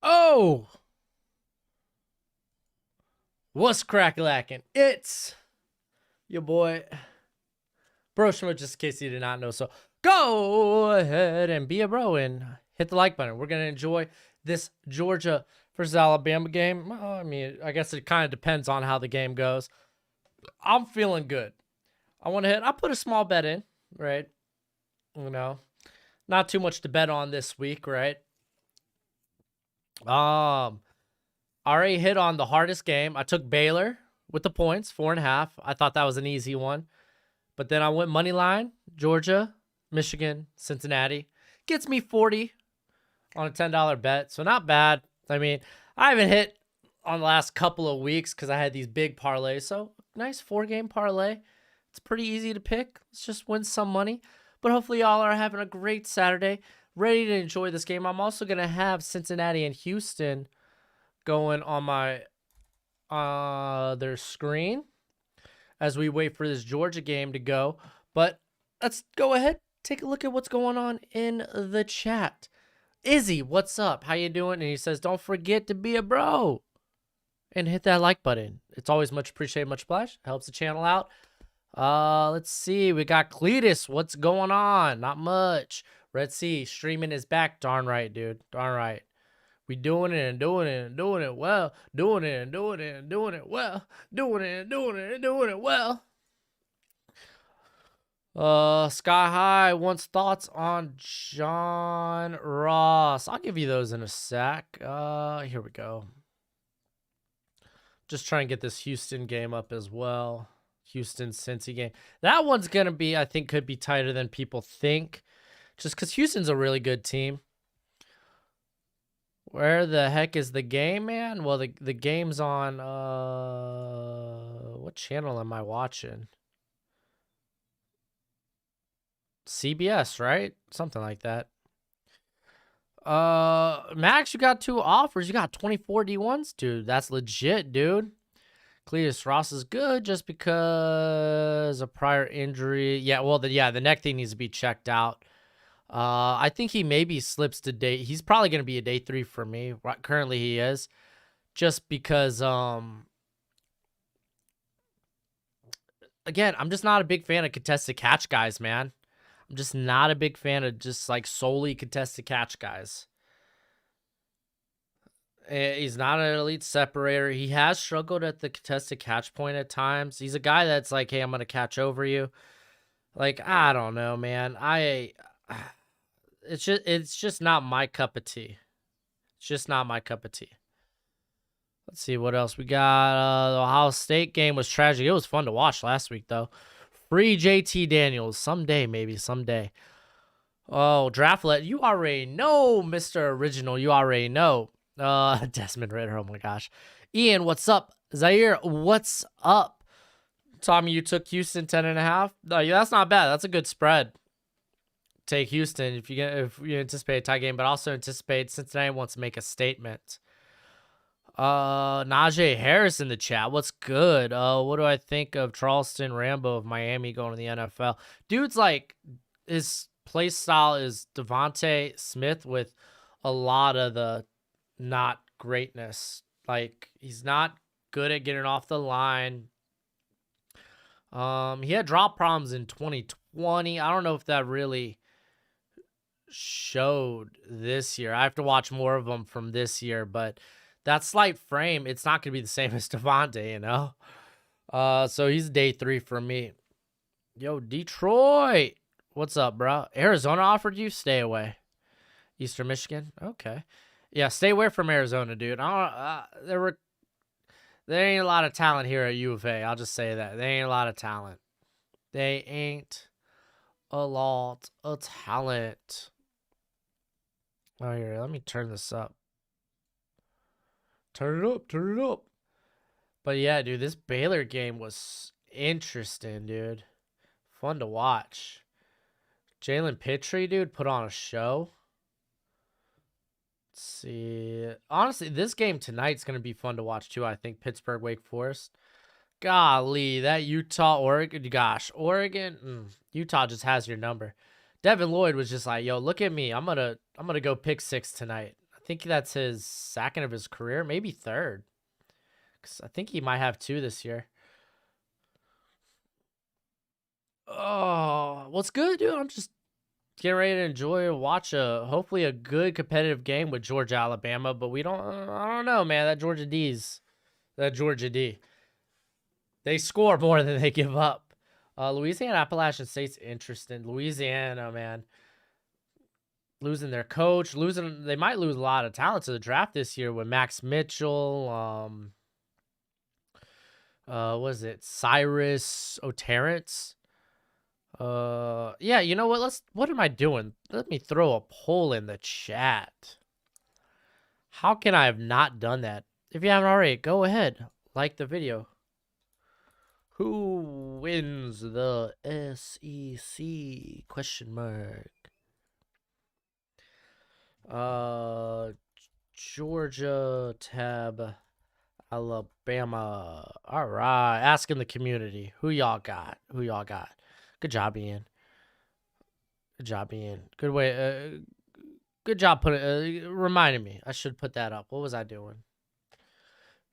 Oh, what's crack-lacking? It's your boy Broshmo, just in case you did not know. So go ahead and be a bro and hit the like button. We're going to enjoy this Georgia versus Alabama game. Well, I mean, I guess it kind of depends on how the game goes. I'm feeling good. I put a small bet in, right? You know, not too much to bet on this week, right? Already hit on the hardest game. I took Baylor with the points, 4.5. I thought that was an easy one. But then I went money line, Georgia, Michigan, Cincinnati. Gets me 40 on a $10 bet. So not bad. I mean, I haven't hit on the last couple of weeks because I had these big parlays. So nice 4-game parlay. It's pretty easy to pick. Let's just win some money. But hopefully y'all are having a great Saturday. Ready to enjoy this game. I'm also going to have Cincinnati and Houston going on my their screen as we wait for this Georgia game to go. But let's go ahead, take a look at what's going on in the chat. Izzy, what's up? How you doing? And he says, don't forget to be a bro and hit that like button. It's always much appreciated, much obliged. Helps the channel out. Let's see. We got Cletus. What's going on? Not much. Red Sea, streaming is back. Darn right, dude. Darn right. We doing it and doing it and doing it well. Doing it and doing it and doing it well. Doing it and doing it and doing it well. Sky High wants thoughts on John Ross. I'll give you those in a sec. Here we go. Just trying to get this Houston game up as well. Houston-Cincy game. That one's going to be, I think, could be tighter than people think. Just because Houston's a really good team. Where the heck is the game, man? Well, the game's on, what channel am I watching? CBS, right? Something like that. Max, you got 2 offers. You got 24 D1s? Dude, that's legit, dude. Cletus Ross is good just because of prior injury. Yeah, well, the neck thing needs to be checked out. I think he maybe slips to day. He's probably going to be a day 3 for me. Currently he is. Just because, again, I'm just not a big fan of contested catch guys, man. I'm just not a big fan of just like solely contested catch guys. He's not an elite separator. He has struggled at the contested catch point at times. He's a guy that's like, hey, I'm going to catch over you. Like, I don't know, man. It's just not my cup of tea. It's just not my cup of tea. Let's see what else we got. The Ohio State game was tragic. It was fun to watch last week, though. Free JT Daniels. Someday, maybe. Someday. Oh, Draftlet. You already know, Mr. Original. You already know. Desmond Ritter. Oh, my gosh. Ian, what's up? Zaire, what's up? Tommy, you took Houston 10.5. No, yeah, that's not bad. That's a good spread. Take Houston if you anticipate a tie game, but also anticipate Cincinnati wants to make a statement. Najee Harris in the chat. What's good? What do I think of Charleston Rambo of Miami going to the NFL? Dude's like, his play style is Devontae Smith with a lot of the not greatness. Like, he's not good at getting off the line. He had drop problems in 2020. I don't know if that really showed this year. I have to watch more of them from this year, but that slight frame, it's not going to be the same as Devontae, you know? So he's day 3 for me. Yo, Detroit. What's up, bro? Arizona offered you? Stay away. Eastern Michigan? Okay. Yeah, stay away from Arizona, dude. There ain't a lot of talent here at U of A. I'll just say that. There ain't a lot of talent. They ain't a lot of talent. Oh, here, let me turn this up. Turn it up, turn it up. But yeah, dude, this Baylor game was interesting, dude. Fun to watch. Jalen Pitre, dude, put on a show. Let's see. Honestly, this game tonight's going to be fun to watch, too. I think Pittsburgh, Wake Forest. Golly, that Utah, Oregon. Gosh, Oregon, Utah just has your number. Devin Lloyd was just like, yo, look at me. I'm gonna go pick 6 tonight. I think that's his second of his career, maybe third. Cause I think he might have 2 this year. Oh, what's good, dude? I'm just getting ready to enjoy and watch hopefully a good competitive game with Georgia Alabama, but I don't know, man. That Georgia D. They score more than they give up. Louisiana Appalachian State's interesting. Louisiana, man, losing their coach, they might lose a lot of talent to the draft this year with Max Mitchell. Was it Cyrus O'Terrence? Yeah, you know what? What am I doing? Let me throw a poll in the chat. How can I have not done that? If you haven't already, go ahead, like the video. Who wins the SEC? Question mark. Georgia tab Alabama. All right, asking the community. Who y'all got? Who y'all got? Good job, Ian. Good job, Ian. Good way. Good job putting. Reminding me. I should put that up. What was I doing?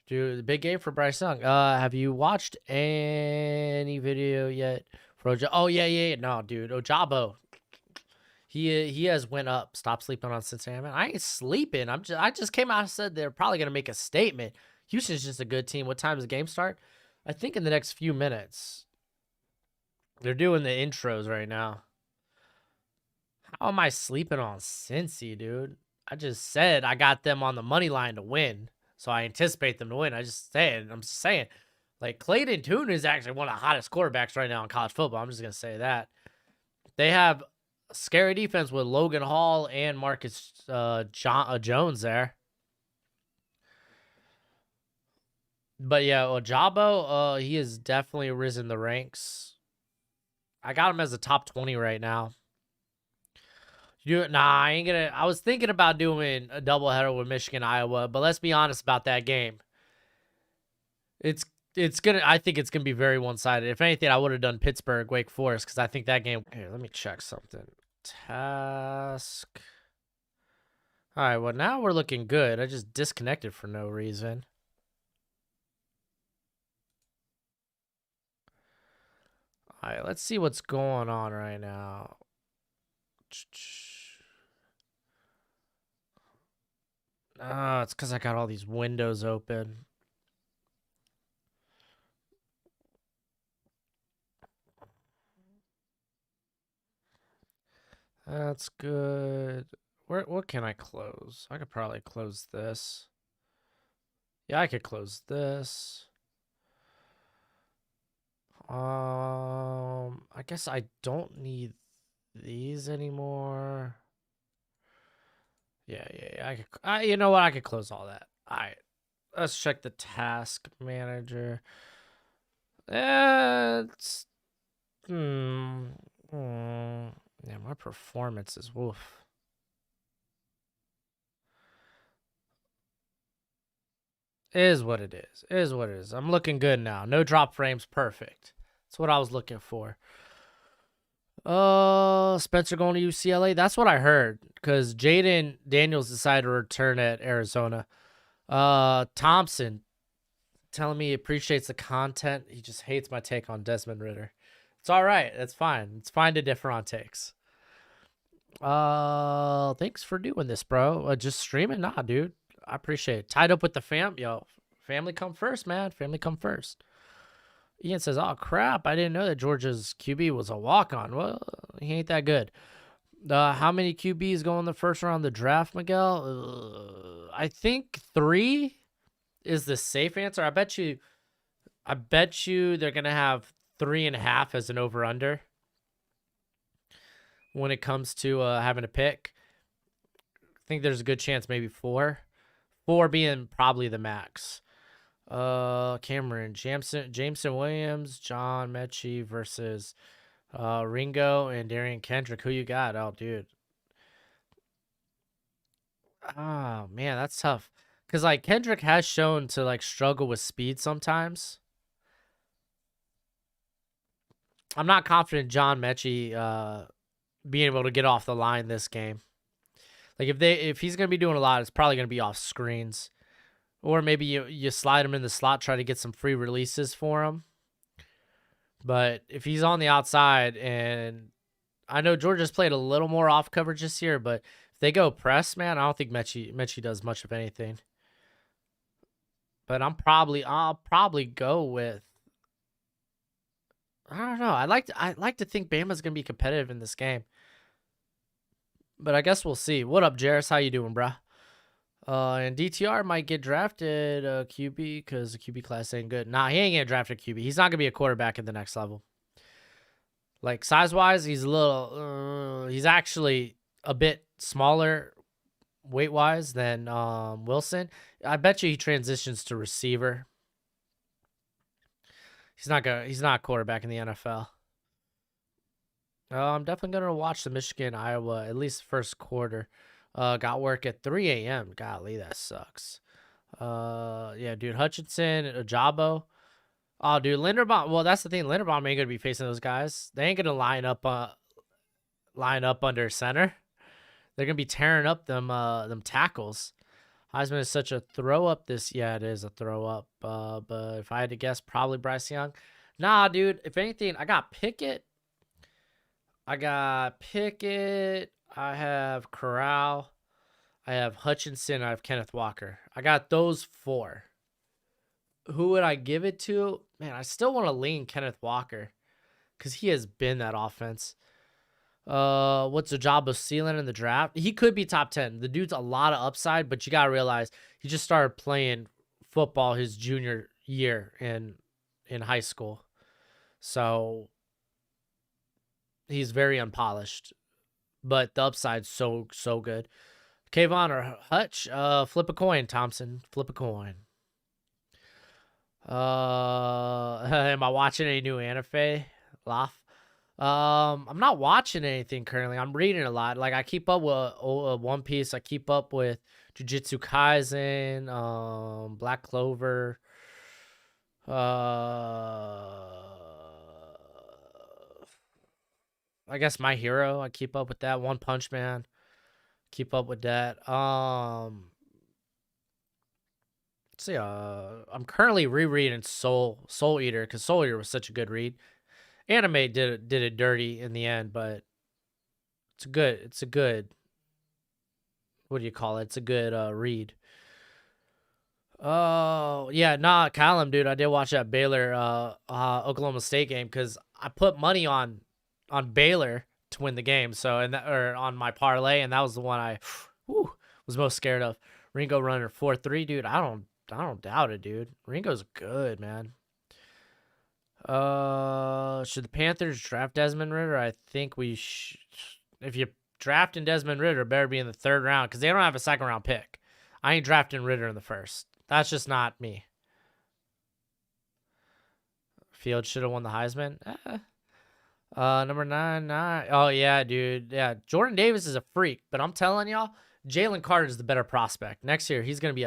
Dude, the big game for Bryce Young. Have you watched any video yet for Ojabo? Oh yeah. No, dude, Ojabo. He has went up. Stop sleeping on Cincinnati. Man, I ain't sleeping. I just came out and said they're probably gonna make a statement. Houston's just a good team. What time does the game start? I think in the next few minutes. They're doing the intros right now. How am I sleeping on Cincy, dude? I just said I got them on the money line to win, so I anticipate them to win. I'm just saying, like Clayton Tune is actually one of the hottest quarterbacks right now in college football. I'm just gonna say that. They have a scary defense with Logan Hall and Marcus Jones there. But yeah, Ojabo, he has definitely risen the ranks. I got him as a top 20 right now. I ain't gonna. I was thinking about doing a doubleheader with Michigan, Iowa, but let's be honest about that game. It's gonna. I think it's gonna be very one-sided. If anything, I would have done Pittsburgh, Wake Forest, because I think that game. Here, let me check something. Task. All right. Well, now we're looking good. I just disconnected for no reason. All right. Let's see what's going on right now. Oh, it's because I got all these windows open. That's good. What can I close? I could probably close this. Yeah, I could close this. I guess I don't need these anymore. Yeah. I could. You know what? I could close all that. All right. Let's check the task manager. It's Yeah, my performance is woof. Is what it is. Is what it is. I'm looking good now. No drop frames. Perfect. That's what I was looking for. Spencer going to UCLA. That's what I heard. Because Jaden Daniels decided to return at Arizona. Thompson telling me he appreciates the content. He just hates my take on Desmond Ridder. It's all right. That's fine. It's fine to differ on takes. Thanks for doing this, bro. Just streaming? Nah, dude. I appreciate it. Tied up with the fam. Yo, family come first, man. Family come first. Ian says, oh, crap. I didn't know that Georgia's QB was a walk-on. Well, he ain't that good. How many QBs go in the first round of the draft, Miguel? I think 3 is the safe answer. I bet you they're going to have 3.5 as an over-under when it comes to having a pick. I think there's a good chance maybe 4. 4 being probably the max. Cameron, Jameson Williams, John Mechie versus Ringo and Darian Kendrick. Who you got? Oh, dude. Oh, man, that's tough. Because, like, Kendrick has shown to, like, struggle with speed sometimes. I'm not confident John Mechie being able to get off the line this game. Like if he's gonna be doing a lot, it's probably gonna be off screens, or maybe you slide him in the slot, try to get some free releases for him. But if he's on the outside, and I know Georgia's played a little more off coverage this year, but if they go press, man, I don't think Mechie does much of anything. But I'll probably go with, I don't know. I like to think Bama's gonna be competitive in this game, but I guess we'll see. What up, Jairus? How you doing, bruh? And DTR might get drafted QB because the QB class ain't good. Nah, he ain't getting drafted QB. He's not gonna be a quarterback at the next level. Like size wise, he's a little. He's actually a bit smaller weight wise than Wilson. I bet you he transitions to receiver. He's not a quarterback in the NFL. I'm definitely gonna watch the Michigan Iowa at least first quarter. Got work at 3 a.m. Golly, that sucks. Yeah, dude, Hutchinson, Ajabo. Oh, dude, Linderbaum. Well, that's the thing. Linderbaum ain't gonna be facing those guys. They ain't gonna line up under center. They're gonna be tearing up them tackles. Heisman is such a throw up Yeah, it is a throw up. But if I had to guess, probably Bryce Young. Nah, dude. If anything, I got Pickett. I have Corral. I have Hutchinson. I have Kenneth Walker. I got those 4. Who would I give it to? Man, I still want to lean Kenneth Walker because he has been that offense. What's the job of ceiling in the draft? He could be top 10. The dude's a lot of upside, but you got to realize he just started playing football his junior year in high school. So he's very unpolished, but the upside's so good. Kayvon or Hutch? Flip a coin, Thompson. Flip a coin. Am I watching any new anime? Laugh. I'm not watching anything currently. I'm reading a lot. Like I keep up with One Piece. I keep up with Jujutsu Kaisen, Black Clover. I guess My Hero. I keep up with that. One Punch Man. Keep up with that. Let's see. I'm currently rereading Soul Eater because Soul Eater was such a good read. Anime did it dirty in the end, but it's a good. What do you call it? It's a good read. Oh yeah, nah, Callum, dude. I did watch that Baylor Oklahoma State game because I put money on Baylor to win the game. So or on my parlay, and that was the one I was most scared of. Ringo runner 4-3, dude. I don't doubt it, dude. Ringo's good, man. Should the Panthers draft Desmond Ridder? I think we should. If you drafting Desmond Ridder, better be in the 3rd round because they don't have a 2nd round pick. I ain't drafting Ridder in the 1st. That's just not me. Fields should have won the Heisman. Number 9. Oh yeah, dude. Yeah, Jordan Davis is a freak, but I'm telling y'all, Jalen Carter is the better prospect. Next year, he's gonna be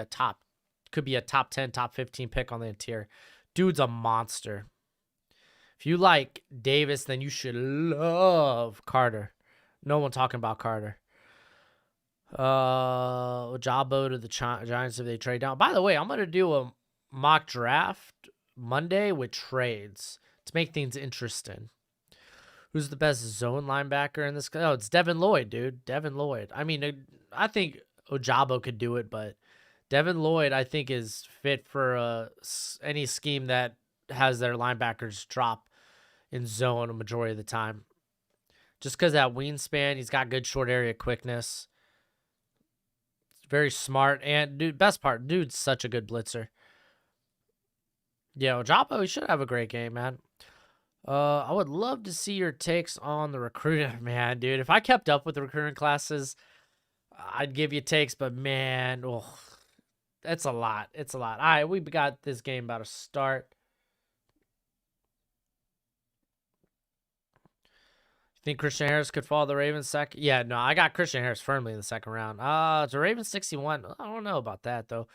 could be a top 10, top 15 pick on the interior. Dude's a monster. If you like Davis, then you should love Carter. No one talking about Carter. Jabo to the Giants if they trade down. By the way, I'm going to do a mock draft Monday with trades to make things interesting. Who's the best zone linebacker in this? Oh, it's Devin Lloyd, dude. Devin Lloyd. I mean, I think Ojabo could do it, but Devin Lloyd, I think, is fit for any scheme that has their linebackers drop in zone a majority of the time. Just because that wingspan, he's got good short area quickness. Very smart. And, dude, best part, dude's such a good blitzer. Yeah, Ojabo, he should have a great game, man. I would love to see your takes on the recruiting, man, dude. If I kept up with the recruiting classes, I'd give you takes, but man, that's a lot. It's a lot. All right, we got this game about to start. Think Christian Harris could follow the Ravens second? Yeah, no, I got Christian Harris firmly in the 2nd round. It's a Ravens 61. I don't know about that though.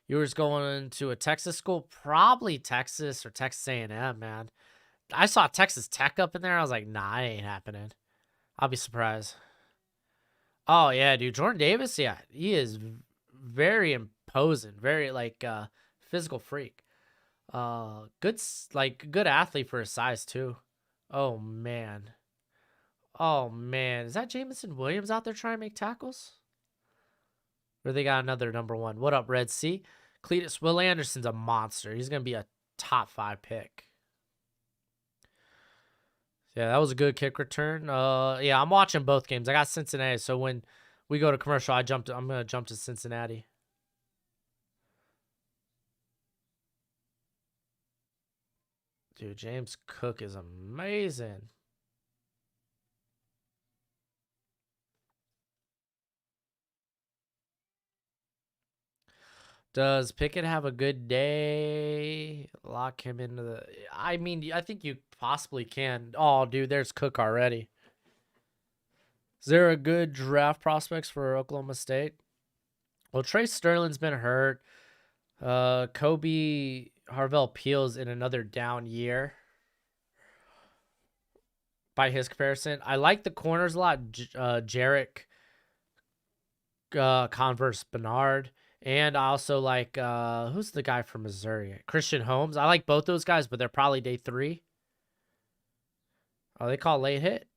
You were going to a Texas school, probably Texas or Texas A&M, man. I saw Texas Tech up in there. I was like, nah, it ain't happening. I'll be surprised. Oh yeah, dude. Jordan Davis, yeah, he is very imposing, very like physical freak. Good athlete for his size too. Oh man. Oh man. Is that Jamison Williams out there trying to make tackles? Or they got another number one? What up, Red Sea? Cletus Will Anderson's a monster. He's gonna be a top 5 pick. Yeah, that was a good kick return. Yeah, I'm watching both games. I got Cincinnati, so when we go to commercial, I'm gonna jump to Cincinnati. Dude, James Cook is amazing. Does Pickett have a good day? Lock him into the. I mean, I think you possibly can. Oh, dude, there's Cook already. Is there a good draft prospects for Oklahoma State? Well, Trey Sterling's been hurt. Kobe Harvell Peels in another down year. By his comparison, I like the corners a lot. Jarek, Converse Bernard. And I also like who's the guy from Missouri? Christian Holmes. I like both those guys, but they're probably day 3. Oh, they call late hit.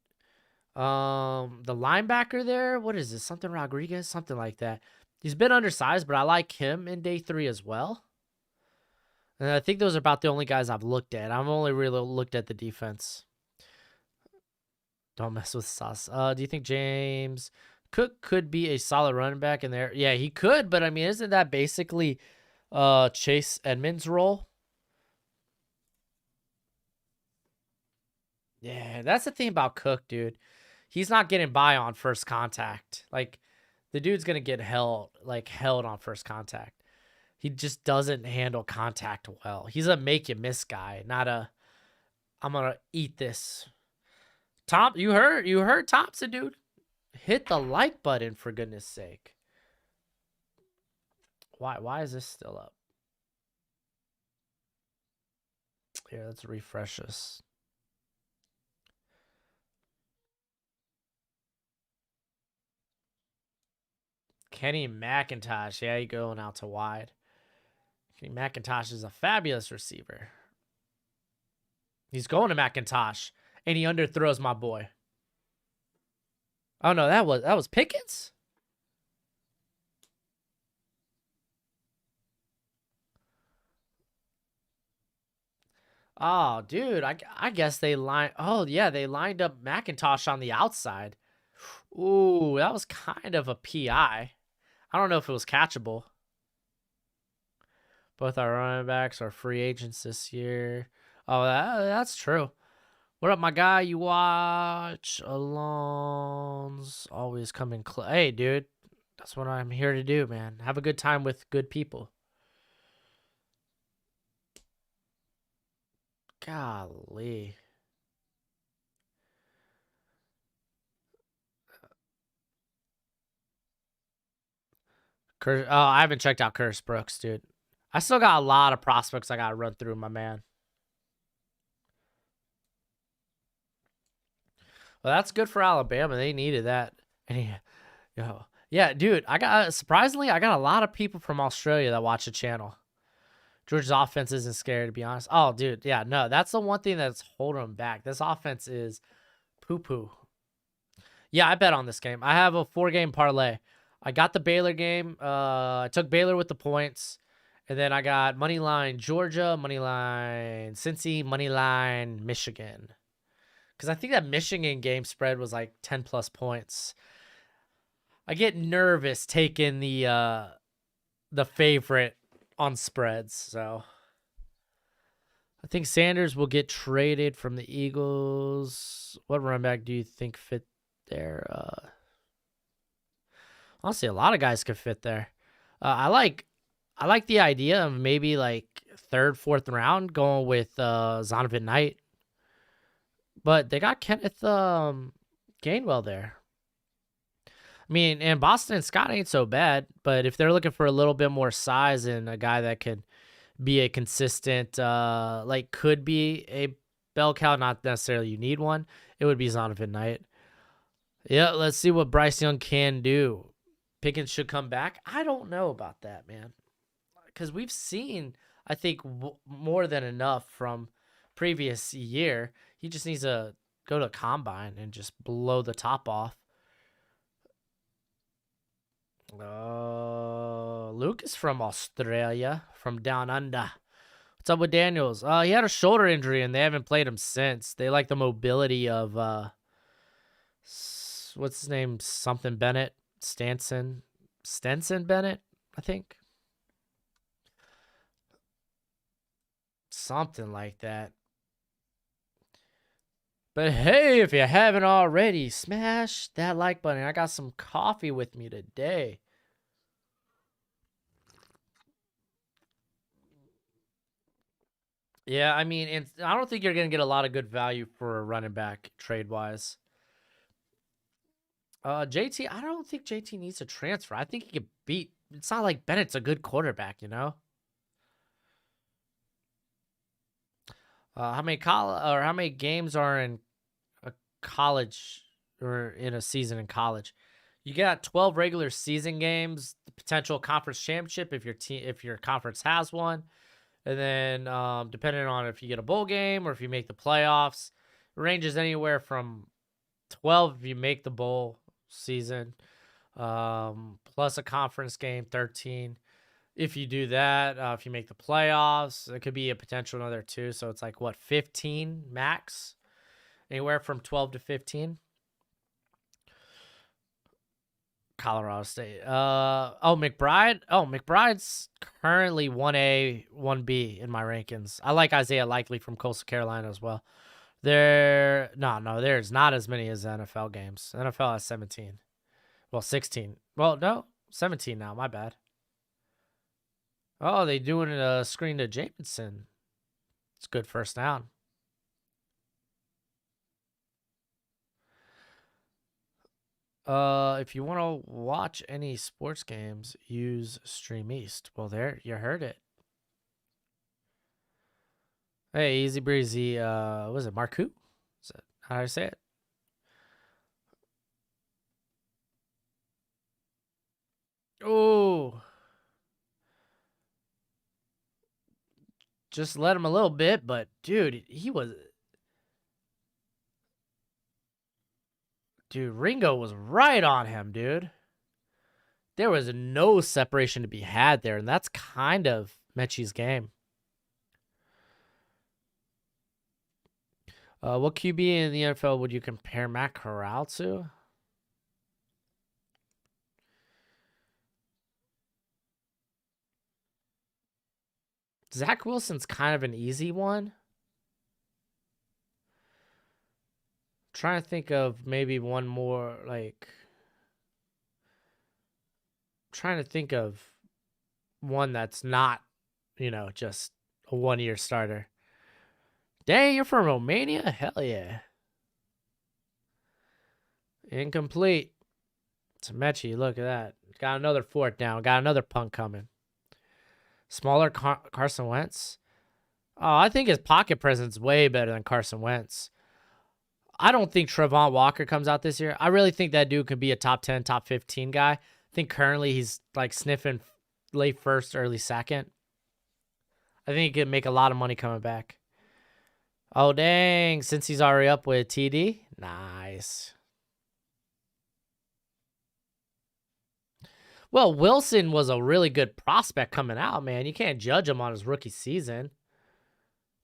The linebacker there, what is this? Something Rodriguez, something like that. He's been undersized, but I like him in day 3 as well. And I think those are about the only guys I've looked at. I've only really looked at the defense. Don't mess with sauce. Do you think James Cook could be a solid running back in there? Yeah, he could, but I mean, isn't that basically Chase Edmonds' role? Yeah, that's the thing about Cook, dude. He's not getting by on first contact. Like, the dude's gonna get held on first contact. He just doesn't handle contact well. He's a make you miss guy, not a I'm gonna eat this. Tom, you heard Thompson, dude. Hit the like button for goodness sake. Why is this still up? Here, let's refresh this. Kenny McIntosh. Yeah, you going out to wide. Kenny McIntosh is a fabulous receiver. He's going to McIntosh, and he underthrows my boy. Oh no, that was Pickens? Oh, dude, I guess they lined. Oh yeah, they lined up McIntosh on the outside. Ooh, that was kind of a PI. I don't know if it was catchable. Both our running backs are free agents this year. Oh, that's true. What up, my guy? You watch Alon's always coming close. Hey, dude, that's what I'm here to do, man. Have a good time with good people. Golly. I haven't checked out Curtis Brooks, dude. I still got a lot of prospects I got to run through, my man. Well, that's good for Alabama. They needed that. Yeah, dude, I got a lot of people from Australia that watch the channel. Georgia's offense isn't scary, to be honest. Oh, dude, yeah, no, that's the one thing that's holding them back. This offense is poo-poo. Yeah, I bet on this game. I have a 4-game parlay. I got the Baylor game. I took Baylor with the points. And then I got money line Georgia, money line Cincy, money line Michigan. Because I think that Michigan game spread was like 10+ points. I get nervous taking the favorite on spreads, so I think Sanders will get traded from the Eagles. What running back do you think fit there? Honestly, a lot of guys could fit there. I like the idea of maybe like 3rd, 4th round going with Zonovan Knight, but they got Kenneth Gainwell there. I mean, and Boston Scott ain't so bad, but if they're looking for a little bit more size and a guy that can be a consistent, could be a bell cow, not necessarily you need one, it would be Zonovan Knight. Yeah, let's see what Bryce Young can do. Pickens should come back. I don't know about that, man. Because we've seen, I think, more than enough from previous year. He just needs to go to a combine and just blow the top off. Luke is from Australia, from down under. What's up with Daniels? He had a shoulder injury and they haven't played him since. They like the mobility of what's his name? Something Bennett, Stenson Bennett, I think. Something like that. But hey, if you haven't already, smash that like button. I got some coffee with me today. Yeah, I mean, and I don't think you're going to get a lot of good value for a running back trade-wise. JT, I don't think JT needs to transfer. I think he could beat. It's not like Bennett's a good quarterback, you know? How many games are in a college or in a season in college? You got 12 regular season games, the potential conference championship if your conference has one. And then depending on if you get a bowl game or if you make the playoffs, it ranges anywhere from 12 if you make the bowl season, plus a conference game, 13. If you do that, if you make the playoffs, it could be a potential another 2. So it's like, what, 15 max? Anywhere from 12 to 15. Colorado State. McBride. McBride's currently 1A, 1B in my rankings. I like Isaiah Likely from Coastal Carolina as well. There's not as many as NFL games. NFL has 17. Well, 16. Well, no, 17 now. My bad. Oh, they doing a screen to Jamison. It's good first down. If you want to watch any sports games, use Stream East. Well, there, you heard it. Hey, easy breezy. What is it, Marku? Is that how do I say it? Oh, just let him a little bit, but dude, Ringo was right on him, dude. There was no separation to be had there, and that's kind of Mechie's game. What QB in the NFL would you compare Matt Corral to? Zach Wilson's kind of an easy one. Trying to think of maybe one more, like, trying to think of one that's not, just a 1-year starter. Dang, you're from Romania? Hell yeah. Incomplete. It's Mechie. Look at that. Got another 4th down. Got another punt coming. Smaller Carson Wentz. Oh, I think his pocket presence is way better than Carson Wentz. I don't think Trevon Walker comes out this year. I really think that dude could be a top 10, top 15 guy. I think currently he's like sniffing late 1st, early 2nd. I think he could make a lot of money coming back. Oh, dang. Since he's already up with TD. Nice. Well, Wilson was a really good prospect coming out, man. You can't judge him on his rookie season.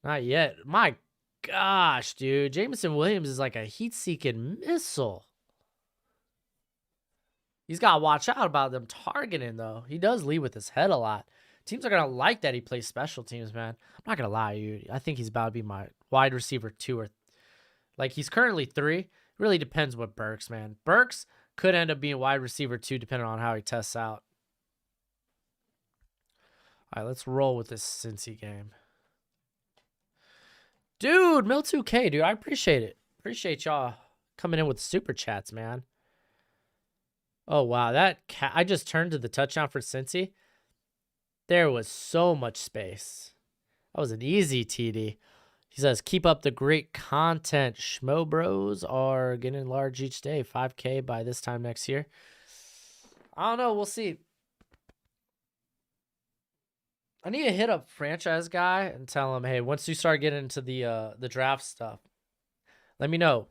Not yet. My gosh, dude. Jameson Williams is like a heat-seeking missile. He's got to watch out about them targeting, though. He does lead with his head a lot. Teams are going to like that he plays special teams, man. I'm not going to lie to you. I think he's about to be my wide receiver 2 or... Like, he's currently 3. Really depends what Burks, man. Burks could end up being wide receiver 2 depending on how he tests out. All right, let's roll with this Cincy game. Dude, Mil2K, dude. I appreciate it. Appreciate y'all coming in with super chats, man. Oh, wow. I just turned to the touchdown for Cincy. There was so much space. That was an easy TD. He says, keep up the great content. Schmo bros are getting large each day. 5K by this time next year. I don't know. We'll see. I need to hit up franchise guy and tell him, hey, once you start getting into the draft stuff, let me know.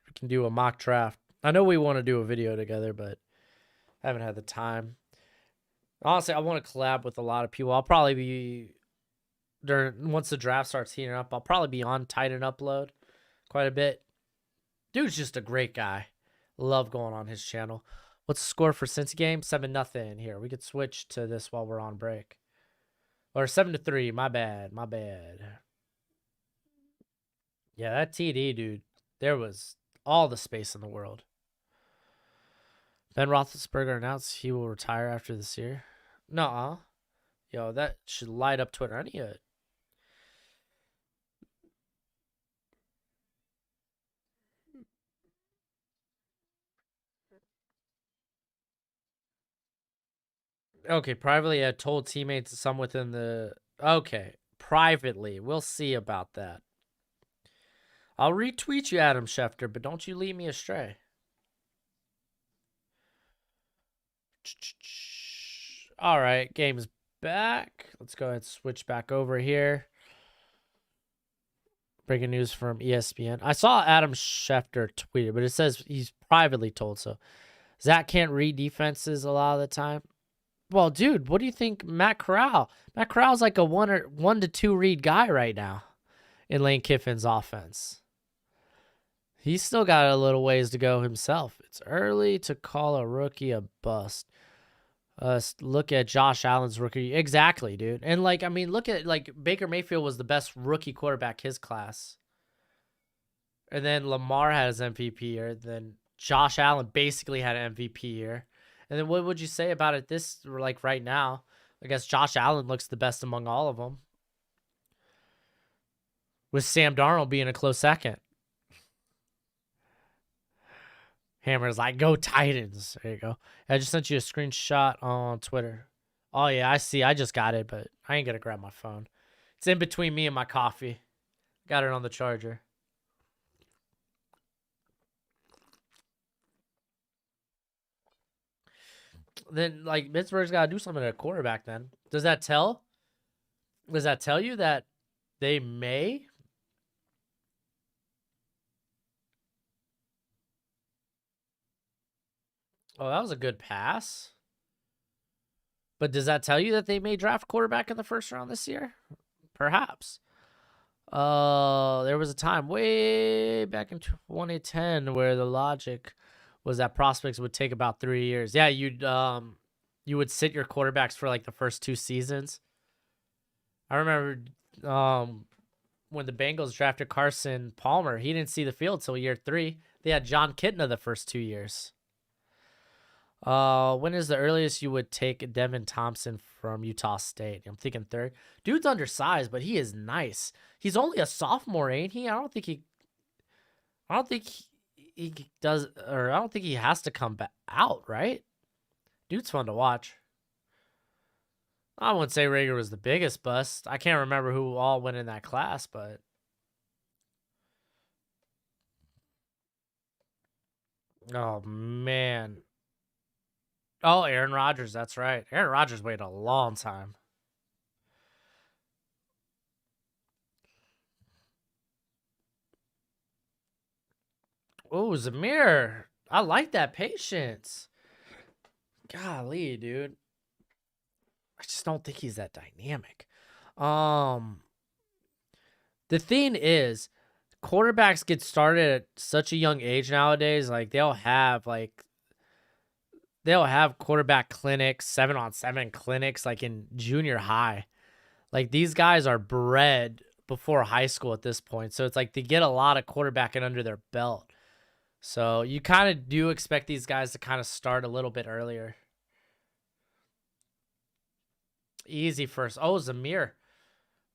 We can do a mock draft. I know we want to do a video together, but I haven't had the time. Honestly, I want to collab with a lot of people. I'll probably be once the draft starts heating up. I'll probably be on Titan Upload quite a bit. Dude's just a great guy. Love going on his channel. What's the score for Cincy game? 7-0. Here, we could switch to this while we're on break. Or 7-3. My bad. My bad. Yeah, that TD, dude. There was all the space in the world. Ben Roethlisberger announced he will retire after this year. Nuh-uh. Yo, that should light up Twitter. I need it. Okay, privately, I told teammates some within the... Okay, privately. We'll see about that. I'll retweet you, Adam Schefter, but don't you lead me astray. All right, game's back. Let's go ahead and switch back over here. Breaking news from ESPN. I saw Adam Schefter tweet it, but it says he's privately told so. Zach can't read defenses a lot of the time. Well, dude, what do you think Matt Corral? Matt Corral's like a 1 to 2 read guy right now in Lane Kiffin's offense. He's still got a little ways to go himself. It's early to call a rookie a bust. Look at Josh Allen's rookie. Exactly, dude. And, like, I mean, look at, like, Baker Mayfield was the best rookie quarterback his class. And then Lamar had his MVP year. Then Josh Allen basically had an MVP year. And then what would you say about it like, right now? I guess Josh Allen looks the best among all of them. With Sam Darnold being a close second. Hammer's like, go Titans. There you go. I just sent you a screenshot on Twitter. Oh, yeah, I see. I just got it, but I ain't going to grab my phone. It's in between me and my coffee. Got it on the charger. Then, like, Pittsburgh's got to do something at quarterback then. Does that tell you that they may? Oh, that was a good pass. But does that tell you that they may draft quarterback in the first round this year? Perhaps. There was a time way back in 2010 where the logic was that prospects would take about 3 years. Yeah, you would sit your quarterbacks for like the first 2 seasons. I remember when the Bengals drafted Carson Palmer, he didn't see the field till year 3. They had John Kitna the first 2 years. When is the earliest you would take Devin Thompson from Utah State? I'm thinking 3rd. Dude's undersized, but he is nice. He's only a sophomore, ain't he? I don't think he does, or I don't think he has to come back out, right? Dude's fun to watch. I wouldn't say Rager was the biggest bust. I can't remember who all went in that class, but oh man. Oh, Aaron Rodgers, that's right. Aaron Rodgers waited a long time. Oh, Zamir. I like that patience. Golly, dude. I just don't think he's that dynamic. The thing is, quarterbacks get started at such a young age nowadays. Like they'll have quarterback clinics, 7-on-7 clinics, like in junior high. Like these guys are bred before high school at this point. So it's like they get a lot of quarterbacking under their belt. So you kind of do expect these guys to kind of start a little bit earlier. Easy first. Oh, Zamir.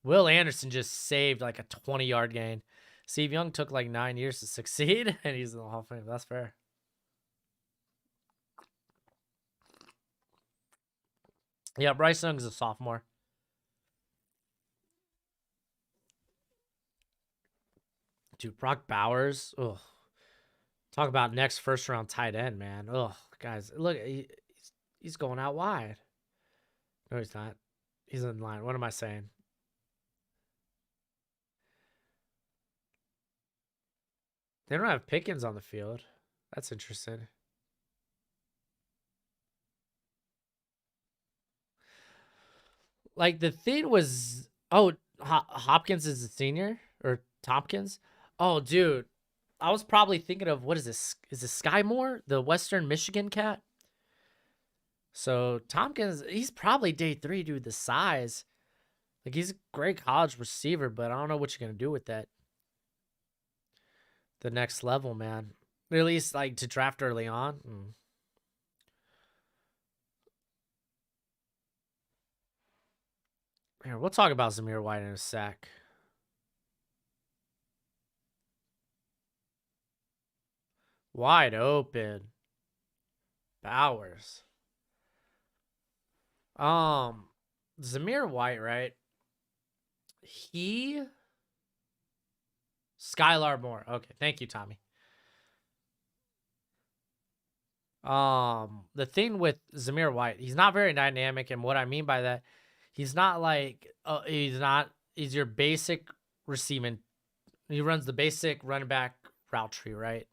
Will Anderson just saved like a 20-yard gain. Steve Young took like 9 years to succeed, and he's in the Hall of Fame. That's fair. Yeah, Bryce Young is a sophomore. Dude, Brock Bowers. Ugh. Talk about next first round tight end, man. Ugh, guys, look, he's going out wide. No, he's not. He's in line. What am I saying? They don't have Pickens on the field. That's interesting. Like the thing was, oh, Hopkins is a senior or Tompkins. Oh, dude, I was probably thinking of what is this? Is this Sky Moore, the Western Michigan cat? So Tompkins, he's probably day 3, dude. The size, like he's a great college receiver, but I don't know what you're gonna do with that. The next level, man. Or at least like to draft early on. Here, we'll talk about Zamir White in a sec. Wide open. Bowers. Zamir White, right? He Skylar Moore. Okay, thank you, Tommy. The thing with Zamir White, he's not very dynamic, and what I mean by that, he's not like he's your basic receiving. He runs the basic running back route tree, right?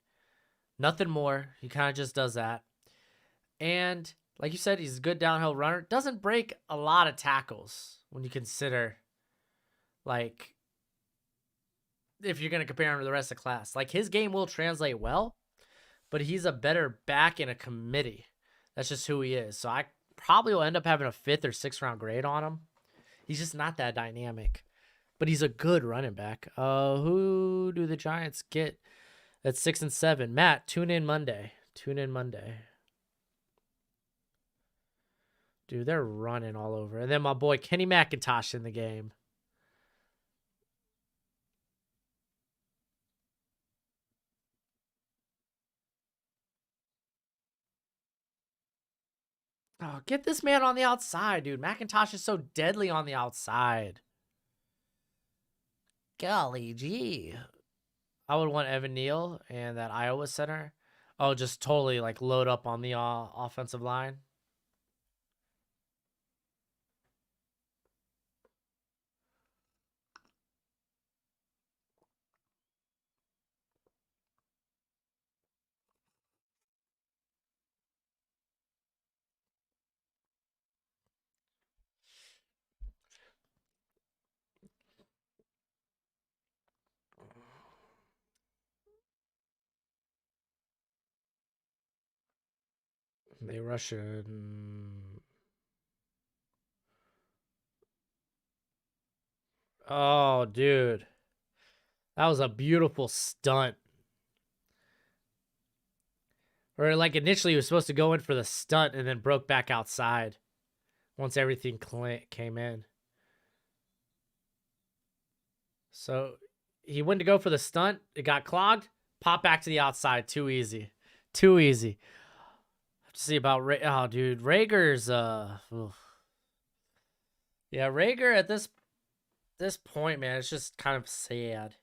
Nothing more. He kind of just does that. And like you said, he's a good downhill runner. Doesn't break a lot of tackles when you consider, like, if you're going to compare him to the rest of the class. Like, his game will translate well, but he's a better back in a committee. That's just who he is. So I probably will end up having a 5th or 6th round grade on him. He's just not that dynamic, but he's a good running back. Who do the Giants get at 6 and 7? Matt, tune in Monday. Tune in Monday. Dude, they're running all over. And then my boy Kenny McIntosh in the game. Oh, get this man on the outside, dude. McIntosh is so deadly on the outside. Golly gee. I would want Evan Neal and that Iowa center. Oh, just totally like load up on the offensive line. They rush it. Oh, dude. That was a beautiful stunt. Or like initially he was supposed to go in for the stunt and then broke back outside once everything came in. So he went to go for the stunt. It got clogged. Pop back to the outside. Too easy. Too easy. Have to see about oh, dude. Rager's yeah, Rager at this point, man, it's just kind of sad.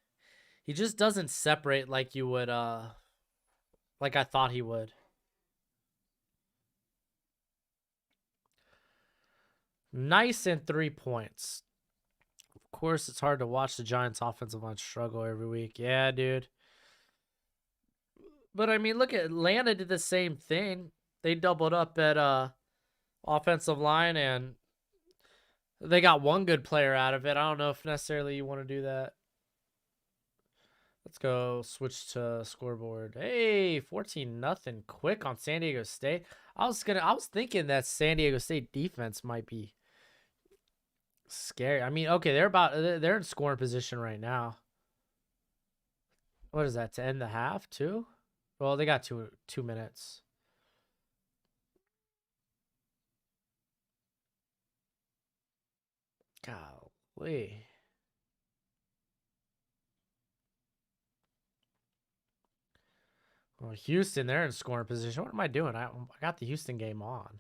He just doesn't separate like you would like I thought he would. Nice and 3 points. Of course, it's hard to watch the Giants offensive line struggle every week. Yeah, dude. But I mean, look at Atlanta did the same thing. They doubled up at offensive line and they got one good player out of it. I don't know if necessarily you want to do that. Let's go switch to scoreboard. Hey, 14-0 quick on San Diego State. I was thinking that San Diego State defense might be scary. I mean, okay, they're in scoring position right now. What is that, to end the half too? Well, they got 2 minutes. Golly. Well, Houston, they're in scoring position. What am I doing? I got the Houston game on.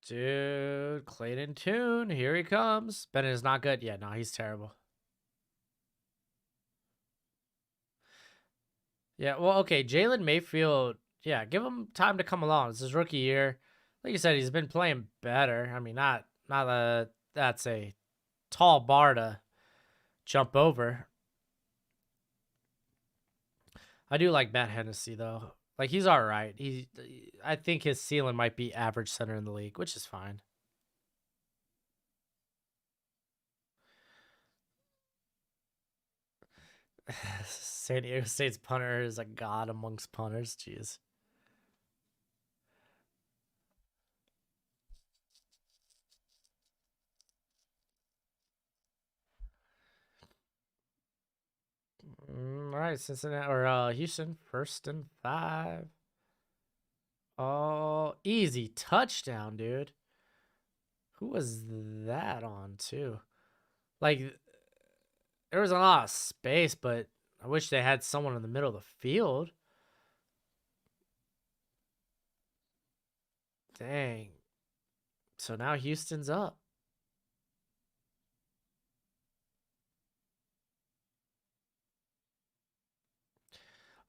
Dude, Clayton Tune, here he comes. Bennett is not good. Yeah, no, he's terrible. Yeah, well, okay, Jalen Mayfield, yeah, give him time to come along. It's his rookie year. Like you said, he's been playing better. I mean, not that's a tall bar to jump over. I do like Matt Hennessy though. Like he's all right. I think his ceiling might be average center in the league, which is fine. San Diego State's punter is a god amongst punters. Jeez. All right, Cincinnati or Houston, 1st and 5. Oh, easy touchdown, dude. Who was that on too? Like there was a lot of space, but I wish they had someone in the middle of the field. Dang. So now Houston's up.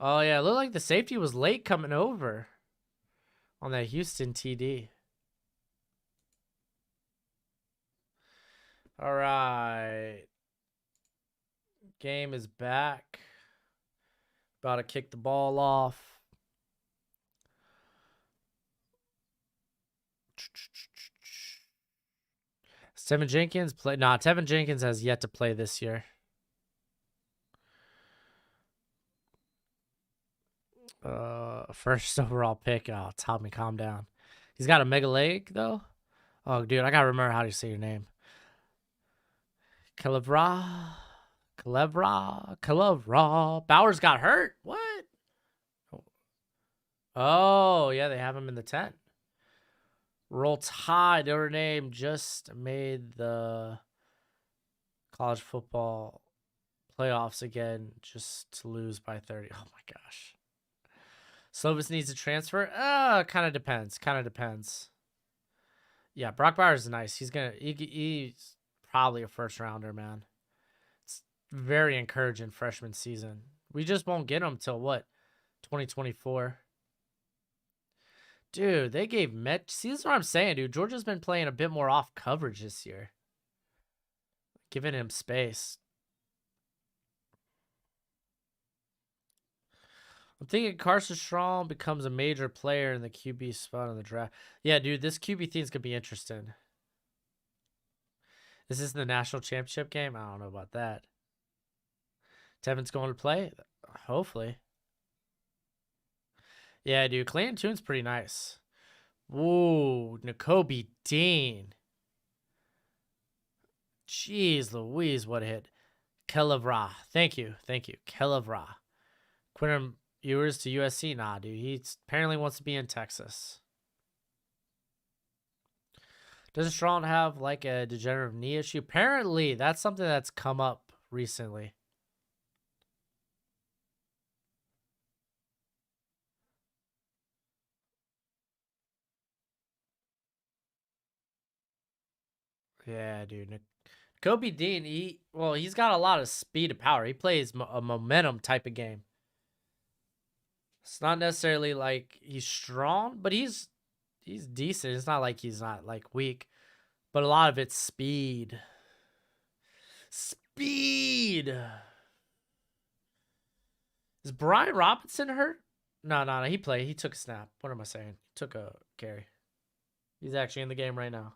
Oh yeah, it looked like the safety was late coming over on that Houston TD. All right. Game is back. About to kick the ball off. Tevin Jenkins play? Nah, Tevin Jenkins has yet to play this year. First overall pick. Oh, Tommy, calm down. He's got a mega leg though. Oh, dude, I gotta remember how to say your name. Calabra. Bowers got hurt. What? Oh, yeah, they have him in the tent. Roll Tide, Notre Dame just made the college football playoffs again, just to lose by 30. Oh my gosh. Slovis needs to transfer. Kind of depends. Yeah, Brock Bowers is nice. He's probably a first rounder, man. It's very encouraging freshman season. We just won't get him till what? 2024. Dude, they gave Met. See, this is what I'm saying, dude. Georgia's been playing a bit more off coverage this year, giving him space. I'm thinking Carson Strong becomes a major player in the QB spot in the draft. Yeah, dude, this QB thing's gonna be interesting. Is this the national championship game? I don't know about that. Tevin's going to play? Hopefully. Yeah, dude, Clayton Tune's pretty nice. Whoa, N'Kobe Dean. Jeez Louise, what a hit. Kelevra. Thank you. Kelevra. Quinton Ewers to USC? Nah, dude. He apparently wants to be in Texas. Doesn't Strong have like a degenerative knee issue? Apparently, that's something that's come up recently. Yeah, dude. Kobe Dean, he's got a lot of speed and power. He plays a momentum type of game. It's not necessarily like he's strong, but he's decent. It's not like he's not like weak, but a lot of it's speed. Speed. Is Brian Robinson hurt? No. He played. He took a snap. What am I saying? He took a carry. He's actually in the game right now.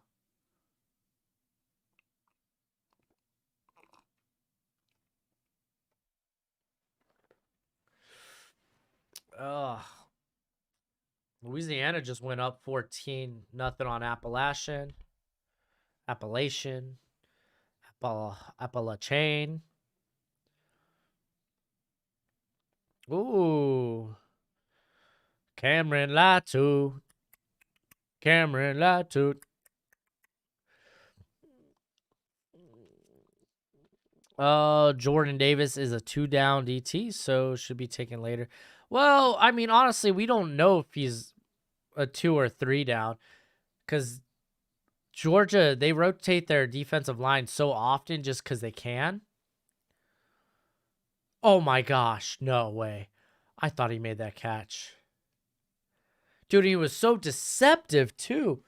Ugh. Louisiana just went up 14-0 on Appalachian. Appalachian. Appalachian. Ooh. Cameron Latu. Jordan Davis is a 2-down DT, so should be taken later. Well, I mean, honestly, we don't know if he's a 2 or 3 down, because Georgia, they rotate their defensive line so often just because they can. Oh my gosh, no way. I thought he made that catch. Dude, he was so deceptive too.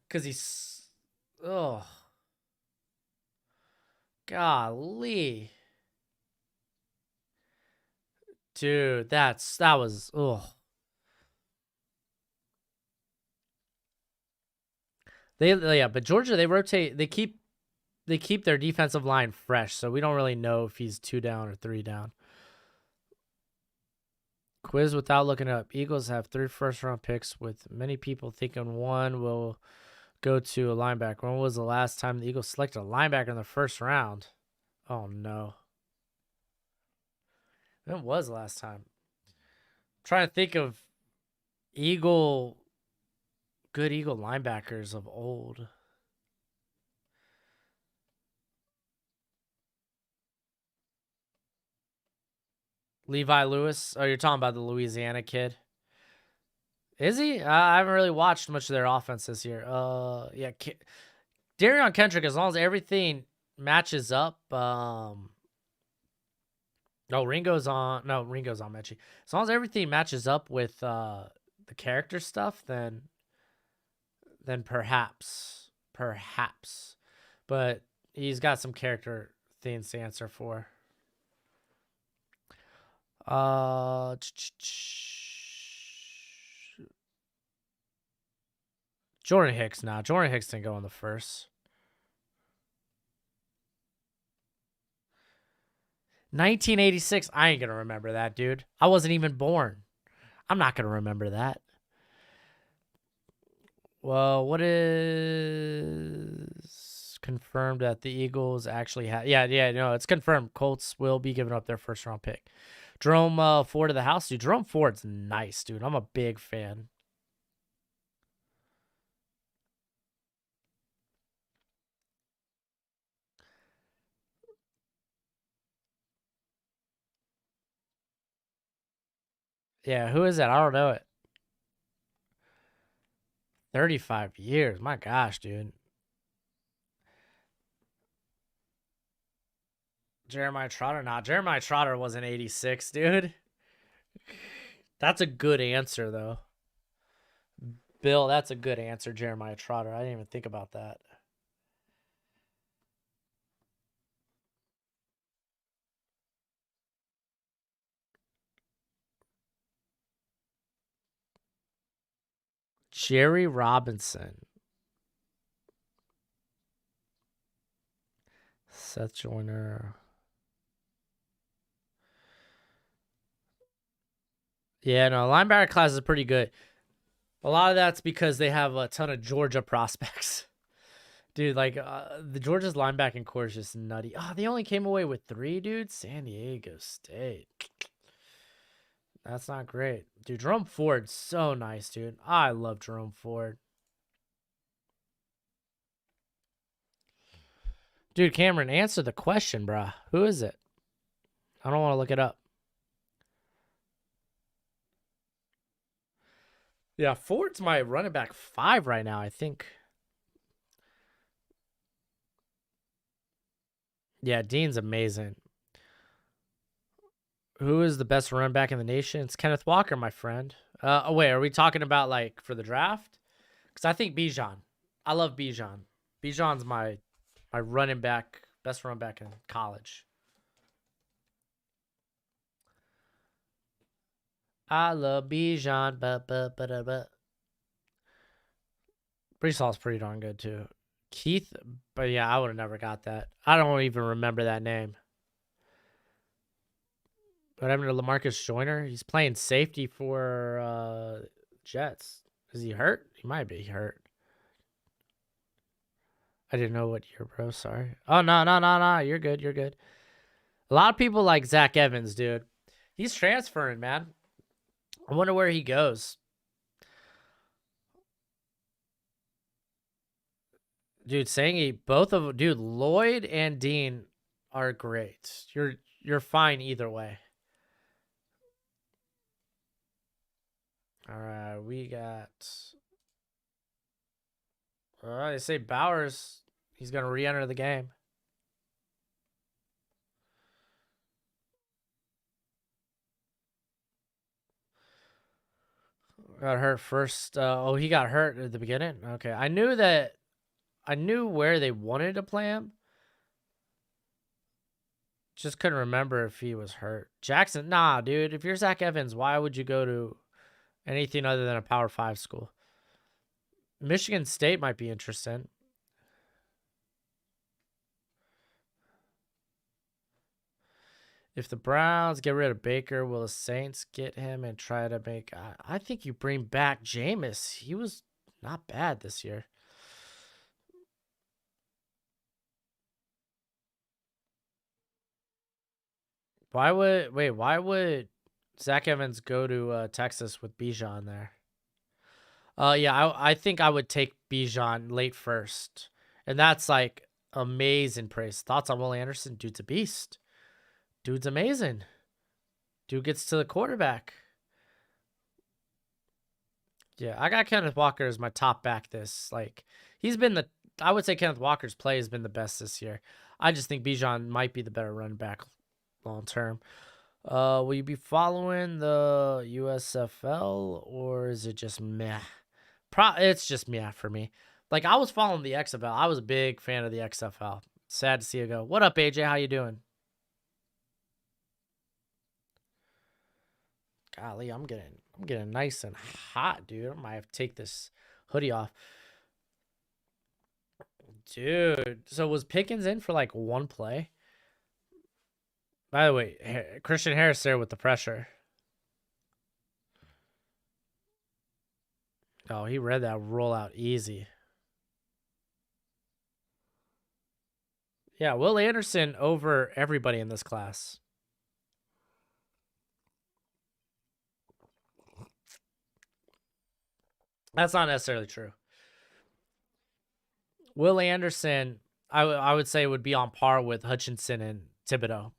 Because he's... Oh. Golly. Dude, that was... Oh. Yeah, but Georgia, they rotate... They keep their defensive line fresh, so we don't really know if he's 2 down or 3 down. Quiz without looking up. Eagles have 3 first-round picks, with many people thinking one will go to a linebacker. When was the last time the Eagles selected a linebacker in the first round? Oh, no. When was the last time? I'm trying to think of good Eagle linebackers of old. Levi Lewis? Oh, you're talking about the Louisiana kid? Is he? I haven't really watched much of their offense this year. Yeah, Darion Kendrick, as long as everything matches up. Ringo's on Mechie. As long as everything matches up with the character stuff, then perhaps. But he's got some character things to answer for. Jordan Hicks now. Jordan Hicks didn't go in the first. 1986. I ain't going to remember that, dude. I wasn't even born. I'm not going to remember that. Well, what is confirmed that the Eagles actually have? Yeah, no, it's confirmed. Colts will be giving up their first-round pick. Jerome Ford of the house. Dude, Jerome Ford's nice, dude. I'm a big fan. Yeah, who is that? I don't know it. 35 years. My gosh, dude. Jeremiah Trotter? Nah, Jeremiah Trotter wasn't 86, dude. That's a good answer, though. Bill, that's a good answer, Jeremiah Trotter. I didn't even think about that. Jerry Robinson. Seth Joyner. Yeah, no, linebacker class is pretty good. A lot of that's because they have a ton of Georgia prospects. Dude, like, the Georgia's linebacking core is just nutty. Oh, they only came away with 3, dude? San Diego State. That's not great. Dude, Jerome Ford's so nice, dude. I love Jerome Ford. Dude, Cameron, answer the question, bruh. Who is it? I don't want to look it up. Yeah, Ford's my running back 5 right now, I think. Yeah, Dean's amazing. Who is the best running back in the nation? It's Kenneth Walker, my friend. Wait, are we talking about, like, for the draft? Because I think Bijan. I love Bijan. Bijan's my running back, best running back in college. I love Bijan. But. Brees Hall's pretty darn good, too. Keith, but yeah, I would have never got that. I don't even remember that name. What happened to LaMarcus Joyner? He's playing safety for Jets. Is he hurt? He might be hurt. I didn't know what year, bro. Sorry. Oh, no. You're good. A lot of people like Zach Evans, dude. He's transferring, man. I wonder where he goes. Dude, saying both of them, dude, Lloyd and Dean are great. You're fine either way. All right, we got They say Bowers, he's going to re-enter the game. Got hurt first. Oh, he got hurt at the beginning? Okay. I knew where they wanted to play him. Just couldn't remember if he was hurt. Jackson, nah, dude. If you're Zach Evans, why would you go to anything other than a Power 5 school? Michigan State might be interesting. If the Browns get rid of Baker, will the Saints get him and try to make... I think you bring back Jameis. He was not bad this year. Why would Zach Evans go to Texas with Bijan there? Yeah, I think I would take Bijan late first. And that's like amazing praise. Thoughts on Will Anderson? Dude's a beast. Dude's amazing. Dude gets to the quarterback. Yeah, I got Kenneth Walker as my top back this. Like, I would say Kenneth Walker's play has been the best this year. I just think Bijan might be the better running back long term. Will you be following the USFL or is it just meh? It's just meh for me. Like, I was following the XFL. I was a big fan of the XFL. Sad to see it go. What up, AJ? How you doing? Golly, I'm getting nice and hot, dude. I might have to take this hoodie off. Dude, so was Pickens in for like one play? By the way, Christian Harris there with the pressure. Oh, he read that rollout easy. Yeah, Will Anderson over everybody in this class. That's not necessarily true. Will Anderson, I would say, would be on par with Hutchinson and Thibodeau.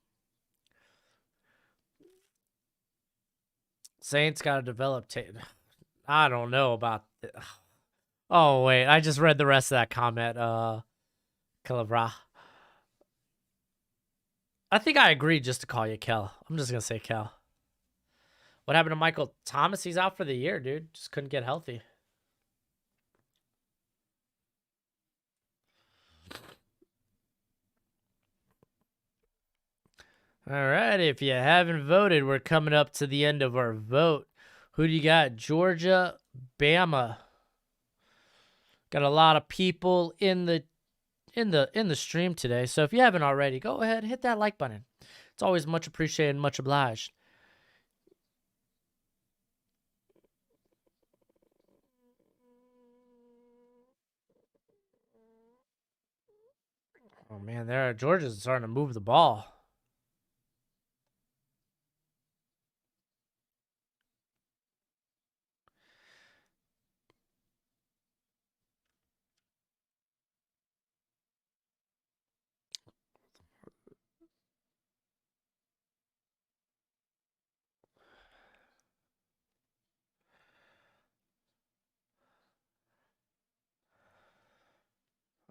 Saints got to develop. I don't know about. Oh wait, I just read the rest of that comment. Calabra. I think I agreed just to call you Kel. I'm just gonna say Kel. What happened to Michael Thomas? He's out for the year, dude. Just couldn't get healthy. All right, if you haven't voted, we're coming up to the end of our vote. Who do you got? Georgia, Bama. Got a lot of people in the stream today. So if you haven't already, go ahead, hit that like button. It's always much appreciated, much obliged. Oh man, Georgia's starting to move the ball.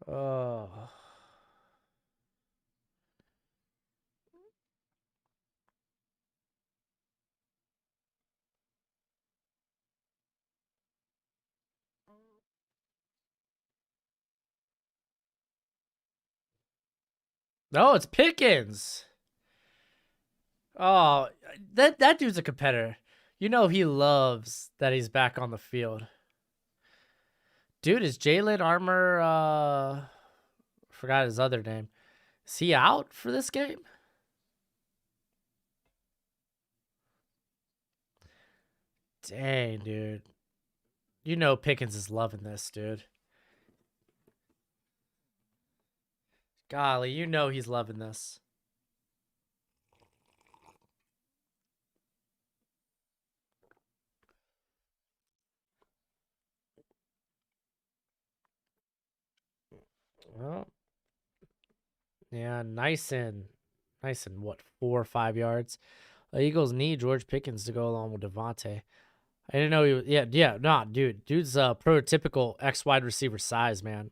Oh. No, it's Pickens. Oh, that dude's a competitor. You know he loves that he's back on the field. Dude, is Jalen Armour forgot his other name. Is he out for this game? Dang, dude. You know Pickens is loving this, dude. Golly, you know he's loving this. Well, yeah, nice and what, 4 or 5 yards. The Eagles need George Pickens to go along with Devontae. I didn't know he was. Yeah. Nah, dude. Dude's prototypical X wide receiver size, man.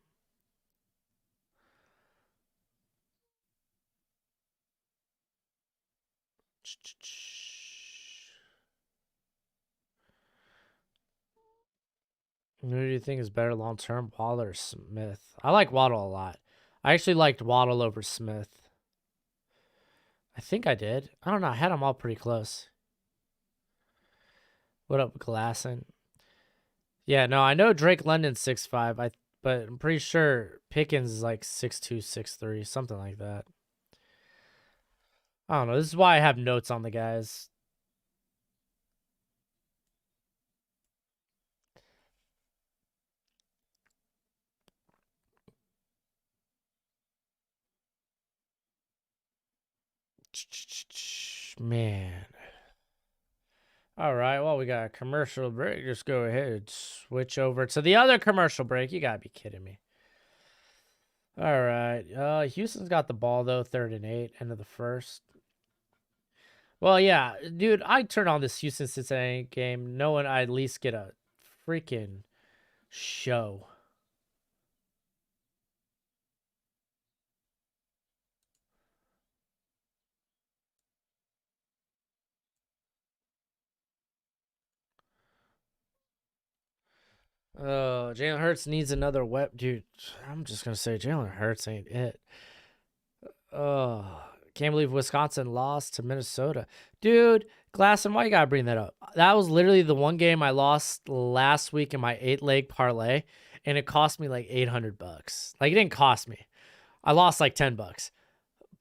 Who do you think is better long term, Waddle or Smith? I like Waddle a lot. I actually liked Waddle over Smith. I think I did. I don't know. I had them all pretty close. What up, Glasson? Yeah, no, I know Drake London's 6'5", but I'm pretty sure Pickens is like 6'2", 6'3", something like that. I don't know. This is why I have notes on the guys. Man. All right, well, we got a commercial break. Just go ahead and switch over to the other commercial break. You got to be kidding me. All right. Houston's got the ball, though, 3rd and 8, end of the first. Well, yeah, dude, I turn on this Houston Cincinnati game knowing I at least get a freaking show. Jalen Hurts needs another dude. I'm just gonna say Jalen Hurts ain't it. Can't believe Wisconsin lost to Minnesota, dude. Glasson, why you gotta bring that up? That was literally the one game I lost last week in my 8-leg parlay, and it cost me like $800. Like it didn't cost me. I lost like $10,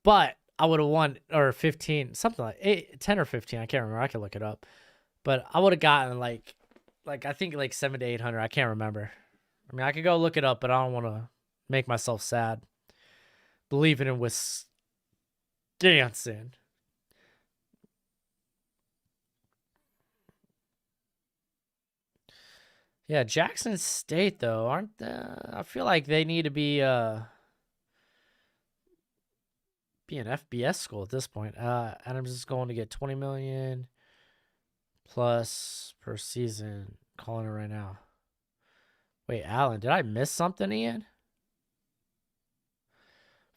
but I would have won, or 15, something like 10 or 15. I can't remember. I can look it up, but I would have gotten like I think like 700 to 800. I can't remember. I mean, I could go look it up, but I don't want to make myself sad. Believing in Wisconsin. Yeah, Jackson State though, aren't they? I feel like they need to be an FBS school at this point. Adams is going to get 20 million plus per season. Calling it right now. Wait, Allen, did I miss something, Ian?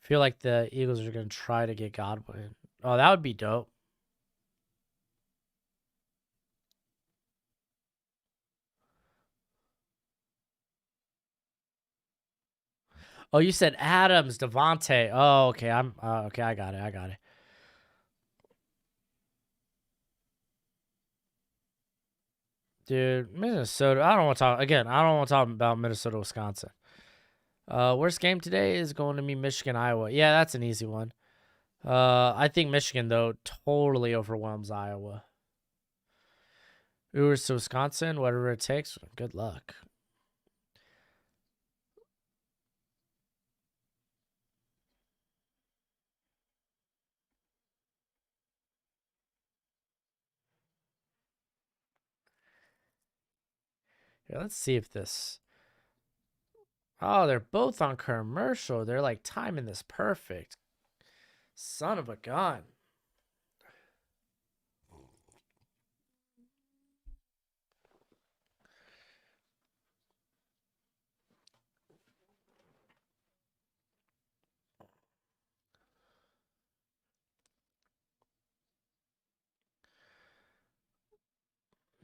I feel like the Eagles are going to try to get Godwin. Oh, that would be dope. Oh, you said Adams, Devontae. Oh, okay. Okay. I got it. Dude, Minnesota. I don't want to talk again. I don't want to talk about Minnesota, Wisconsin. Worst game today is going to be Michigan, Iowa. Yeah, that's an easy one. I think Michigan though totally overwhelms Iowa. Ewers to Wisconsin, whatever it takes. Good luck. Here, let's see if this. Oh, they're both on commercial. They're like timing this perfect. Son of a gun.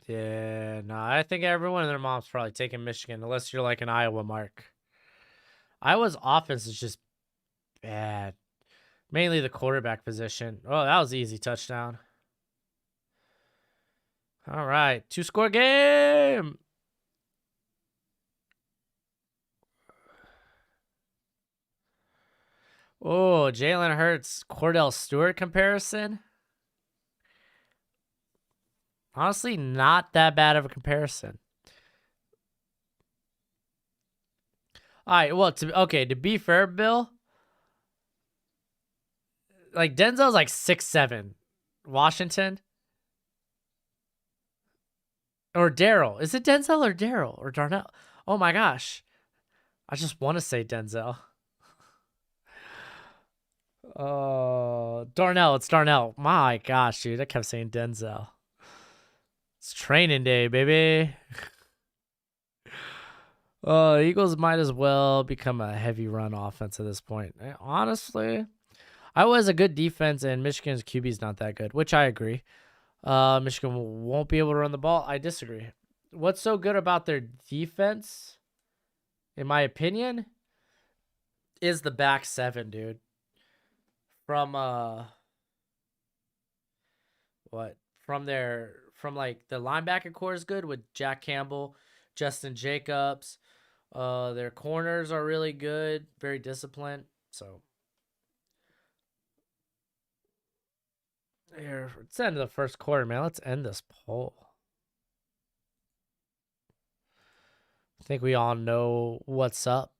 Yeah, no, I think everyone and their mom's probably taking Michigan, unless you're like an Iowa mark. Iowa's offense is just bad. Mainly the quarterback position. Oh, that was an easy touchdown. All right, 2-score game. Oh, Jalen Hurts, Cordell Stewart comparison. Honestly, not that bad of a comparison. All right, well, to be fair, Bill, like Denzel's like 6'7". Washington or Daryl. Is it Denzel or Daryl or Darnell? Oh my gosh. I just want to say Denzel. Oh, Darnell. It's Darnell. My gosh, dude. I kept saying Denzel. It's training day, baby. Eagles might as well become a heavy run offense at this point. Honestly, Iowa has a good defense, and Michigan's QB's not that good, which I agree. Michigan won't be able to run the ball. I disagree. What's so good about their defense, in my opinion, is the back seven, dude. From what? From like the linebacker core is good with Jack Campbell, Justin Jacobs. Their corners are really good, very disciplined. So here, let's end the first quarter, man. Let's end this poll. I think we all know what's up.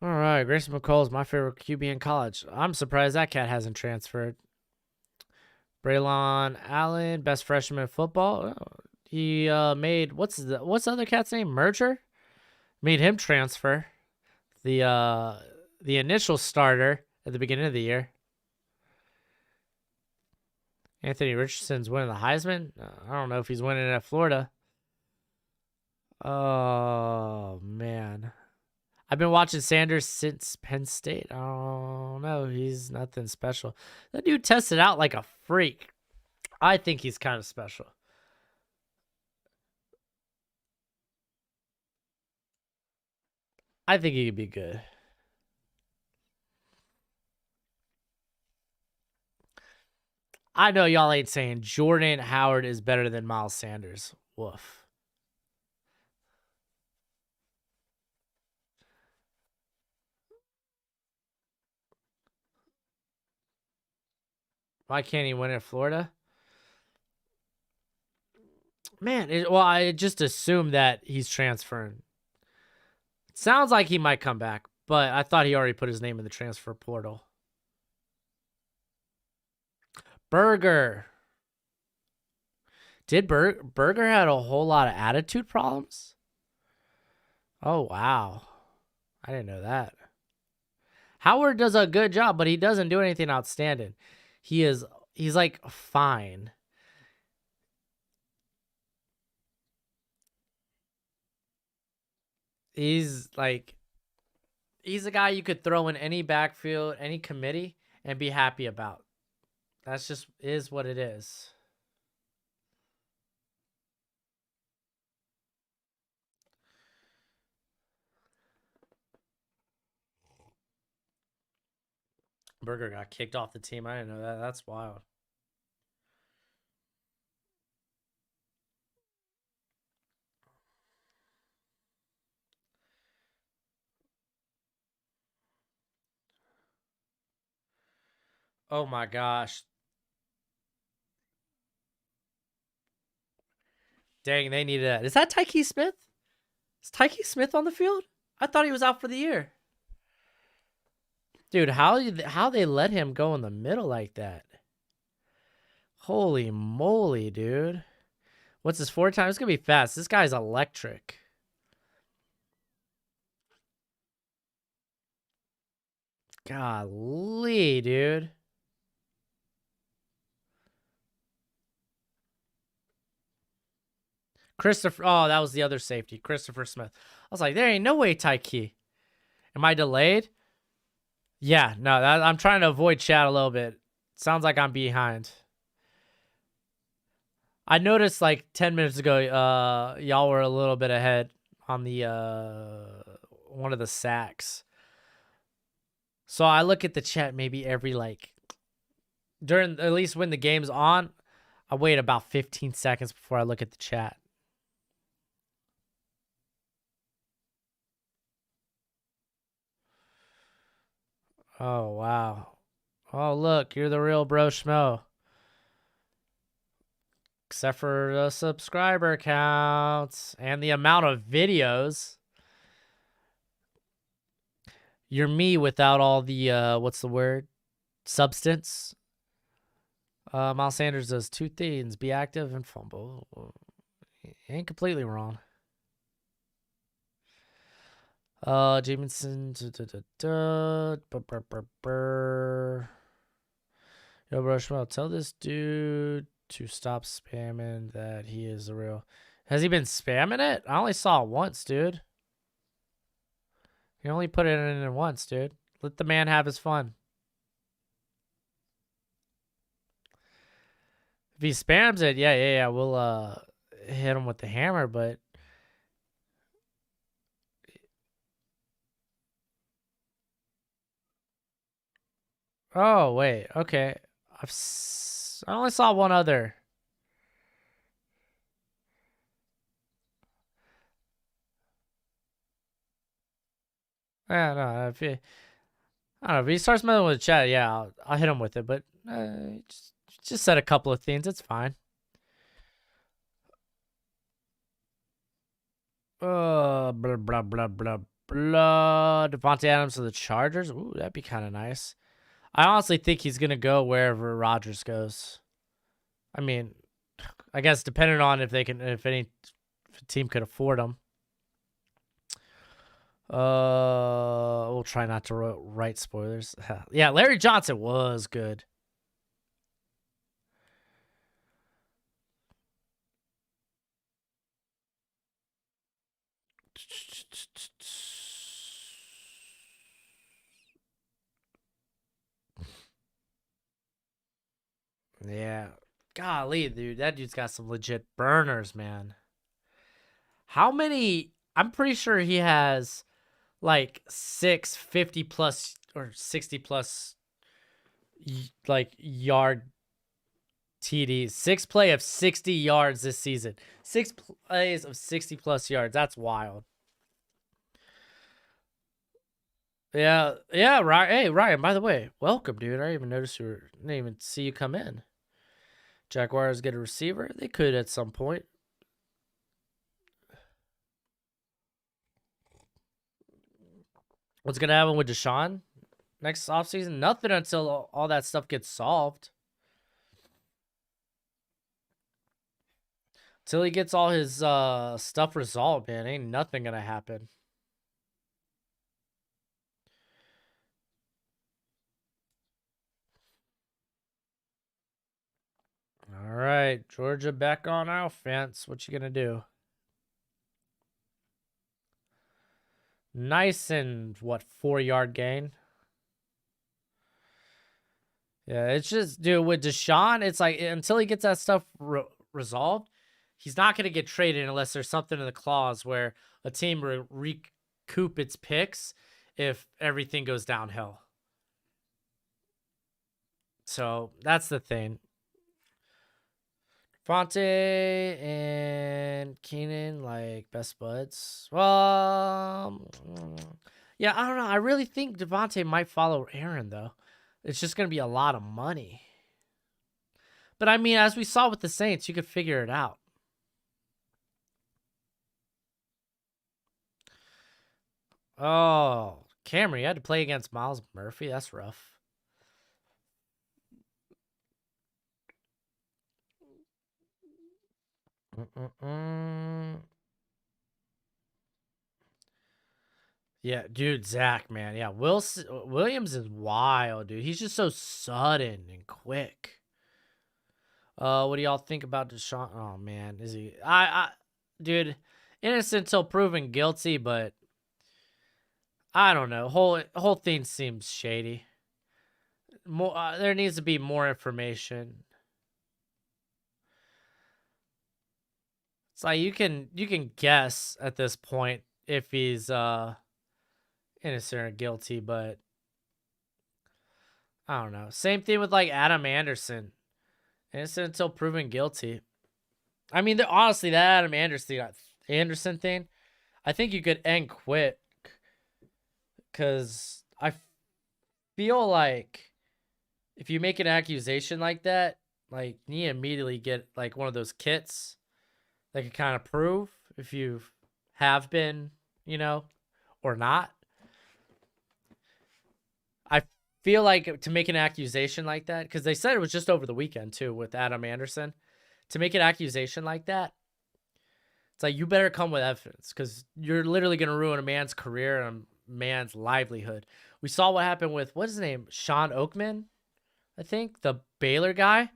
All right, Grayson McCall is my favorite QB in college. I'm surprised that cat hasn't transferred. Braylon Allen, best freshman in football. He made what's the other cat's name? Merger made him transfer. The initial starter at the beginning of the year. Anthony Richardson's winning the Heisman. I don't know if he's winning at Florida. Oh man, I've been watching Sanders since Penn State. Oh no, he's nothing special. That dude tested out like a freak. I think he's kind of special. I think he could be good. I know y'all ain't saying Jordan Howard is better than Miles Sanders. Woof. Why can't he win at Florida? Man, I just assumed that he's transferring. Sounds like he might come back, but I thought he already put his name in the transfer portal. Burger. Did Burger had a whole lot of attitude problems? Oh, wow. I didn't know that. Howard does a good job, but he doesn't do anything outstanding. He's like fine. He's a guy you could throw in any backfield, any committee, and be happy about. That's just is what it is. Burger got kicked off the team. I didn't know that. That's wild. Oh my gosh. Dang, they needed that. Is that Tyke Smith? Is Tyke Smith on the field? I thought he was out for the year. Dude, how they let him go in the middle like that? Holy moly, dude. What's his 4 times? It's going to be fast. This guy's electric. Golly, dude. Christopher. Oh, that was the other safety. Christopher Smith. I was like, there ain't no way Tyke. Am I delayed? Yeah, no, I'm trying to avoid chat a little bit. Sounds like I'm behind. I noticed like 10 minutes ago, y'all were a little bit ahead on the one of the sacks. So I look at the chat maybe every during at least when the game's on, I wait about 15 seconds before I look at the chat. Oh wow. Oh look, you're the real Broshmo. Except for the subscriber counts and the amount of videos. You're me without all the what's the word? Substance. Miles Sanders does 2 things: be active and fumble. Ain't completely wrong. Jamison. Yo, Broshmo, tell this dude to stop spamming that he is the real. Has he been spamming it? I only saw it once, dude. He only put it in once, dude. Let the man have his fun. If he spams it, yeah, we'll hit him with the hammer, but oh wait, okay. I only saw one other. Yeah, no, I don't know, if he starts messing with the chat, yeah, I'll hit him with it, but just said a couple of things, it's fine. Blah, blah, blah, blah, blah. Devontae Adams to the Chargers. Ooh, that'd be kind of nice. I honestly think he's going to go wherever Rodgers goes. I mean, I guess depending on if any team could afford him. We'll try not to write spoilers. Yeah, Larry Johnson was good. Yeah. Golly, dude. That dude's got some legit burners, man. How many? I'm pretty sure he has like 50 plus or 60 plus like yard TDs. 6 play of 60 yards this season. 6 plays of 60 plus yards. That's wild. Yeah, right. Hey, Ryan, by the way, welcome, dude. I didn't even notice didn't even see you come in. Jaguars get a receiver. They could at some point. What's gonna happen with Deshaun next offseason? Nothing until all that stuff gets solved. Till he gets all his stuff resolved, man, ain't nothing gonna happen. All right, Georgia back on offense. What you gonna do? Nice and what 4-yard gain? Yeah, it's just, dude, with Deshaun, it's like until he gets that stuff resolved, he's not gonna get traded unless there's something in the clause where a team recoup its picks if everything goes downhill. So that's the thing. Fonte and Keenan, like best buds. Well, yeah, I don't know. I really think Devontae might follow Aaron though. It's just gonna be a lot of money. But I mean, as we saw with the Saints, you could figure it out. Oh, Camry, you had to play against Miles Murphy. That's rough. Yeah, dude, Zach, man. Yeah, Williams is wild, dude. He's just so sudden and quick. What do y'all think about Deshaun? Oh man, is he? Dude, innocent till proven guilty, but I don't know. Whole thing seems shady. More, there needs to be more information. It's like you can guess at this point if he's innocent or guilty, but I don't know. Same thing with like Adam Anderson. Innocent until proven guilty. I mean, honestly, that Adam Anderson thing, I think you could end quick because I feel like if you make an accusation like that, like you immediately get like one of those kits that can kind of prove if you have been, or not. I feel like to make an accusation like that, because they said it was just over the weekend too with Adam Anderson, to make an accusation like that, It's like, you better come with evidence because you're literally going to ruin a man's career and a man's livelihood. We saw what happened with, what's his name? Sean Oakman, I think, the Baylor guy.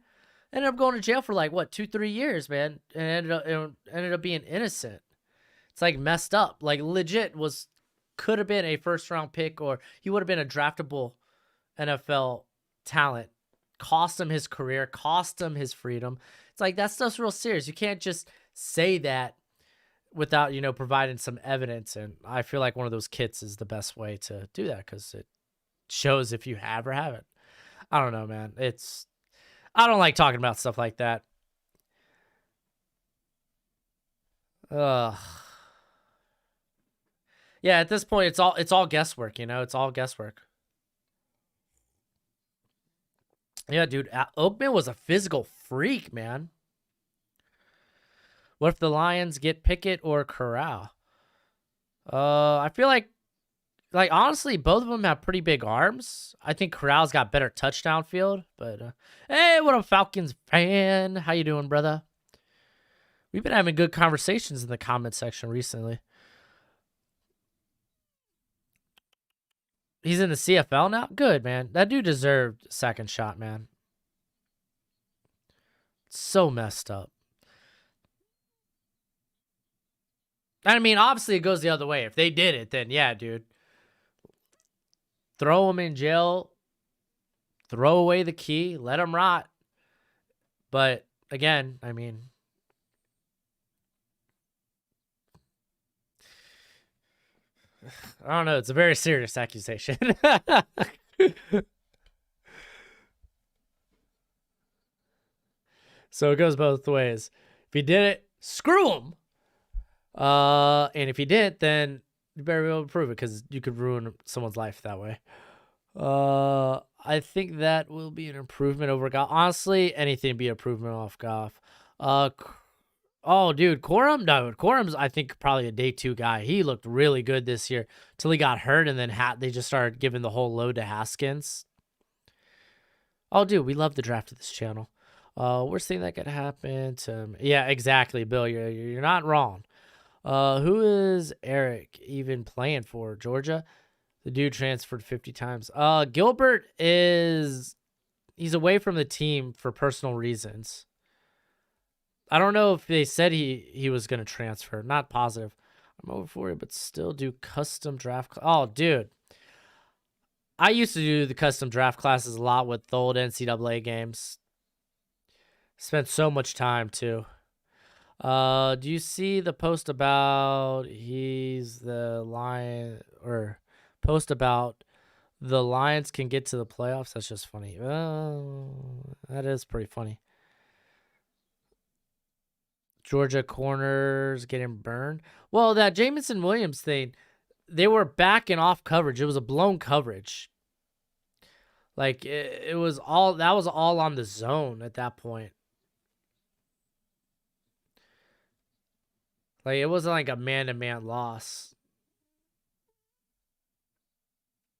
Ended up going to jail for like, what, 2-3 years, man. And ended up being innocent. It's like messed up. Like legit could have been a first round pick, or he would have been a draftable NFL talent. Cost him his career, cost him his freedom. It's like, that stuff's real serious. You can't just say that without, providing some evidence. And I feel like one of those kits is the best way to do that because it shows if you have or haven't. I don't know, man. I don't like talking about stuff like that. Ugh. Yeah, at this point, it's all guesswork, It's all guesswork. Yeah, dude, Oakman was a physical freak, man. What if the Lions get Pickett or Corral? I feel like honestly, both of them have pretty big arms. I think Corral's got better touchdown field, but hey, what up, Falcons fan? How you doing, brother? We've been having good conversations in the comment section recently. He's in the CFL now? Good, man. That dude deserved a second shot, man. So messed up. I mean, obviously it goes the other way. If they did it, then yeah, dude. Throw him in jail. Throw away the key. Let him rot. But again, I mean, I don't know. It's a very serious accusation. So it goes both ways. If he did it, screw him. And if he didn't, then you better be able to prove it because you could ruin someone's life that way. I think that will be an improvement over Goff. Honestly, anything to be an improvement off Goff. Oh, dude, Corum? No, Corum's, I think, probably a day 2 guy. He looked really good this year till he got hurt, and then they just started giving the whole load to Haskins. Oh, dude, we love the draft of this channel. Worst thing that could happen to me. Yeah, exactly, Bill. You're not wrong. Who is Eric even playing for? Georgia? The dude transferred 50 times. Gilbert he's away from the team for personal reasons. I don't know if they said he was going to transfer. Not positive. I'm over for it, but still do custom draft. Oh, dude. I used to do the custom draft classes a lot with the old NCAA games. Spent so much time, too. Do you see the post about he's the Lion, or post about the Lions can get to the playoffs? That's just funny. That is pretty funny. Georgia corners getting burned. Well, that Jamison Williams thing, they were backing off coverage. It was a blown coverage. Like it was all, that was all on the zone at that point. Like it wasn't like a man-to-man loss.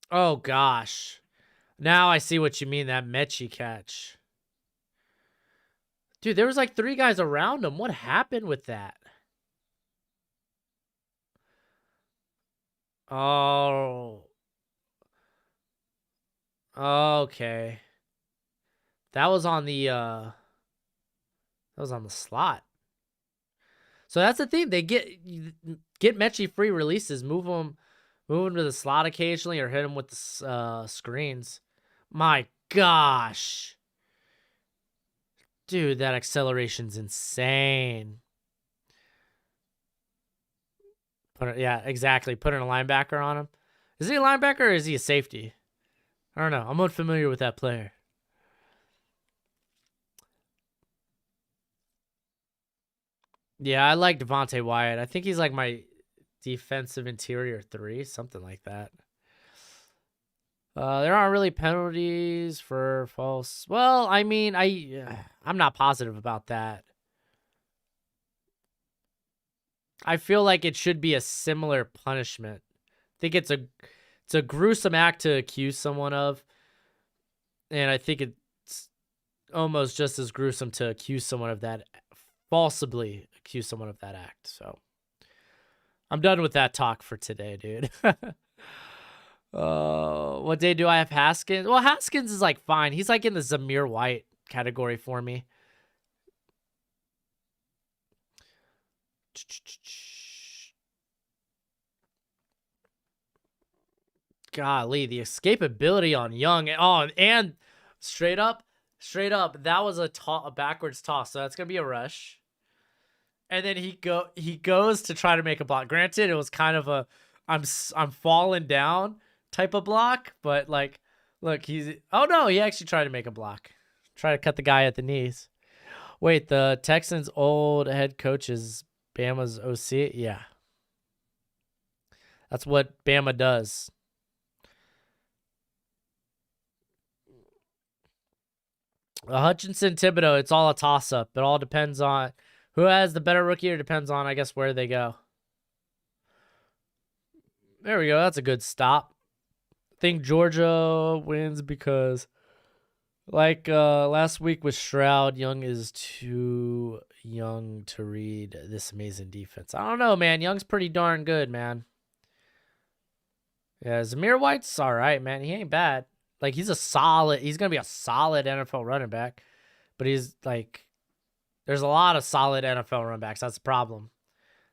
Oh gosh. Now I see what you mean, that Mechie catch. Dude, there was like 3 guys around him. What happened with that? Oh. Okay. That was on the slot. So that's the thing. They get Mechie free releases, move him to the slot occasionally, or hit him with the screens. My gosh. Dude, that acceleration's insane. Yeah, exactly. Putting a linebacker on him. Is he a linebacker or is he a safety? I don't know. I'm unfamiliar with that player. Yeah, I like Devontae Wyatt. I think he's like my defensive interior 3, something like that. There aren't really penalties for false. Well, I mean, I'm not positive about that. I feel like it should be a similar punishment. I think it's a gruesome act to accuse someone of, and I think it's almost just as gruesome to accuse someone of that falsely accuse someone of that act. So I'm done with that talk for today, dude. What day do I have Haskins? Well, Haskins is like fine. He's like in the Zamir White category for me. Golly, the escapability on Young. Oh, and straight up, that was a backwards toss. So that's gonna be a rush. And then he goes to try to make a block. Granted, it was kind of a I'm falling down type of block, but like, look, oh no, he actually tried to make a block. Try to cut the guy at the knees. Wait, the Texans' old head coach is Bama's OC? Yeah. That's what Bama does. Hutchinson, Thibodeau, it's all a toss-up. It all depends on who has the better rookie, or depends on, I guess, where they go. There we go. That's a good stop. I think Georgia wins because, like last week with Stroud, Young is too young to read this amazing defense. I don't know, man. Young's pretty darn good, man. Yeah, Zamir White's all right, man. He ain't bad. Like, he's going to be a solid NFL running back. But he's like, there's a lot of solid NFL running backs. That's the problem.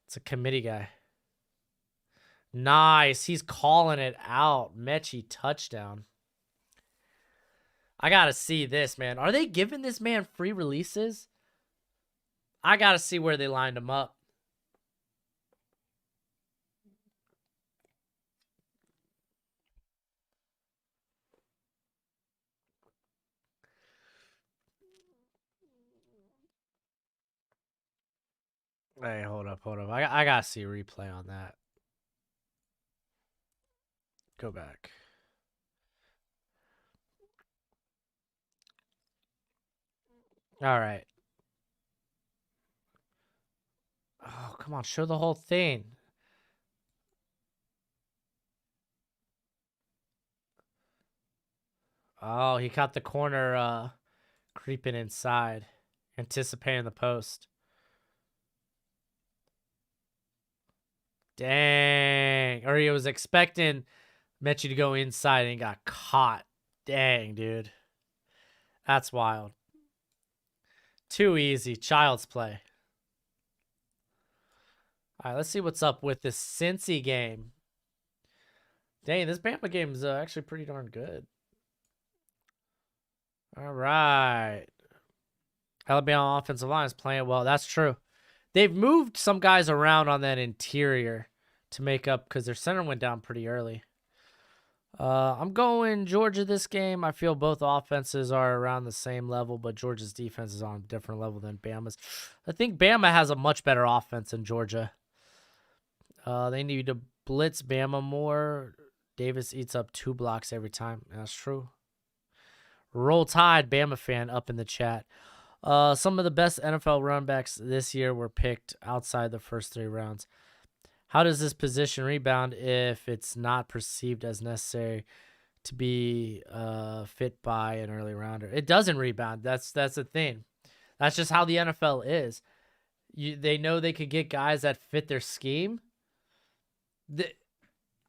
It's a committee guy. Nice. He's calling it out. Mechie touchdown. I got to see this, man. Are they giving this man free releases? I got to see where they lined him up. Hey, hold up. I got to see a replay on that. Go back. All right. Oh, come on. Show the whole thing. Oh, he caught the corner creeping inside, anticipating the post. Dang. Or he was expecting Mechie to go inside and got caught. Dang, dude. That's wild. Too easy. Child's play. All right, let's see what's up with this Cincy game. Dang, this Bama game is actually pretty darn good. All right. Alabama offensive line is playing well. That's true. They've moved some guys around on that interior to make up because their center went down pretty early. I'm going Georgia this game. I feel both offenses are around the same level, but Georgia's defense is on a different level than Bama's. I think Bama has a much better offense than Georgia. They need to blitz Bama more. Davis eats up 2 blocks every time. That's true. Roll Tide, Bama fan up in the chat. Some of the best NFL running backs this year were picked outside the first 3 rounds. How does this position rebound if it's not perceived as necessary to be fit by an early rounder? It doesn't rebound. That's the thing. That's just how the NFL is. They know they could get guys that fit their scheme. The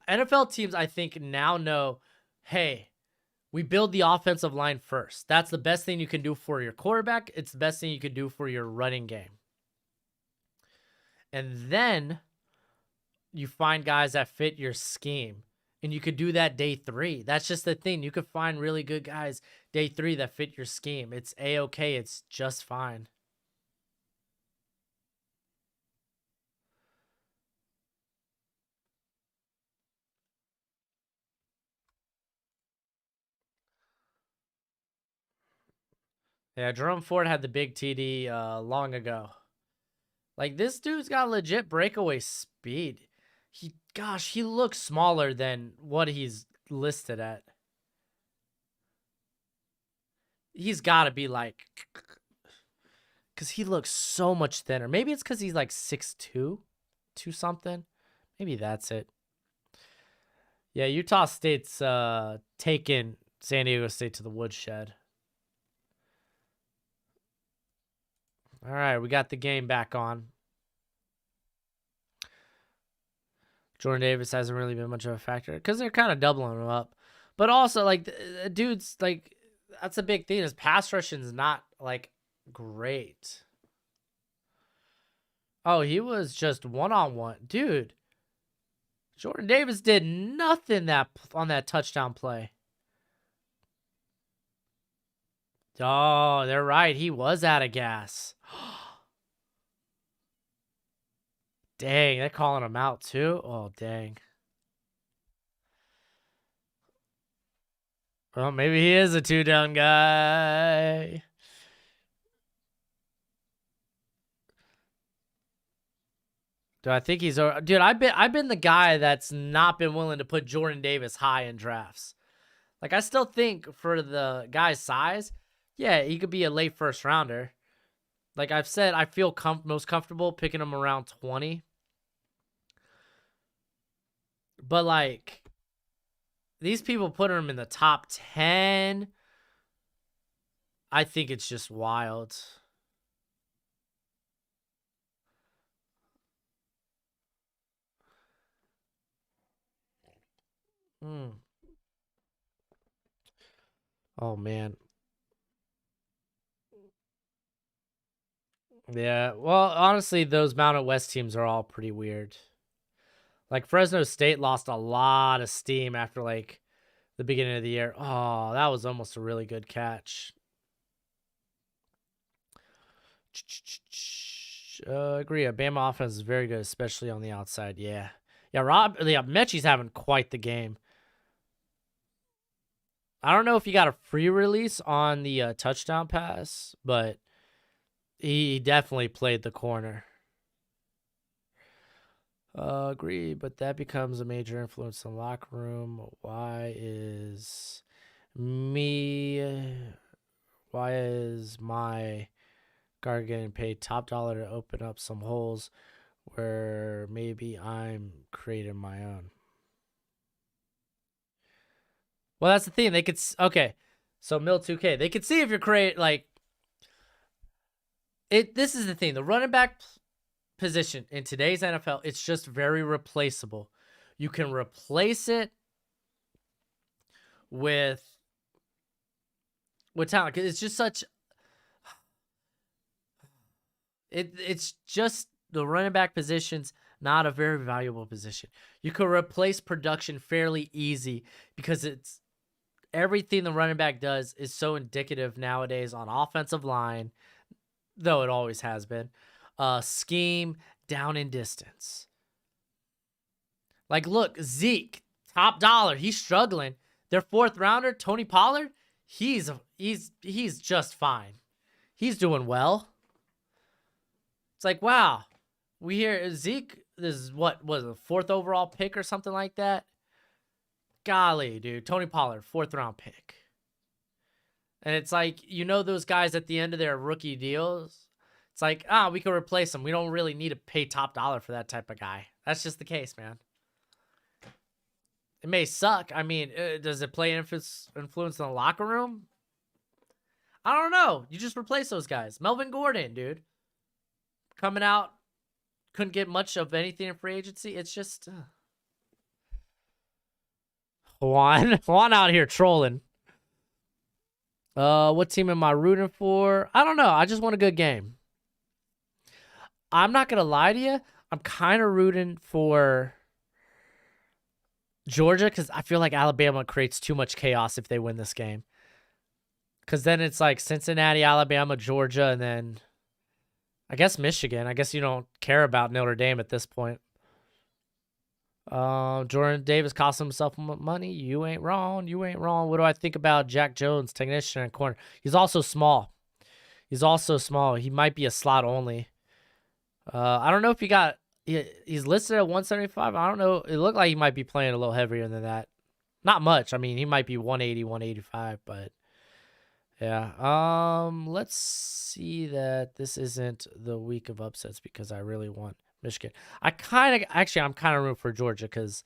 NFL teams, I think, now know, hey, we build the offensive line first. That's the best thing you can do for your quarterback. It's the best thing you can do for your running game. And then you find guys that fit your scheme. And you could do that day 3. That's just the thing. You could find really good guys day 3 that fit your scheme. It's A-okay. It's just fine. Yeah, Jerome Ford had the big TD long ago. Like, this dude's got legit breakaway speed. He looks smaller than what he's listed at. He's got to be like, because he looks so much thinner. Maybe it's because he's like 6'2", 2 something. Maybe that's it. Yeah, Utah State's taken San Diego State to the woodshed. All right, we got the game back on. Jordan Davis hasn't really been much of a factor because they're kind of doubling him up. But also, like, dude's like, that's a big thing. His pass rushing is not like great. Oh, he was just one-on-one. Dude, Jordan Davis did nothing on that touchdown play. Oh, they're right. He was out of gas. Dang, they're calling him out too? Oh, dang. Well, maybe he is a two-down guy. Do I think he's... Dude, I've been the guy that's not been willing to put Jordan Davis high in drafts. Like, I still think for the guy's size, yeah, he could be a late first rounder. Like I've said, I feel most comfortable picking him around 20. But, like, these people put him in the top 10. I think it's just wild. Oh, man. Yeah, well, honestly, those Mountain West teams are all pretty weird. Like, Fresno State lost a lot of steam after, like, the beginning of the year. Oh, that was almost a really good catch. Agree. Bama offense is very good, especially on the outside. Yeah. Yeah, Mechie's having quite the game. I don't know if he got a free release on the touchdown pass, but he definitely played the corner. Agree, but that becomes a major influence in the locker room. Why is my guard getting paid top dollar to open up some holes where maybe I'm creating my own? Well, that's the thing. They could... Okay, so Mill 2K. They could see if you're like... This is the thing. The running back position in today's NFL, it's just very replaceable. You can replace it with talent. It's just such... It's just the running back position's not a very valuable position. You could replace production fairly easy because it's... Everything the running back does is so indicative nowadays on offensive line, though it always has been. Scheme, down and distance. Like, look, Zeke, top dollar. He's struggling. Their fourth rounder, Tony Pollard, he's just fine. He's doing well. It's like, wow. We hear Zeke, this is what was a fourth overall pick or something like that. Golly, dude. Tony Pollard, fourth round pick. And it's like, those guys at the end of their rookie deals, it's like, we can replace them. We don't really need to pay top dollar for that type of guy. That's just the case, man. It may suck. I mean, does it play influence in the locker room? I don't know. You just replace those guys. Melvin Gordon, dude. Coming out, couldn't get much of anything in free agency. It's just... Juan out here trolling. What team am I rooting for? I don't know. I just want a good game. I'm not going to lie to you. I'm kind of rooting for Georgia because I feel like Alabama creates too much chaos if they win this game. Because then it's like Cincinnati, Alabama, Georgia, and then I guess Michigan. I guess you don't care about Notre Dame at this point. Jordan Davis cost himself money. You ain't wrong. What do I think about Jack Jones, technician and corner? He's also small. He might be a slot only. I don't know if he's listed at 175. I don't know. It looked like he might be playing a little heavier than that. Not much. I mean, he might be 180, 185, but yeah. Let's see that this isn't the week of upsets because I really want Michigan. I'm kind of rooting for Georgia because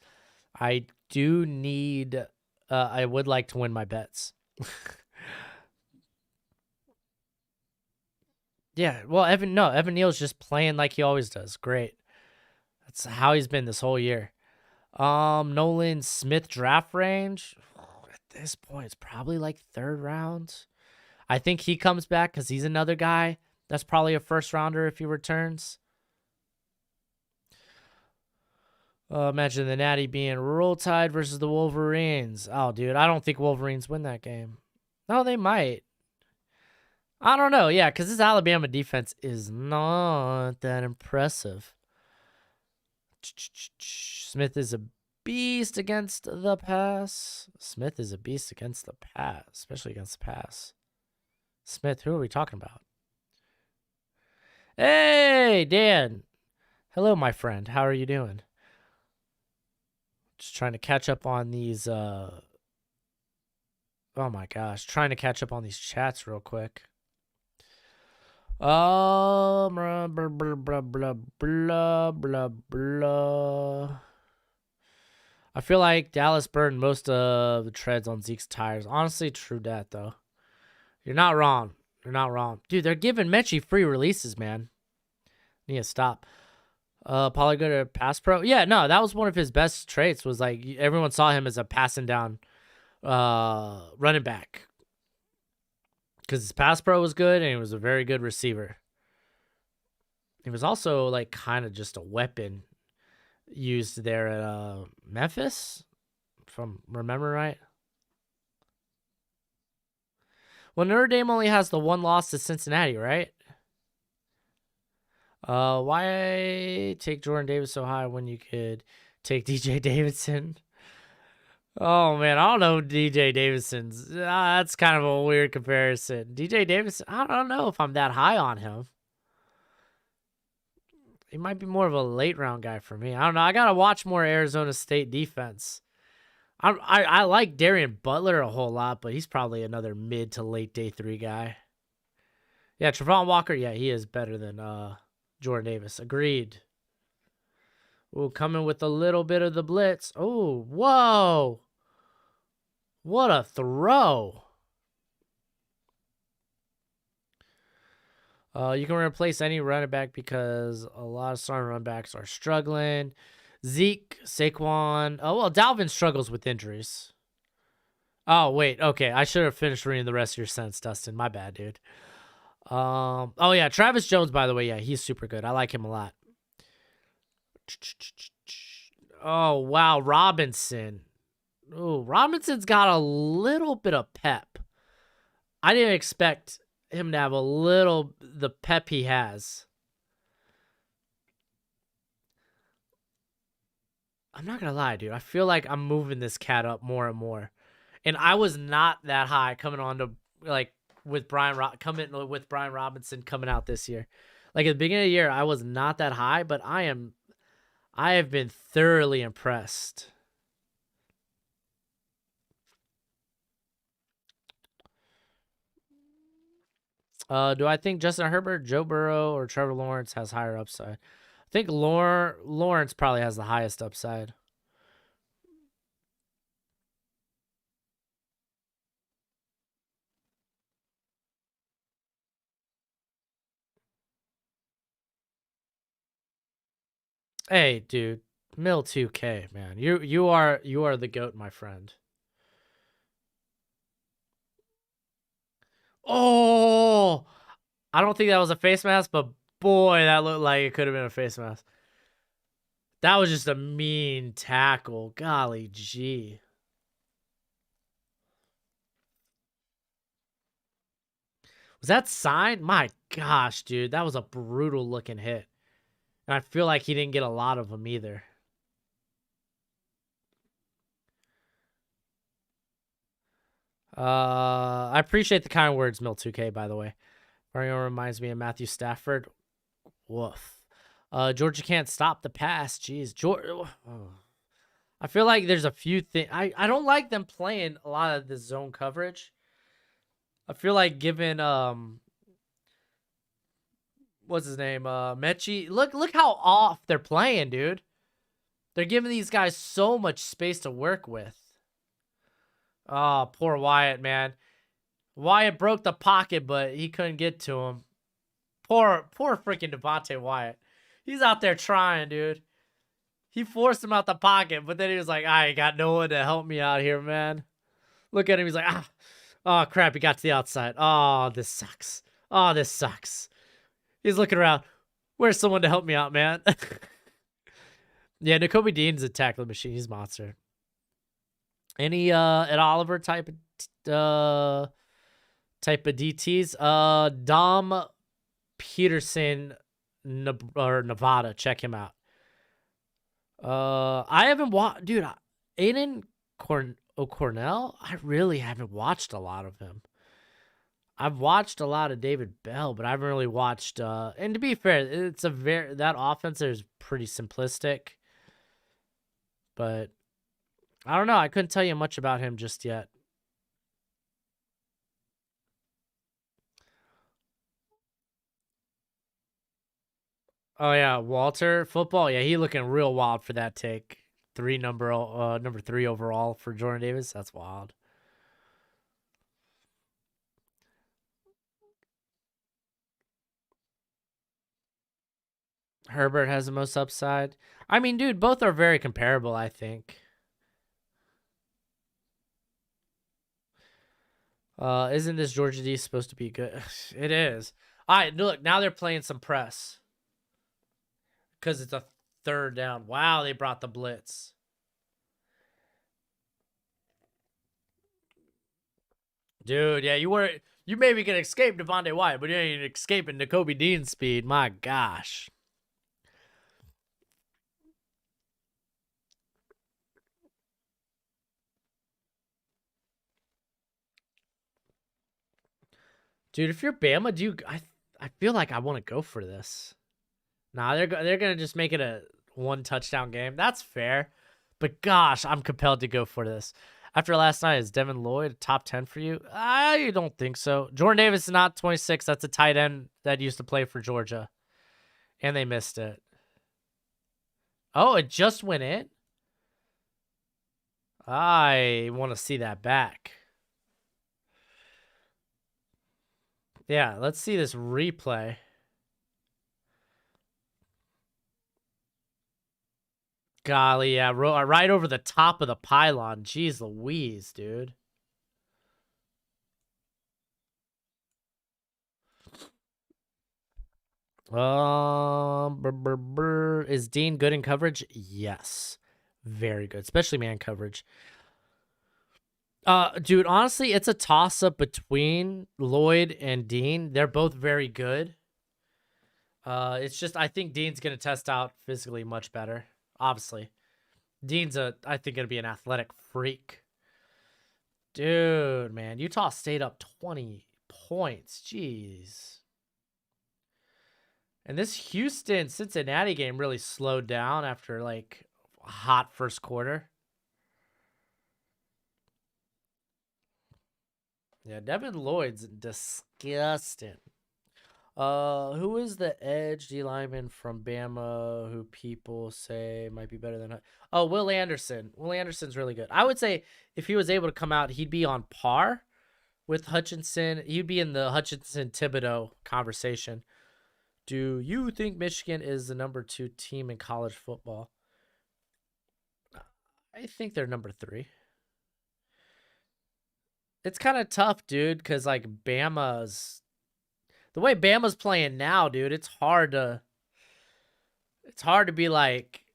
I do need... I would like to win my bets. Yeah, well, Evan Neal's just playing like he always does. Great. That's how he's been this whole year. Nolan Smith draft range. At this point, it's probably like 3rd round. I think he comes back because he's another guy that's probably a 1st rounder if he returns. Imagine the Natty being Roll Tide versus the Wolverines. Oh, dude, I don't think Wolverines win that game. No, they might. I don't know. Yeah, because this Alabama defense is not that impressive. Smith is a beast against the pass. Smith is a beast against the pass, especially against the pass. Smith, who are we talking about? Hey, Dan. Hello, my friend. How are you doing? Just trying to catch up on these, oh my gosh. Trying to catch up on these chats real quick. Blah, blah, blah, blah, blah, blah, blah. I feel like Dallas burned most of the treads on Zeke's tires. Honestly, true that, though. You're not wrong. You're not wrong. Dude, they're giving Mechie free releases, man. Need to stop. Probably go to pass pro. Yeah, no, that was one of his best traits. Was like everyone saw him as a passing down running back because his pass pro was good and he was a very good receiver. He was also like kind of just a weapon used there at Memphis, if I remember right. Well, Notre Dame only has the 1 loss to Cincinnati, right? Why take Jordan Davis so high when you could take DJ Davidson? Oh, man, I don't know DJ Davidson's. That's kind of a weird comparison. DJ Davidson, I don't know if I'm that high on him. He might be more of a late round guy for me. I don't know. I got to watch more Arizona State defense. I like Darian Butler a whole lot, but he's probably another mid to late day 3 guy. Yeah, Trevon Walker, yeah, he is better than Jordan Davis. Agreed. Ooh, coming with a little bit of the blitz. Oh, whoa. What a throw. You can replace any running back because a lot of starting running backs are struggling. Zeke, Saquon. Oh, well, Dalvin struggles with injuries. Oh, wait. Okay, I should have finished reading the rest of your sentence, Dustin. My bad, dude. Oh, yeah, Travis Jones, by the way. Yeah, he's super good. I like him a lot. Oh, wow, Robinson. Oh, Robinson's got a little bit of pep. I didn't expect him to have the pep he has. I'm not gonna lie, dude. I feel like I'm moving this cat up more and more. And I was not that high coming on to like with Brian Robinson coming out this year. Like at the beginning of the year, I was not that high, but I have been thoroughly impressed. Do I think Justin Herbert, Joe Burrow, or Trevor Lawrence has higher upside? I think Lawrence probably has the highest upside. Hey, dude, Mill 2K, man. You are the GOAT, my friend. Oh, I don't think that was a face mask, but boy, that looked like it could have been a face mask. That was just a mean tackle. Golly gee. Was that signed? My gosh, dude. That was a brutal looking hit. And I feel like he didn't get a lot of them either. I appreciate the kind words, Mill2K, by the way. Mario reminds me of Matthew Stafford. Woof. Georgia can't stop the pass. Jeez. Georgia. Oh. I feel like there's a few things. I don't like them playing a lot of the zone coverage. I feel like given what's his name? Mechie. Look how off they're playing, dude. They're giving these guys so much space to work with. Oh, poor Wyatt, man. Wyatt broke the pocket, but he couldn't get to him. Poor freaking Devontae Wyatt. He's out there trying, dude. He forced him out the pocket, but then he was like, I got no one to help me out here, man. Look at him. He's like, oh, crap. He got to the outside. Oh, this sucks. Oh, this sucks. He's looking around. Where's someone to help me out, man? Yeah, Nakobe Dean's a tackling machine. He's a monster. Any at Oliver type of DTs? Dom Peterson or Nevada. Check him out. I haven't watched, dude. Aiden O'Cornell. I really haven't watched a lot of him. I've watched a lot of David Bell, but I haven't really watched. And to be fair, it's that offense is pretty simplistic. But I don't know. I couldn't tell you much about him just yet. Oh yeah, Walter football. Yeah, he looking real wild for that take. Number 3 overall for Jordan Davis. That's wild. Herbert has the most upside. I mean, dude, both are very comparable, I think. Isn't this Georgia D supposed to be good? It is. All right, look, now they're playing some press. Because it's a 3rd down. Wow, they brought the blitz. Dude, yeah, you maybe can escape Devontae White, but you ain't escaping Nakobe Dean's speed. My gosh. Dude, if you're Bama, I feel like I want to go for this. Nah, they're gonna just make it a 1 touchdown game. That's fair, but gosh, I'm compelled to go for this. After last night, is Devin Lloyd top 10 for you? I don't think so. Jordan Davis is not 26. That's a tight end that used to play for Georgia, and they missed it. Oh, it just went in. I want to see that back. Yeah, let's see this replay. Golly, yeah, right over the top of the pylon. Jeez Louise, dude. Is Dean good in coverage? Yes, very good, especially man coverage. Dude, honestly, it's a toss up between Lloyd and Dean. They're both very good. It's just I think Dean's gonna test out physically much better. Obviously, Dean's I think gonna be an athletic freak. Dude, man, Utah stayed up 20 points. Jeez. And this Houston Cincinnati game really slowed down after like a hot first quarter. Yeah, Devin Lloyd's disgusting. Who is the edge D lineman from Bama who people say might be better than? Oh, Will Anderson. Will Anderson's really good. I would say if he was able to come out, he'd be on par with Hutchinson. He'd be in the Hutchinson Thibodeau conversation. Do you think Michigan is the number 2 team in college football? I think they're number 3. It's kind of tough, dude, because like the way Bama's playing now, dude, it's hard to be like,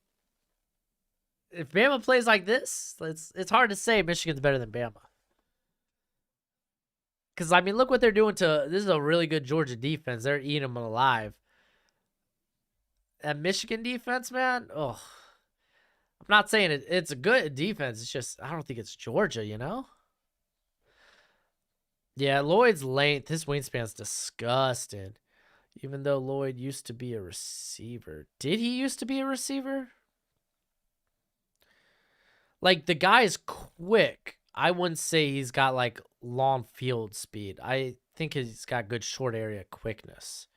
if Bama plays like this, it's hard to say Michigan's better than Bama. Because I mean, look what they're doing this is a really good Georgia defense. They're eating them alive. That Michigan defense, man, oh, I'm not saying it's a good defense. It's just I don't think it's Georgia, you know. Yeah, Lloyd's length, his wingspan's disgusting. Even though Lloyd used to be a receiver. Did he used to be a receiver? Like, the guy is quick. I wouldn't say he's got, like, long field speed. I think he's got good short area quickness.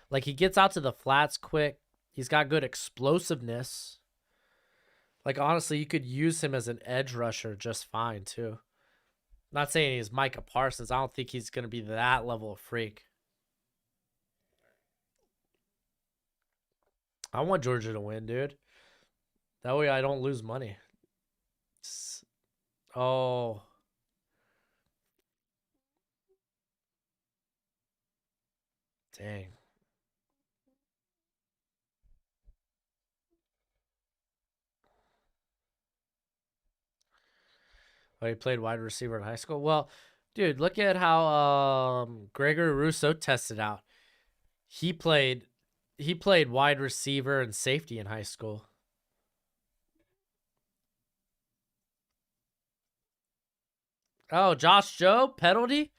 Like, he gets out to the flats quick. He's got good explosiveness. Like, honestly, you could use him as an edge rusher just fine, too. Not saying he's Micah Parsons. I don't think he's going to be that level of freak. I want Georgia to win, dude. That way I don't lose money. Oh, dang. Oh, he played wide receiver in high school. Well, dude, look at how Gregory Rousseau tested out. He played he played wide receiver and safety in high school. Oh, Josh Jobe, penalty?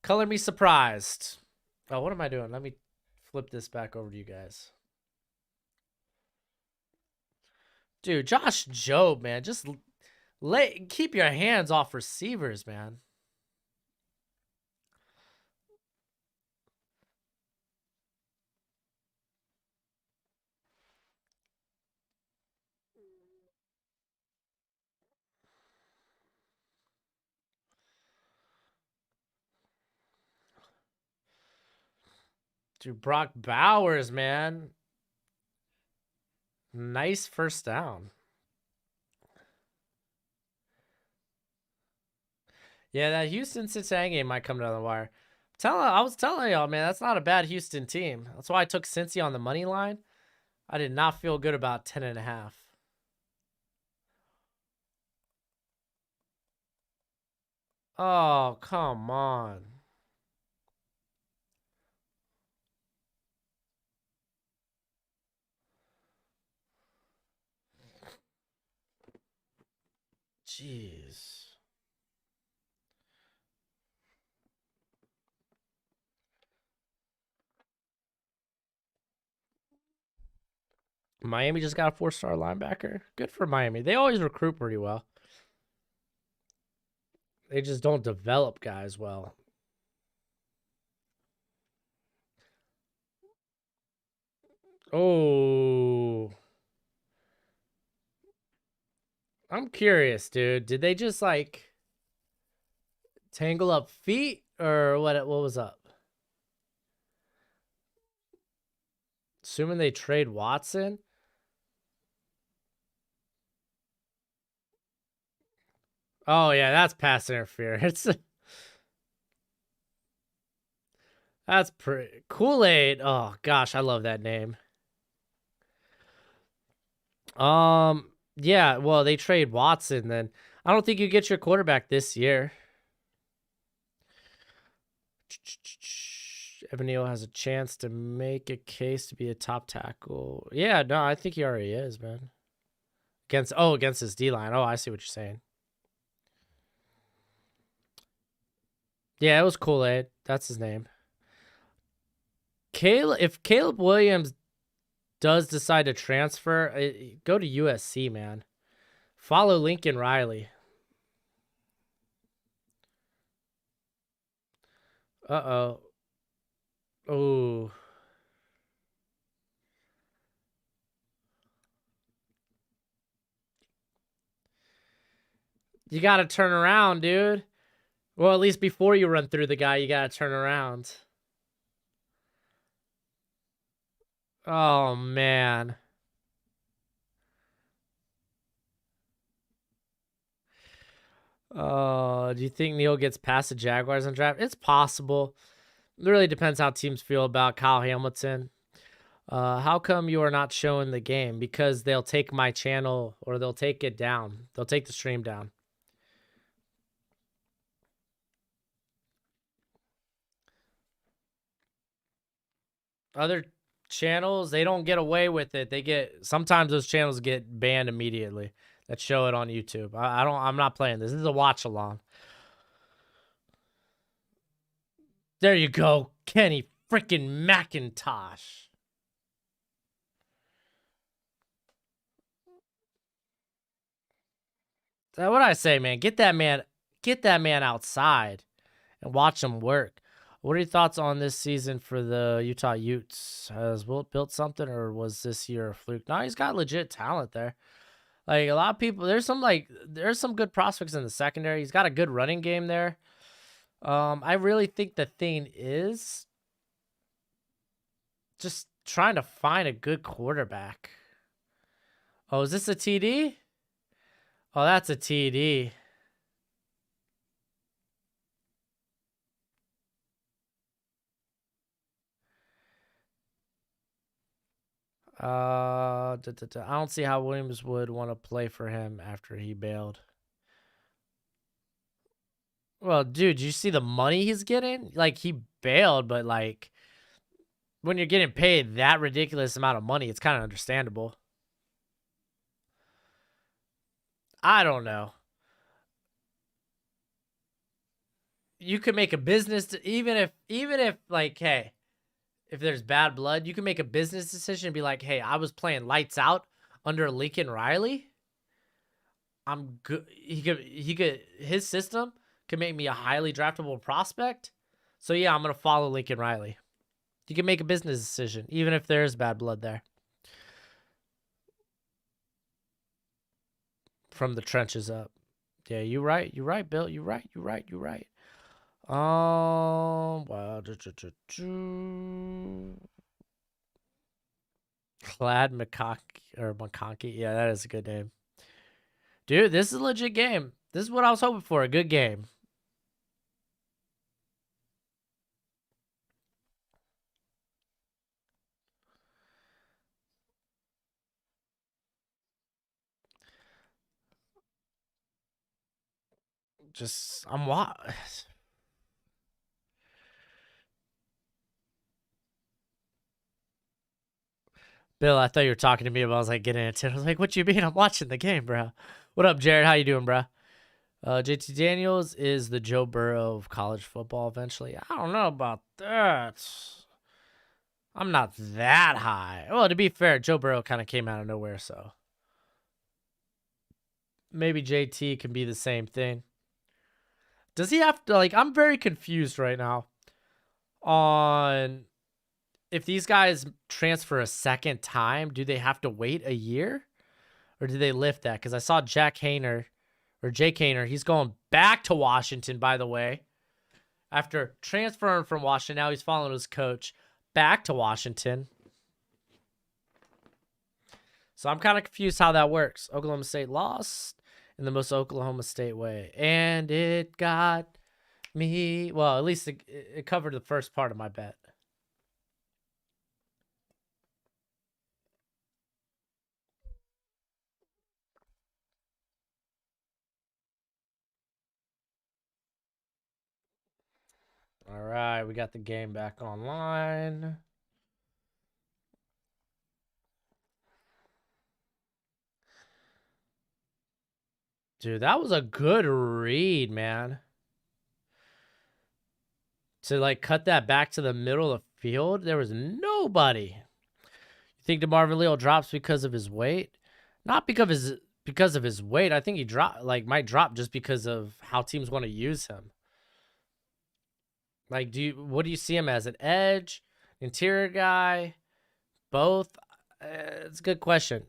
Color me surprised. Oh, what am I doing? Let me flip this back over to you guys. Dude, Josh Jobe, man, just keep your hands off receivers, man. Dude, Brock Bowers, man. Nice first down. Yeah, that Houston Cincinnati game might come down the wire. I was telling y'all, man, that's not a bad Houston team. That's why I took Cincy on the money line. I did not feel good about 10.5. Oh, come on. Jeez. Miami just got a 4-star linebacker. Good for Miami. They always recruit pretty well. They just don't develop guys well. Oh. I'm curious, dude. Did they just like tangle up feet or what was up? Assuming they trade Watson. Oh yeah, that's pass interference. That's pretty Kool-Aid. Oh gosh, I love that name. Yeah, well, they trade Watson then. I don't think you get your quarterback this year. Evan Neal has a chance to make a case to be a top tackle. Yeah, no, I think he already is, man. Against his D line. Oh, I see what you're saying. Yeah, it was Kool-Aid. That's his name. If Caleb Williams does decide to transfer, go to USC, man. Follow Lincoln Riley. Uh-oh. Oh. You got to turn around, dude. Well, at least before you run through the guy, you got to turn around. Oh, man. Do you think Neal gets past the Jaguars in draft? It's possible. It really depends how teams feel about Kyle Hamilton. How come you are not showing the game? Because they'll take my channel or they'll take it down. They'll take the stream down. Other channels, they don't get away with it. Sometimes those channels get banned immediately that show it on YouTube. I'm not playing this. This is a watch along. There you go. Kenny freaking McIntosh. What I say, man? Get that man outside and watch him work. What are your thoughts on this season for the Utah Utes? Has Wilt built something, or was this year a fluke? No, he's got legit talent there. Like a lot of people, there's some good prospects in the secondary. He's got a good running game there. I really think the thing is just trying to find a good quarterback. Oh, is this a TD? Oh, that's a TD. I don't see how Williams would want to play for him after he bailed. Well, dude, you see the money he's getting? Like, he bailed, but like, when you're getting paid that ridiculous amount of money, it's kind of understandable. I don't know. You could make a business, even if like, hey, if there's bad blood, you can make a business decision and be like, hey, I was playing lights out under Lincoln Riley. I'm good. His system could make me a highly draftable prospect. So yeah, I'm gonna follow Lincoln Riley. You can make a business decision, even if there is bad blood there. From the trenches up. Yeah, you're right. You're right, Bill. You're right. Well, Clad McConkey. Yeah, that is a good name. Dude, this is a legit game. This is what I was hoping for. A good game. I'm Bill, I thought you were talking to me about I was like getting into it. I was like, what you mean? I'm watching the game, bro. What up, Jared? How you doing, bro? JT Daniels is the Joe Burrow of college football eventually. I don't know about that. I'm not that high. Well, to be fair, Joe Burrow kind of came out of nowhere, so maybe JT can be the same thing. Does he have to, like, I'm very confused right now on if these guys transfer a second time, do they have to wait a year? Or do they lift that? Because I saw Jake Haener, he's going back to Washington, by the way. After transferring from Washington, now he's following his coach back to Washington. So I'm kind of confused how that works. Oklahoma State lost in the most Oklahoma State way. And it got me, well, at least it covered the first part of my bet. All right, we got the game back online. Dude, that was a good read, man. To like cut that back to the middle of the field, there was nobody. You think DeMarvin Leal drops because of his weight? Not because of his weight. I think he might drop just because of how teams want to use him. Like, what do you see him as? An edge, interior guy, both? It's a good question.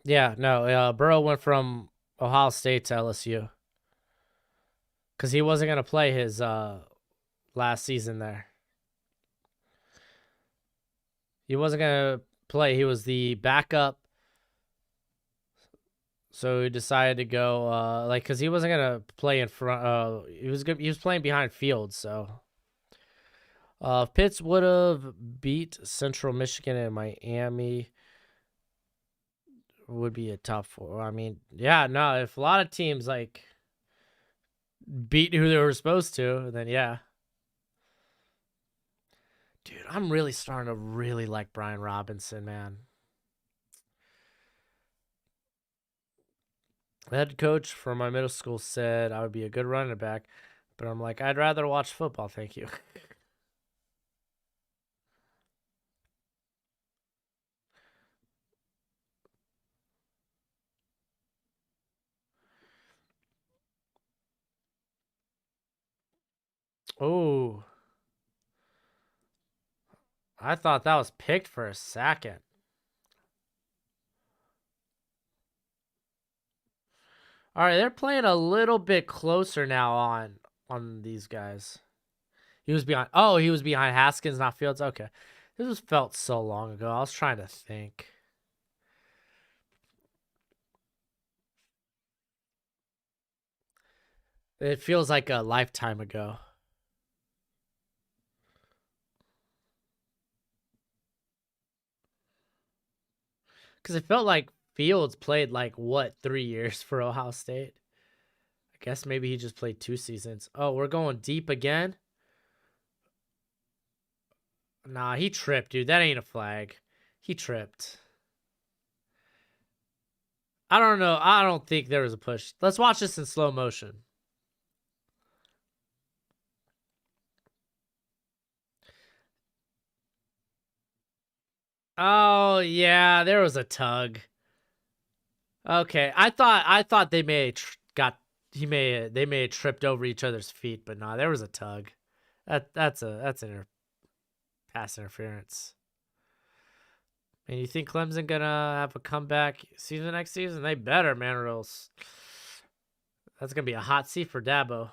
Yeah, no. Burrow went from Ohio State to LSU because he wasn't gonna play his last season there. He wasn't gonna play. He was the backup, so he decided to go because he wasn't gonna play in front. He was playing behind Fields, so. Pitts would have beat Central Michigan and Miami. Would be a tough four. I mean, yeah, no. If a lot of teams like beat who they were supposed to, then yeah. Dude, I'm really starting to really like Brian Robinson, man. The head coach for my middle school said I would be a good running back, but I'm like, I'd rather watch football, thank you. Oh, I thought that was picked for a second. All right, they're playing a little bit closer now on these guys. He was behind. Oh, he was behind Haskins, not Fields. Okay, this was felt so long ago. I was trying to think. It feels like a lifetime ago. Because it felt like Fields played like, what, 3 years for Ohio State? I guess maybe he just played 2 seasons. Oh, we're going deep again? Nah, he tripped, dude. That ain't a flag. He tripped. I don't know. I don't think there was a push. Let's watch this in slow motion. Oh, yeah, there was a tug. Okay, I thought they may have they may have tripped over each other's feet, but nah, there was a tug. That's pass interference. And you think Clemson gonna have a comeback season next season? They better, man, or else that's gonna be a hot seat for Dabo.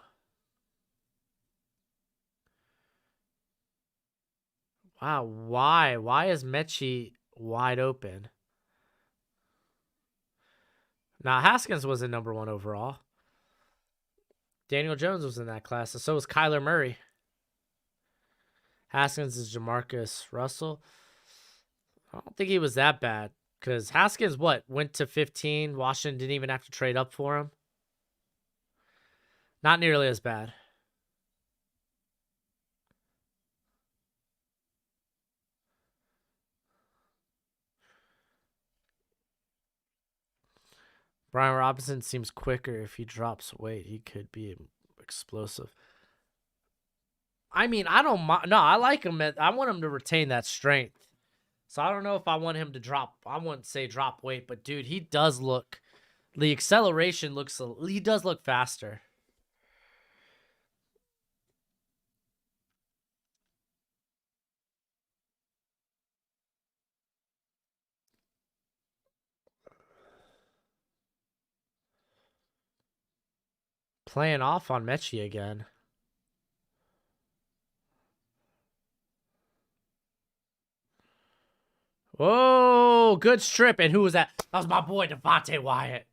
Wow, why? Why is Mechie wide open? Now Haskins was in #1 overall. Daniel Jones was in that class, and so was Kyler Murray. Haskins is Jamarcus Russell. I don't think he was that bad because Haskins, went to 15. Washington didn't even have to trade up for him. Not nearly as bad. Brian Robinson seems quicker. If he drops weight, he could be explosive. I mean, I don't mind. No, I like him. I want him to retain that strength. So I don't know if I want him to drop. I wouldn't say drop weight, but dude, he does look. The acceleration looks. He does look faster. Playing off on Mechie again. Whoa, good strip. And who was that? That was my boy, Devontae Wyatt.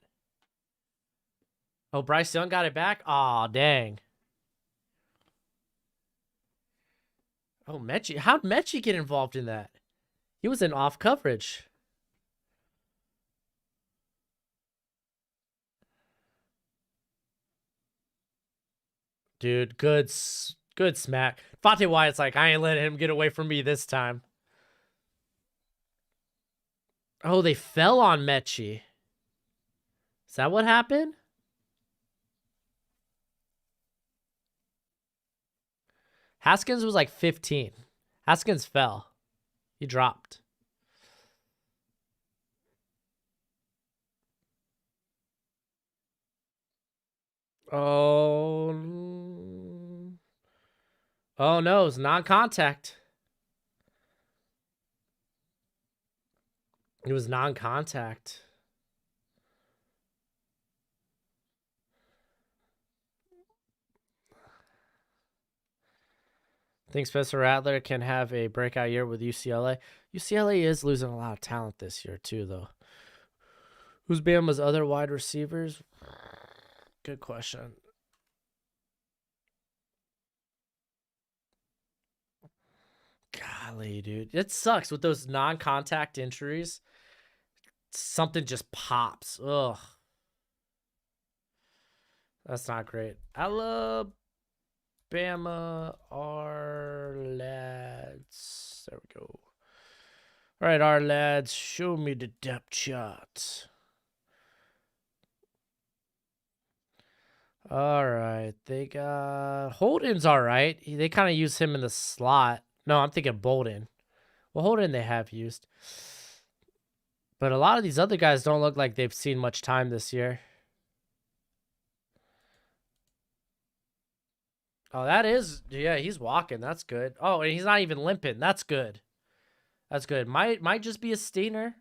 Oh, Bryce Young got it back? Aw, dang. Oh, Mechie. How'd Mechie get involved in that? He was in off coverage. Dude, good smack. Devontae Wyatt's like, I ain't letting him get away from me this time. Oh, they fell on Mechie. Is that what happened? Haskins was like 15. Haskins fell. He dropped. Oh. Oh no, it's non-contact. It was non-contact. Think Spencer Rattler can have a breakout year with UCLA? UCLA is losing a lot of talent this year too, though. Who's Bama's other wide receivers? Good question. Golly, dude. It sucks with those non-contact injuries. Something just pops. Ugh. That's not great. Alabama, our lads. There we go. All right, our lads, show me the depth chart. All right, they got Holden's all right. They kind of use him in the slot. No, I'm thinking Bolden. Well, Holden they have used. But a lot of these other guys don't look like they've seen much time this year. Oh, that is, yeah, he's walking. That's good. Oh, and he's not even limping. That's good. That's good. Might just be a Steiner.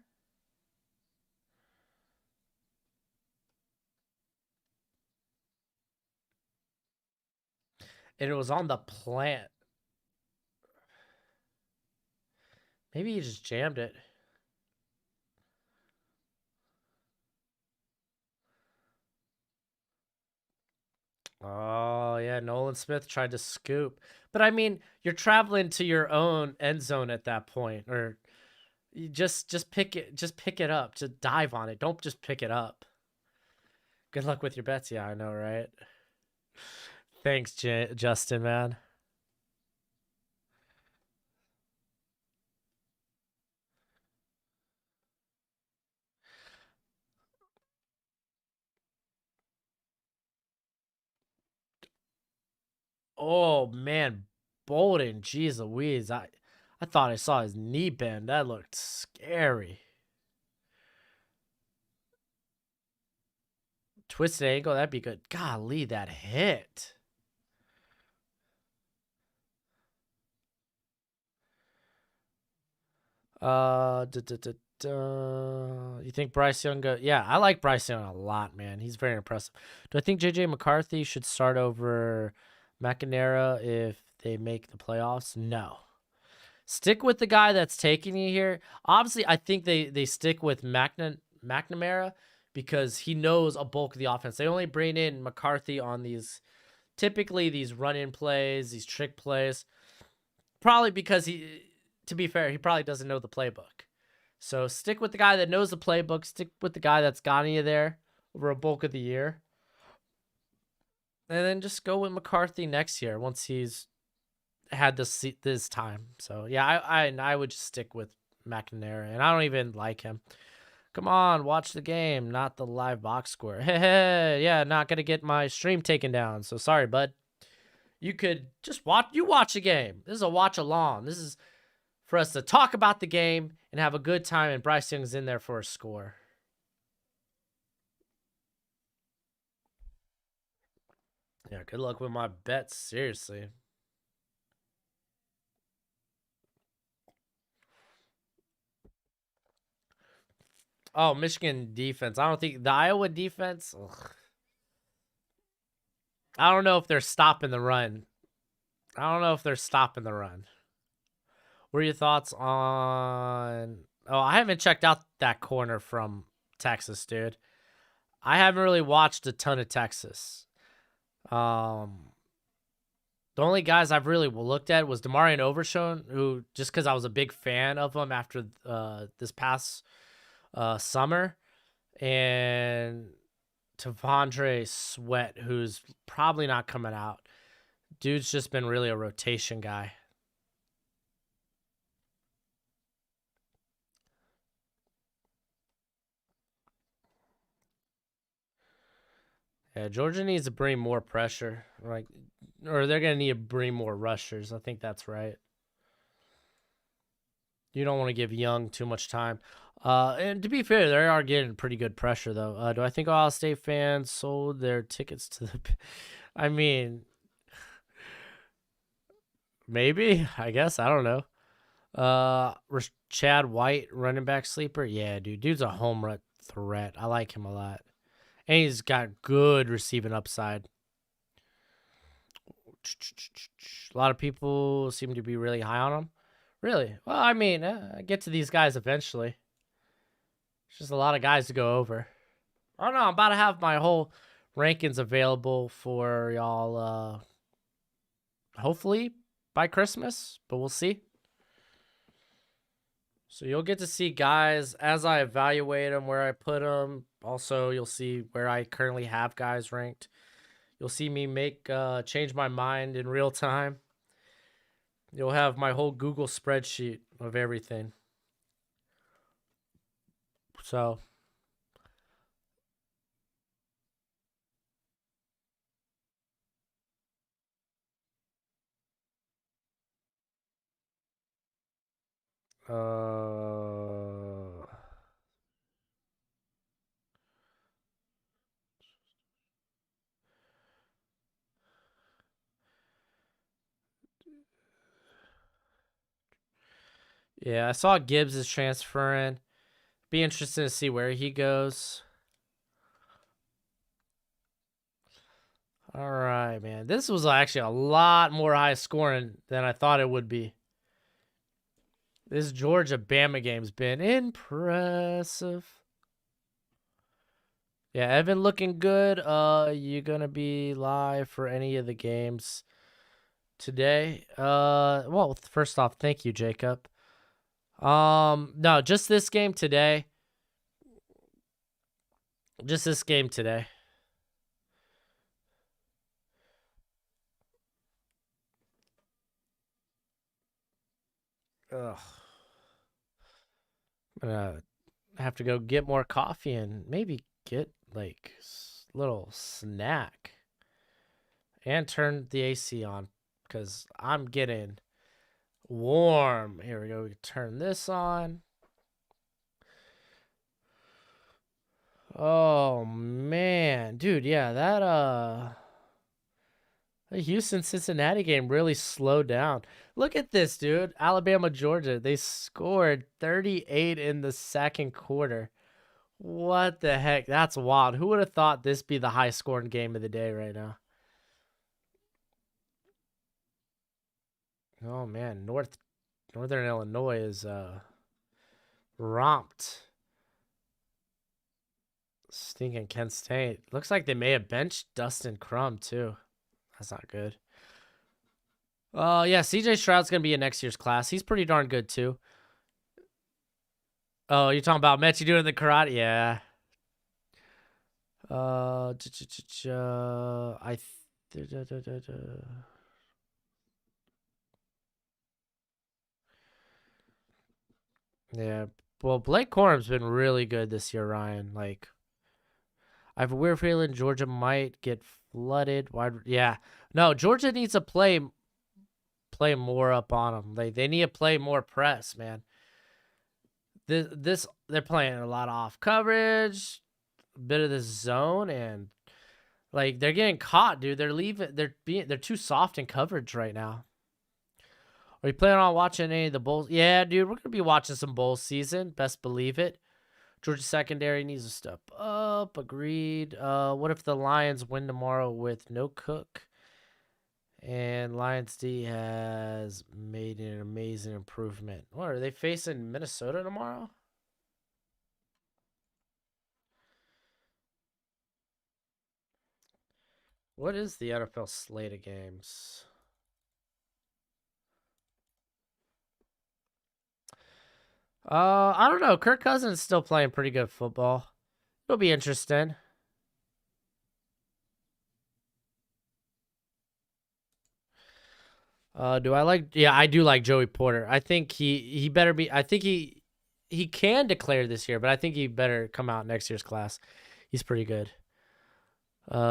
And it was on the plant. Maybe he just jammed it. Oh, yeah, Nolan Smith tried to scoop. But I mean, you're traveling to your own end zone at that point, or you just pick it up, just dive on it. Don't just pick it up. Good luck with your bets. Yeah, I know, right? Thanks, Justin, man. Oh man, Bolden, jeez Louise. I thought I saw his knee bend. That looked scary. Twisted ankle, that'd be good. Golly, that hit. You think Bryce Young go? Yeah, I like Bryce Young a lot, man. He's very impressive. Do I think JJ McCarthy should start over McNamara if they make the playoffs? No. Stick with the guy that's taking you here. Obviously, I think they stick with McNamara because he knows a bulk of the offense. They only bring in McCarthy on typically these run-in plays, these trick plays. Probably because to be fair, he probably doesn't know the playbook. So stick with the guy that knows the playbook. Stick with the guy that's gotten you there over a bulk of the year. And then just go with McCarthy next year once he's had this time. So yeah, I would just stick with McNamara, and I don't even like him. Come on, watch the game, not the live box score. Hey, yeah, not gonna get my stream taken down. So sorry, bud. You could just watch. You watch the game. This is a watch along. This is for us to talk about the game and have a good time. And Bryce Young's in there for a score. Yeah, good luck with my bets. Seriously. Oh, Michigan defense. I don't think the Iowa defense. Ugh. I don't know if they're stopping the run. I don't know if they're stopping the run. What are your thoughts on? Oh, I haven't checked out that corner from Texas, dude. I haven't really watched a ton of Texas. The only guys I've really looked at was Demarion Overshone, who just because I was a big fan of him after this past summer, and Tavondre Sweat, who's probably not coming out. Dude's just been really a rotation guy. Yeah, Georgia needs to bring more pressure, like, or they're gonna need to bring more rushers. I think that's right. You don't want to give Young too much time. And to be fair, they are getting pretty good pressure though. Do I think Ohio State fans sold their tickets to the? I mean, maybe. I guess I don't know. Chad White, running back sleeper. Yeah, dude's a home run threat. I like him a lot, and he's got good receiving upside. A lot of people seem to be really high on him. Really? Well, I mean, I get to these guys eventually. It's just a lot of guys to go over. I don't know. I'm about to have my whole rankings available for y'all. Hopefully by Christmas, but we'll see. So you'll get to see guys as I evaluate them, where I put them. Also, you'll see where I currently have guys ranked. You'll see me change my mind in real time. You'll have my whole Google spreadsheet of everything. So, uh, yeah, I saw Gibbs is transferring. Be interested to see where he goes. All right, man. This was actually a lot more high scoring than I thought it would be. This Georgia Bama game's been impressive. Yeah, Evan looking good. You gonna be live for any of the games today? Well, first off, thank you, Jacob. No, just this game today. Just this game today. Ugh. I'm gonna have to go get more coffee and maybe get like little snack and turn the AC on because I'm getting warm. Here we go. We can turn this on. Oh man, dude, yeah, the Houston Cincinnati game really slowed down. Look at this, dude. Alabama Georgia. They scored 38 in the second quarter. What the heck? That's wild. Who would have thought this be the high scoring game of the day right now? Oh man, Northern Illinois is romped. Stinking Kent State. Looks like they may have benched Dustin Crum too. That's not good. Yeah, CJ Stroud's gonna be in next year's class. He's pretty darn good too. Oh, you're talking about Mechie doing the karate? Yeah. I. Yeah. Well, Blake Corum's been really good this year, Ryan. Like, I have a weird feeling Georgia might get flooded. Why? Yeah. No, Georgia needs to play more up on them. They need to play more press, man. This they're playing a lot of off coverage, a bit of this zone, and like they're getting caught, dude. They're too soft in coverage right now. Are you planning on watching any of the bowls? Yeah, dude, we're gonna be watching some bowl season. Best believe it. Georgia secondary needs to step up. Agreed. What if the Lions win tomorrow with no Cook? And Lions D has made an amazing improvement. What are they facing Minnesota tomorrow? What is the NFL slate of games? I don't know. Kirk Cousins is still playing pretty good football. It'll be interesting. Do I like? Yeah, I do like Joey Porter. I think he better be. I think he can declare this year, but I think he better come out next year's class. He's pretty good.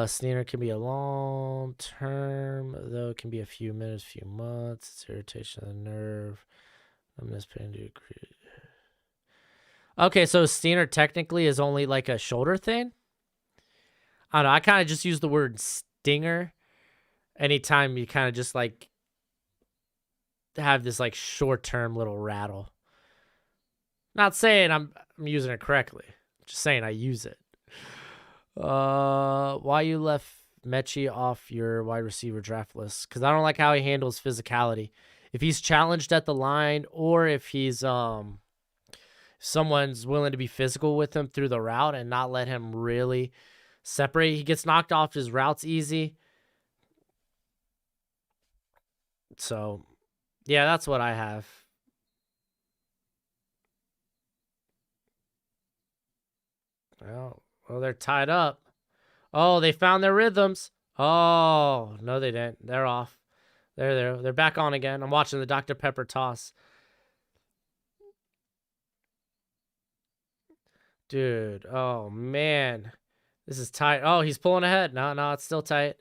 Sneaker can be a long term, though it can be a few minutes, few months. It's irritation of the nerve. I'm just pain to create. Okay, so Steiner technically is only like a shoulder thing. I don't know. I kind of just use the word stinger anytime you kind of just like have this like short term little rattle. Not saying I'm using it correctly. Just saying I use it. Why you left Mechie off your wide receiver draft list? Because I don't like how he handles physicality. If he's challenged at the line, or if he's someone's willing to be physical with him through the route and not let him really separate, he gets knocked off his routes easy. So, yeah, that's what I have. Well, they're tied up. Oh, they found their rhythms. Oh, no, they didn't. They're off. They're there. They're back on again. I'm watching the Dr. Pepper toss. Dude, oh, man. This is tight. Oh, he's pulling ahead. No, it's still tight.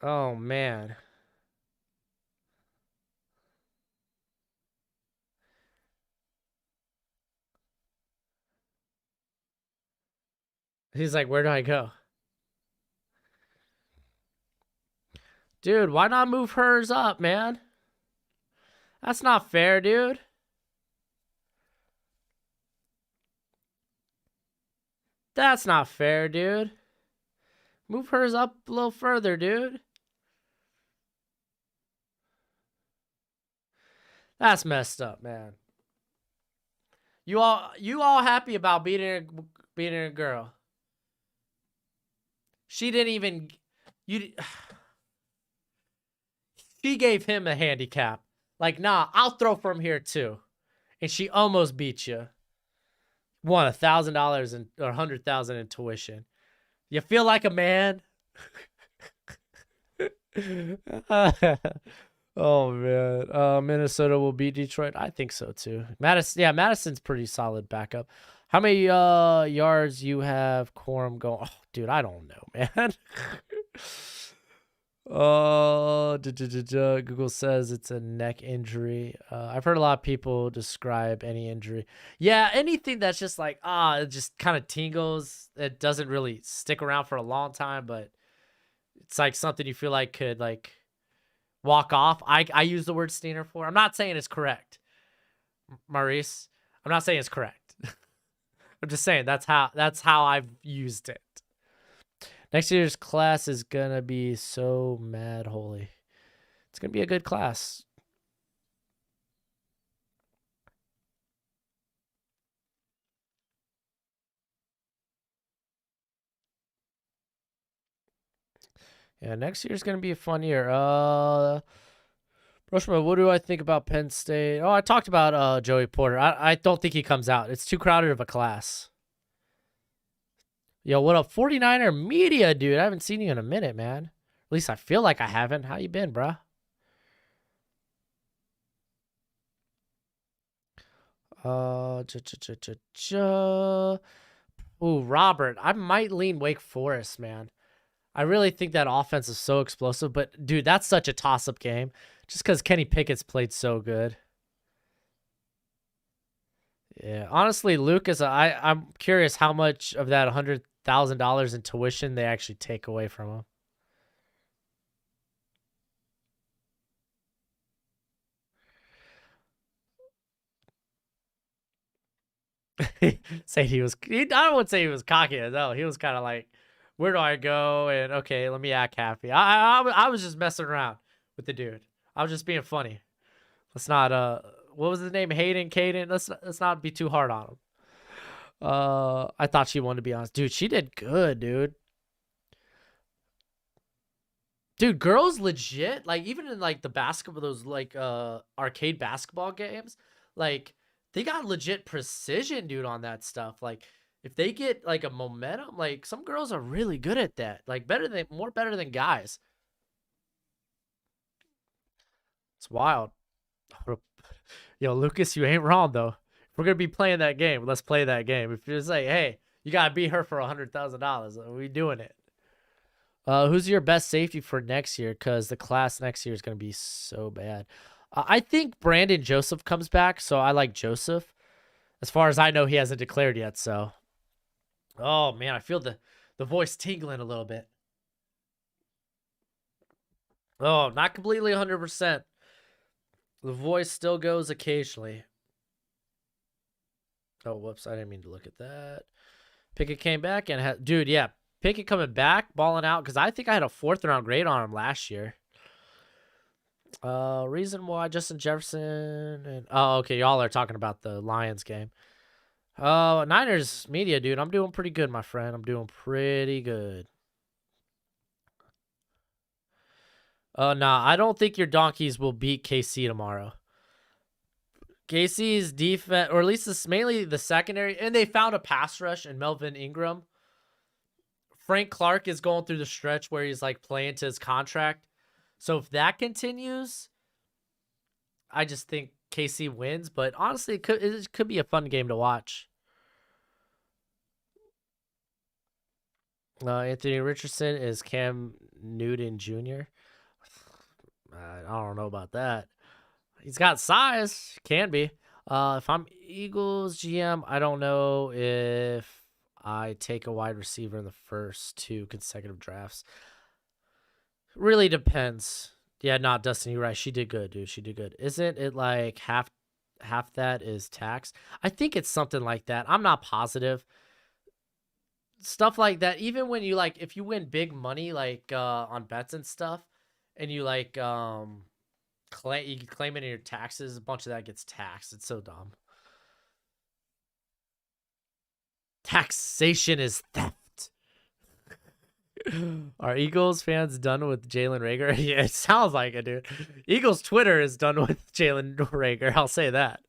Oh, man. He's like, where do I go? Dude, why not move hers up, man? That's not fair, dude. That's not fair, dude. Move hers up a little further, dude. That's messed up, man. You all happy about beating a girl? She didn't even you. She gave him a handicap. Like, nah, I'll throw from here too, and she almost beat you. Won $1,000 and or 100,000 in tuition. You feel like a man? Oh man, Minnesota will beat Detroit. I think so too. Madison, yeah, Madison's pretty solid backup. How many yards you have Quorum going? Oh, dude, I don't know, man. Google says it's a neck injury. I've heard a lot of people describe any injury. Yeah, anything that's just like it just kind of tingles. It doesn't really stick around for a long time, but it's like something you feel like could like walk off. I use the word stinger for. I'm not saying it's correct, Maurice. I'm not saying it's correct. I'm just saying that's how I've used it. Next year's class is gonna be so mad holy. It's gonna be a good class. Yeah, next year's gonna be a fun year. Broshmo, what do I think about Penn State? Oh, I talked about Joey Porter. I don't think he comes out. It's too crowded of a class. Yo, what up, 49er Media, dude? I haven't seen you in a minute, man. At least I feel like I haven't. How you been, bruh? Ooh, Robert. I might lean Wake Forest, man. I really think that offense is so explosive, but dude, that's such a toss-up game. Just because Kenny Pickett's played so good. Yeah, honestly, Lucas, I'm curious how much of that $100,000 in tuition they actually take away from him. Say he was. I don't want to say he was cocky. No, he was kind of like, "Where do I go?" And okay, let me act happy. I was just messing around with the dude. I was just being funny. Let's not what was his name? Hayden, Caden. Let's not be too hard on him. I thought she wanted to be honest. Dude, she did good, dude. Dude, girls legit, like even in like the basketball those like arcade basketball games, like they got legit precision, dude, on that stuff. Like if they get like a momentum, like some girls are really good at that. Like better than guys. It's wild. Yo, Lucas, you ain't wrong though. If we're gonna be playing that game, let's play that game. If you're just like, hey, you gotta beat her for $100,000, we doing it. Who's your best safety for next year? Because the class next year is gonna be so bad. I think Brandon Joseph comes back, so I like Joseph. As far as I know, he hasn't declared yet. So, oh man, I feel the voice tingling a little bit. Oh, not completely 100%. The voice still goes occasionally. Oh, whoops. I didn't mean to look at that. Pickett came back and had, dude, yeah. Pickett coming back, balling out, because I think I had a 4th round grade on him last year. Reason why Justin Jefferson and oh, okay, y'all are talking about the Lions game. Niners media, dude. I'm doing pretty good, my friend. I'm doing pretty good. Nah, I don't think your donkeys will beat KC tomorrow. KC's defense, or at least it's mainly the secondary, and they found a pass rush in Melvin Ingram. Frank Clark is going through the stretch where he's like playing to his contract. So if that continues, I just think KC wins. But honestly, it could be a fun game to watch. Anthony Richardson is Cam Newton Jr. I don't know about that. He's got size, can be. If I'm Eagles GM, I don't know if I take a wide receiver in the first 2 consecutive drafts. Really depends. Yeah, not Dustin. You're right. She did good, dude. She did good. Isn't it like half that is tax? I think it's something like that. I'm not positive. Stuff like that. Even when you like, if you win big money like on bets and stuff, and you like you claim it in your taxes, a bunch of that gets taxed. It's so dumb. Taxation is theft. Are Eagles fans done with Jalen Reagor? Yeah, it sounds like it, dude. Eagles Twitter is done with Jalen Reagor. I'll say that.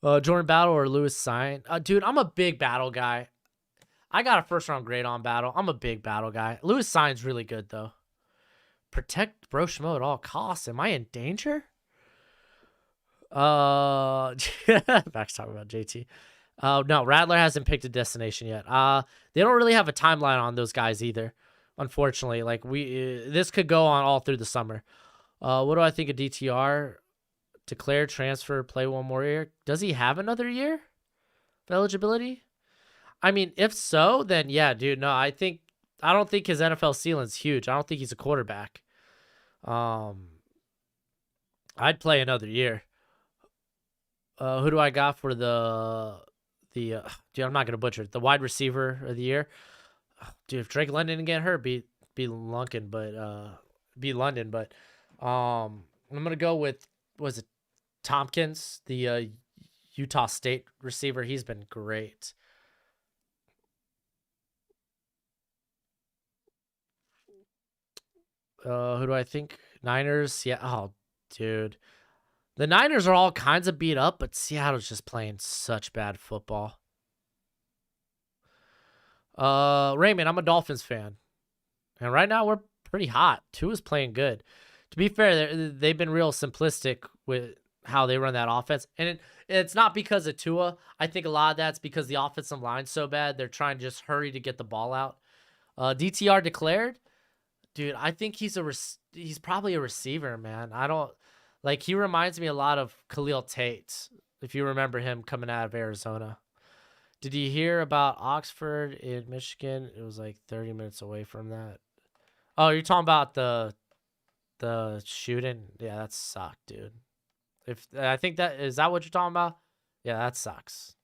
Jordan Battle or Lewis Sign? Dude, I'm a big Battle guy. I got a first-round grade on Battle. I'm a big Battle guy. Lewis Sign's really good, though. Protect Broshmo at all costs. Am I in danger? Back to talking about JT. No, Rattler hasn't picked a destination yet. They don't really have a timeline on those guys either. Unfortunately, like this could go on all through the summer. What do I think of DTR? Declare transfer, play one more year. Does he have another year of eligibility? I mean, if so, then yeah, dude. No, I don't think his NFL ceiling's huge. I don't think he's a quarterback. I'd play another year. Who do I got for the dude? I'm not gonna butcher it. The wide receiver of the year, dude. If Drake London didn't get hurt, be London, but I'm gonna go with was it Tompkins, the Utah State receiver. He's been great. Who do I think? Niners. Yeah. Oh, dude. The Niners are all kinds of beat up, but Seattle's just playing such bad football. Raymond, I'm a Dolphins fan. And right now we're pretty hot. Tua's playing good. To be fair, they've been real simplistic with how they run that offense. And it's not because of Tua. I think a lot of that's because the offensive line's so bad. They're trying to just hurry to get the ball out. DTR declared. Dude, I think he's probably a receiver, man. He reminds me a lot of Khalil Tate, if you remember him coming out of Arizona. Did you hear about Oxford in Michigan? It was like 30 minutes away from that. Oh, you're talking about the shooting? Yeah, that sucked, dude. Is that what you're talking about? Yeah, that sucks.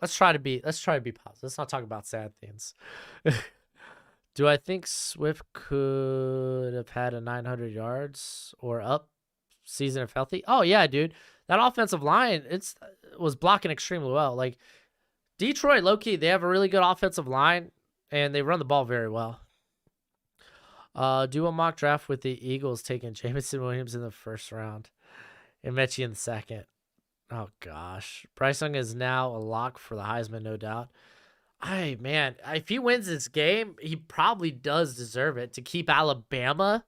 Let's try to be positive. Let's not talk about sad things. Do I think Swift could have had a 900 yards or up season if healthy? Oh yeah, dude. That offensive line was blocking extremely well. Like Detroit, low-key, they have a really good offensive line and they run the ball very well. Do a mock draft with the Eagles taking Jameson Williams in the first round and Mechie in the second. Oh gosh. Bryce Young is now a lock for the Heisman, no doubt. Man, if he wins this game, he probably does deserve it to keep Alabama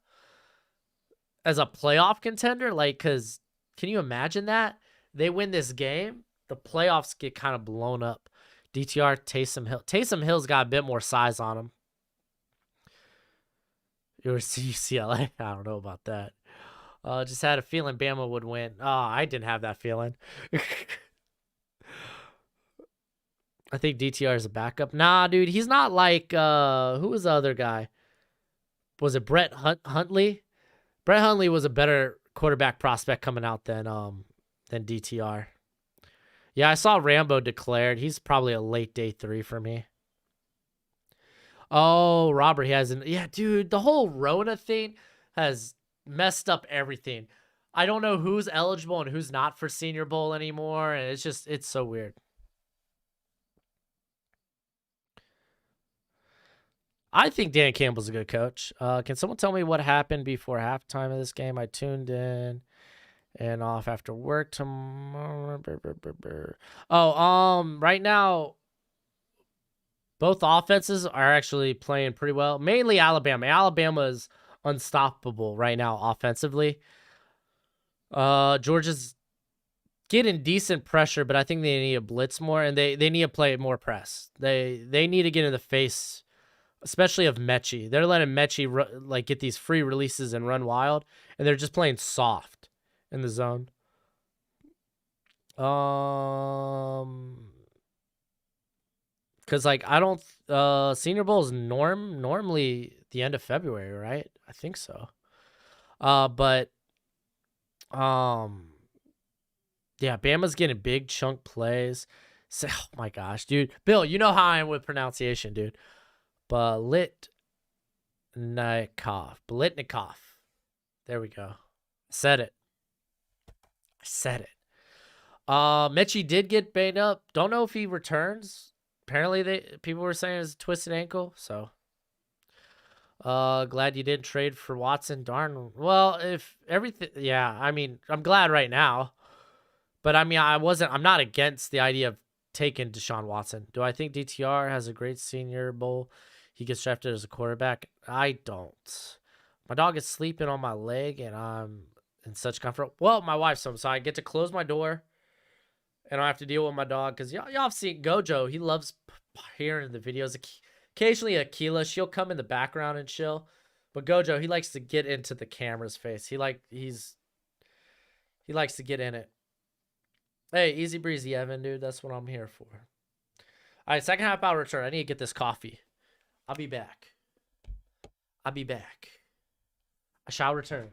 as a playoff contender. Like, because can you imagine that? They win this game, the playoffs get kind of blown up. DTR, Taysom Hill. Taysom Hill's got a bit more size on him. It was UCLA. I don't know about that. Just had a feeling Bama would win. Oh, I didn't have that feeling. I think DTR is a backup. Nah, dude, he's not like who was the other guy? Was it Brett Huntley? Brett Huntley was a better quarterback prospect coming out than DTR. Yeah, I saw Rambo declared. He's probably a late day 3 for me. Oh, Robert, he hasn't. Yeah, dude, the whole Rona thing has messed up everything. I don't know who's eligible and who's not for Senior Bowl anymore, and it's so weird. I think Dan Campbell's a good coach. Can someone tell me what happened before halftime of this game? I tuned in and off after work tomorrow. Right now, both offenses are actually playing pretty well. Mainly Alabama. Alabama is unstoppable right now offensively. Georgia's getting decent pressure, but I think they need to blitz more, and they need to play more press. They need to get in the face, especially of Mechie. They're letting Mechie get these free releases and run wild, and they're just playing soft in the zone. Because I don't Senior Bowl is normally the end of February, right? I think so. But yeah, Bama's getting big chunk plays. So, oh my gosh, dude. Bill, you know how I am with pronunciation, dude. Blitnikov. There we go. I said it. Mitchie did get banged up. Don't know if he returns. Apparently, people were saying it's a twisted ankle. So, glad you didn't trade for Watson. Darn. Well, if everything, yeah. I mean, I'm glad right now. But I mean, I'm not against the idea of taking Deshaun Watson. Do I think DTR has a great senior bowl? He gets drafted as a quarterback. I don't. My dog is sleeping on my leg, and I'm in such comfort. Well, my wife's home, so I get to close my door, and I don't have to deal with my dog. Cause y'all have seen Gojo. He loves hearing the videos. Occasionally, Akila, she'll come in the background and chill. But Gojo, he likes to get into the camera's face. He likes to get in it. Hey, easy breezy, Evan, dude. That's what I'm here for. All right, second half, I'll return. I need to get this coffee. I'll be back. I'll be back. I shall return.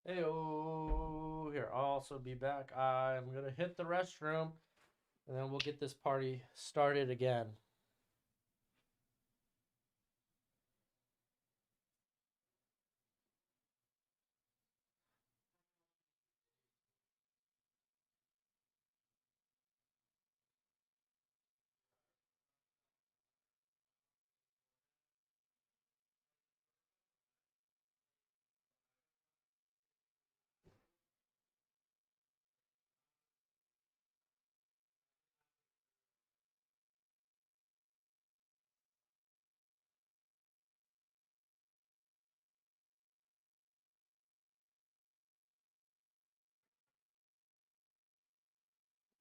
Hey, oh, here. I'll also be back. I'm going to hit the restroom, and then we'll get this party started again.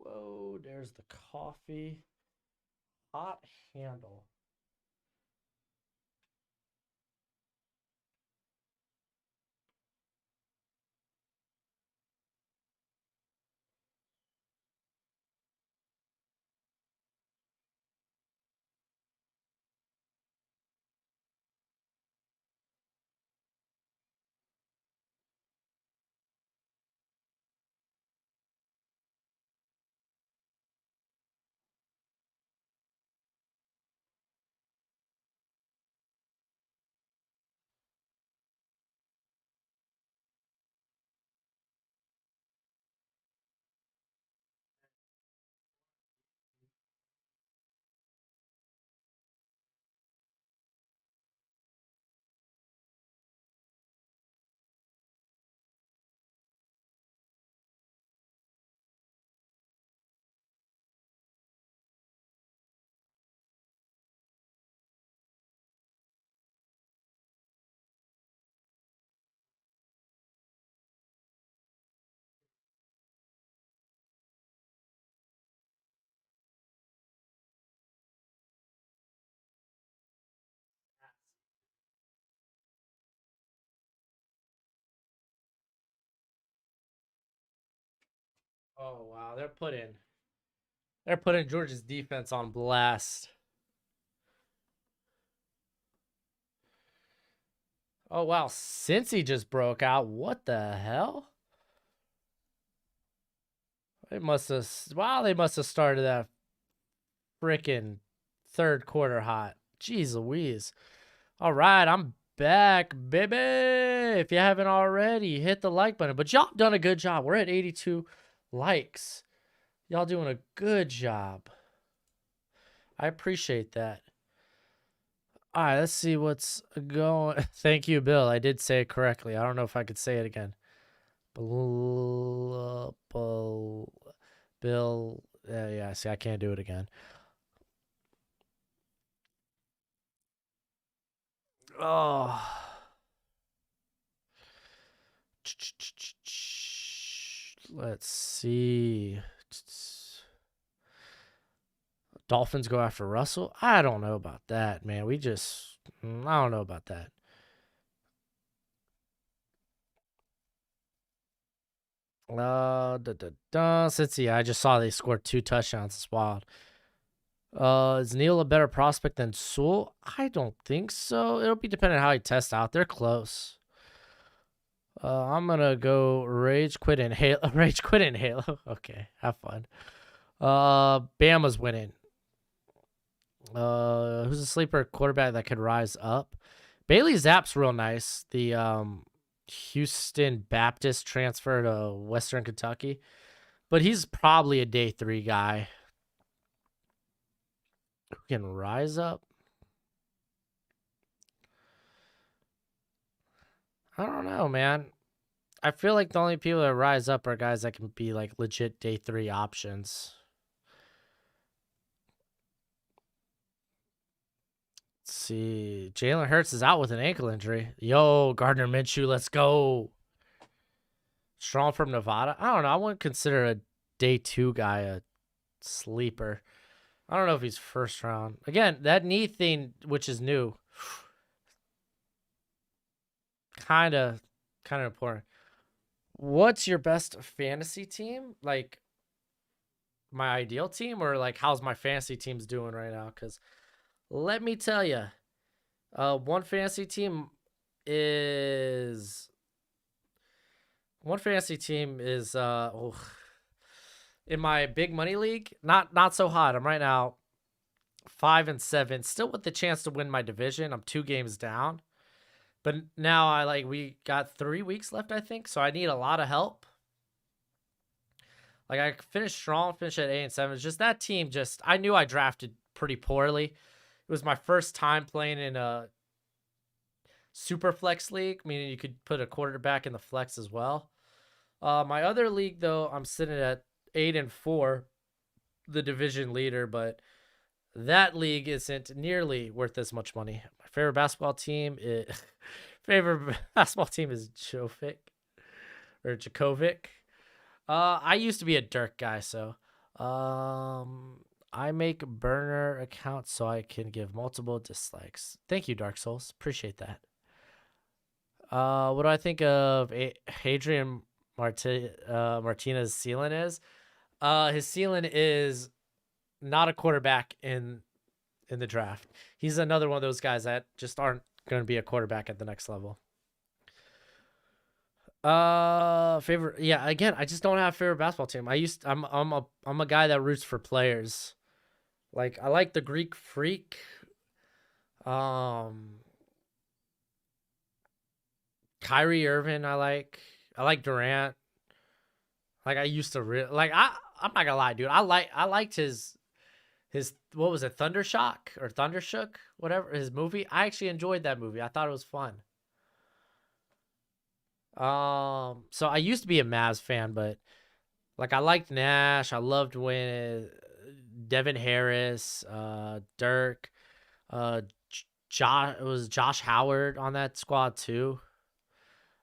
Whoa, there's the coffee. Hot handle. Oh wow, they're putting Georgia's defense on blast. Oh wow, Cincy just broke out. What the hell? They must have started that freaking third quarter hot. Jeez Louise. All right, I'm back, baby. If you haven't already, hit the like button. But y'all done a good job. We're at 82 likes. Y'all doing a good job. I appreciate that. All right, let's see what's going. Thank you, Bill. I did say it correctly. I don't know if I could say it again. Bill. Yeah, see, I can't do it again. Oh. Let's see. Dolphins go after Russell? I don't know about that, man. I don't know about that. Cincy, I just saw they scored 2 touchdowns. It's wild. Is Neal a better prospect than Sewell? I don't think so. It'll be dependent on how he tests out. They're close. I'm gonna go rage quit in Halo. Rage quit in Halo. Okay, have fun. Bama's winning. Who's a sleeper quarterback that could rise up? Bailey Zapp's real nice. The Houston Baptist transfer to Western Kentucky, but he's probably a day 3 guy who can rise up. I don't know, man. I feel like the only people that rise up are guys that can be like legit day 3 options. Let's see. Jalen Hurts is out with an ankle injury. Yo, Gardner Minshew, let's go. Strong from Nevada. I don't know. I wouldn't consider a day 2 guy a sleeper. I don't know if he's first round. Again, that knee thing, which is new, kind of important. What's your best fantasy team? Like my ideal team, or like how's my fantasy teams doing right now? Because let me tell you, one fantasy team is in my big money league, not so hot. I'm right now 5-7, still with the chance to win my division. I'm 2 games down, but now we got 3 weeks left, I think, so I need a lot of help. Like I finished strong, finished at 8-7. It's just that team. I knew I drafted pretty poorly. It was my first time playing in a super flex league, meaning you could put a quarterback in the flex as well. My other league, though, I'm sitting at 8-4, the division leader, but that league isn't nearly worth as much money. My favorite basketball team is Jovic or Djokovic. I used to be a Dirk guy, so I make burner accounts so I can give multiple dislikes. Thank you, Dark Souls. Appreciate that. What do I think of Adrian Martinez's ceiling is? His ceiling is not a quarterback in the draft. He's another one of those guys that just aren't going to be a quarterback at the next level. Favorite, yeah. Again, I just don't have a favorite basketball team. I'm a guy that roots for players. Like I like the Greek Freak. Um, Kyrie Irving. I like Durant. Like I used to like I'm not gonna lie, dude. I liked his what was it, Thundershock or Thundershook, whatever his movie. I actually enjoyed that movie. I thought it was fun. So I used to be a Mavs fan, but like I liked Nash. I loved when Devin Harris, Dirk, Josh. It was Josh Howard on that squad too.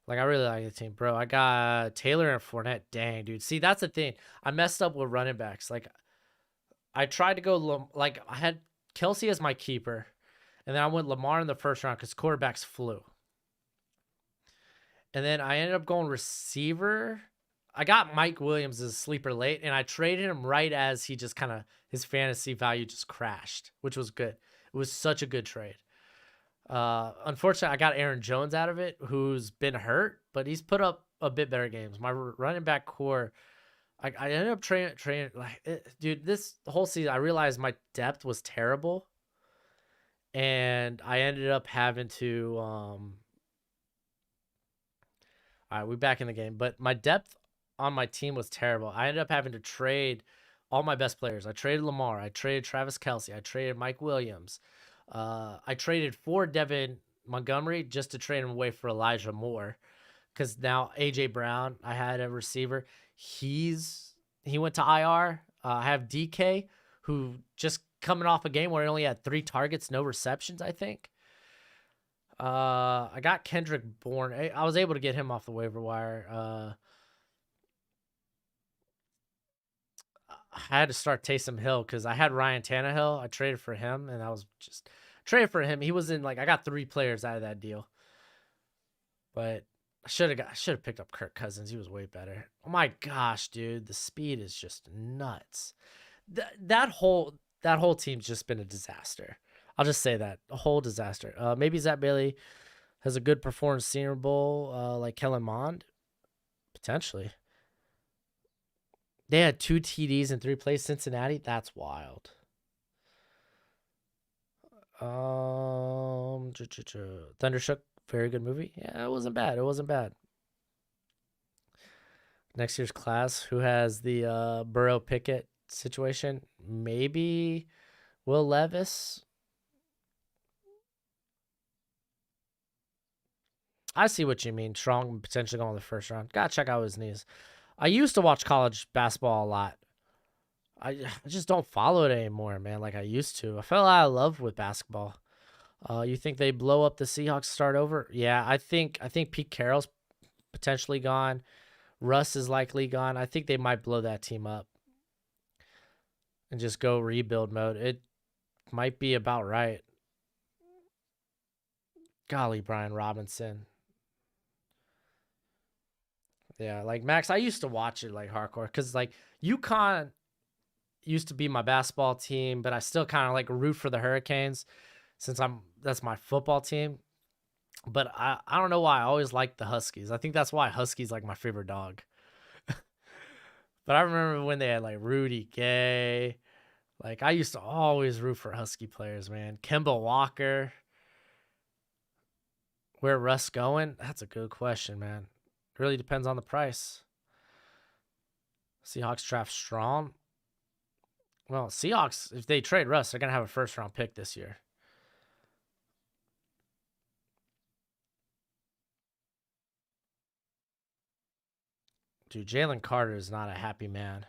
Like I really like the team, bro. I got Taylor and Fournette. Dang, dude. See, that's the thing. I messed up with running backs. Like I tried to go like I had Kelsey as my keeper, and then I went Lamar in the first round because quarterbacks flew. And then I ended up going receiver. I got Mike Williams as a sleeper late, and I traded him right as he just kind of his fantasy value just crashed, which was good. It was such a good trade. Unfortunately, I got Aaron Jones out of it, who's been hurt, but he's put up a bit better games. My running back core, I ended up training like, dude, this whole season, I realized my depth was terrible, and I ended up having to, all right, we're back in the game, but my depth on my team was terrible. I ended up having to trade all my best players. I traded Lamar. I traded Travis Kelsey. I traded Mike Williams. I traded for Devin Montgomery just to trade him away for Elijah Moore, because now AJ Brown, I had a receiver. He went to IR. I have DK, who just coming off a game where he only had 3 targets, no receptions, I think. I got Kendrick Bourne. I was able to get him off the waiver wire. I had to start Taysom Hill because I had Ryan Tannehill. I traded for him, and I was just traded for him. He was in like I got 3 players out of that deal, but I should have picked up Kirk Cousins. He was way better. Oh my gosh, dude, the speed is just nuts. That whole team's just been a disaster. I'll just say that, a whole disaster. Maybe Zach Bailey has a good performance Senior Bowl, like Kellen Mond, potentially. They had 2 TDs in 3 plays. Cincinnati, that's wild. Thundershook, very good movie. Yeah, it wasn't bad. It wasn't bad. Next year's class, who has the Burrow Pickett situation? Maybe Will Levis. I see what you mean. Strong potentially going in the first round. Gotta check out his knees. I used to watch college basketball a lot. I just don't follow it anymore, man, like I used to. I fell out of love with basketball. You think they blow up the Seahawks, start over? Yeah, I think Pete Carroll's potentially gone. Russ is likely gone. I think they might blow that team up and just go rebuild mode. It might be about right. Golly, Brian Robinson. Yeah, like Max, I used to watch it like hardcore because like UConn used to be my basketball team, but I still kind of like root for the Hurricanes since that's my football team. But I don't know why I always liked the Huskies. I think that's why Huskies like my favorite dog. But I remember when they had like Rudy Gay. Like I used to always root for Husky players, man. Kemba Walker. Where Russ going? That's a good question, man. It really depends on the price. Seahawks draft strong. Well, Seahawks, if they trade Russ, they're gonna have a first round pick this year. Dude, Jalen Carter is not a happy man.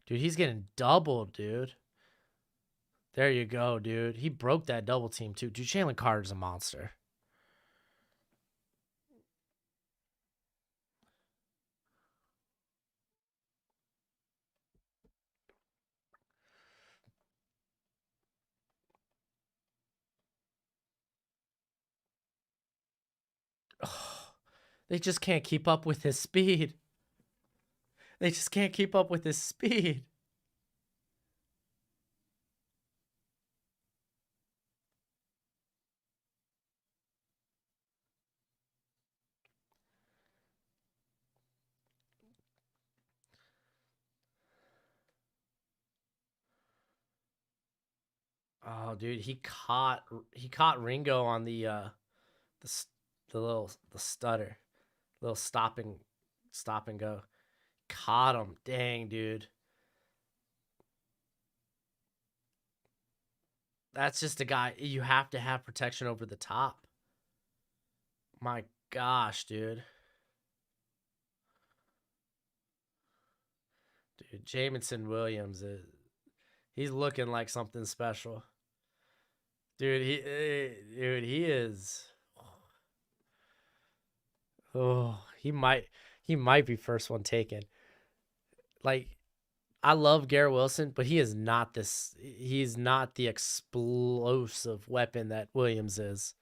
Dude, he's getting doubled, dude. There you go, dude. He broke that double team too. Dude, Jalen Carter's a monster. They just can't keep up with his speed. They just can't keep up with his speed. Oh, dude, he caught Ringo on the the stutter, little stop and go. Caught him. Dang, dude. That's just a guy you have to have protection over the top. My gosh, dude. Dude, Jamison Williams he's looking like something special. Dude, he is. Oh, he might be first one taken. Like, I love Garrett Wilson, but he is not this. He's not the explosive weapon that Williams is.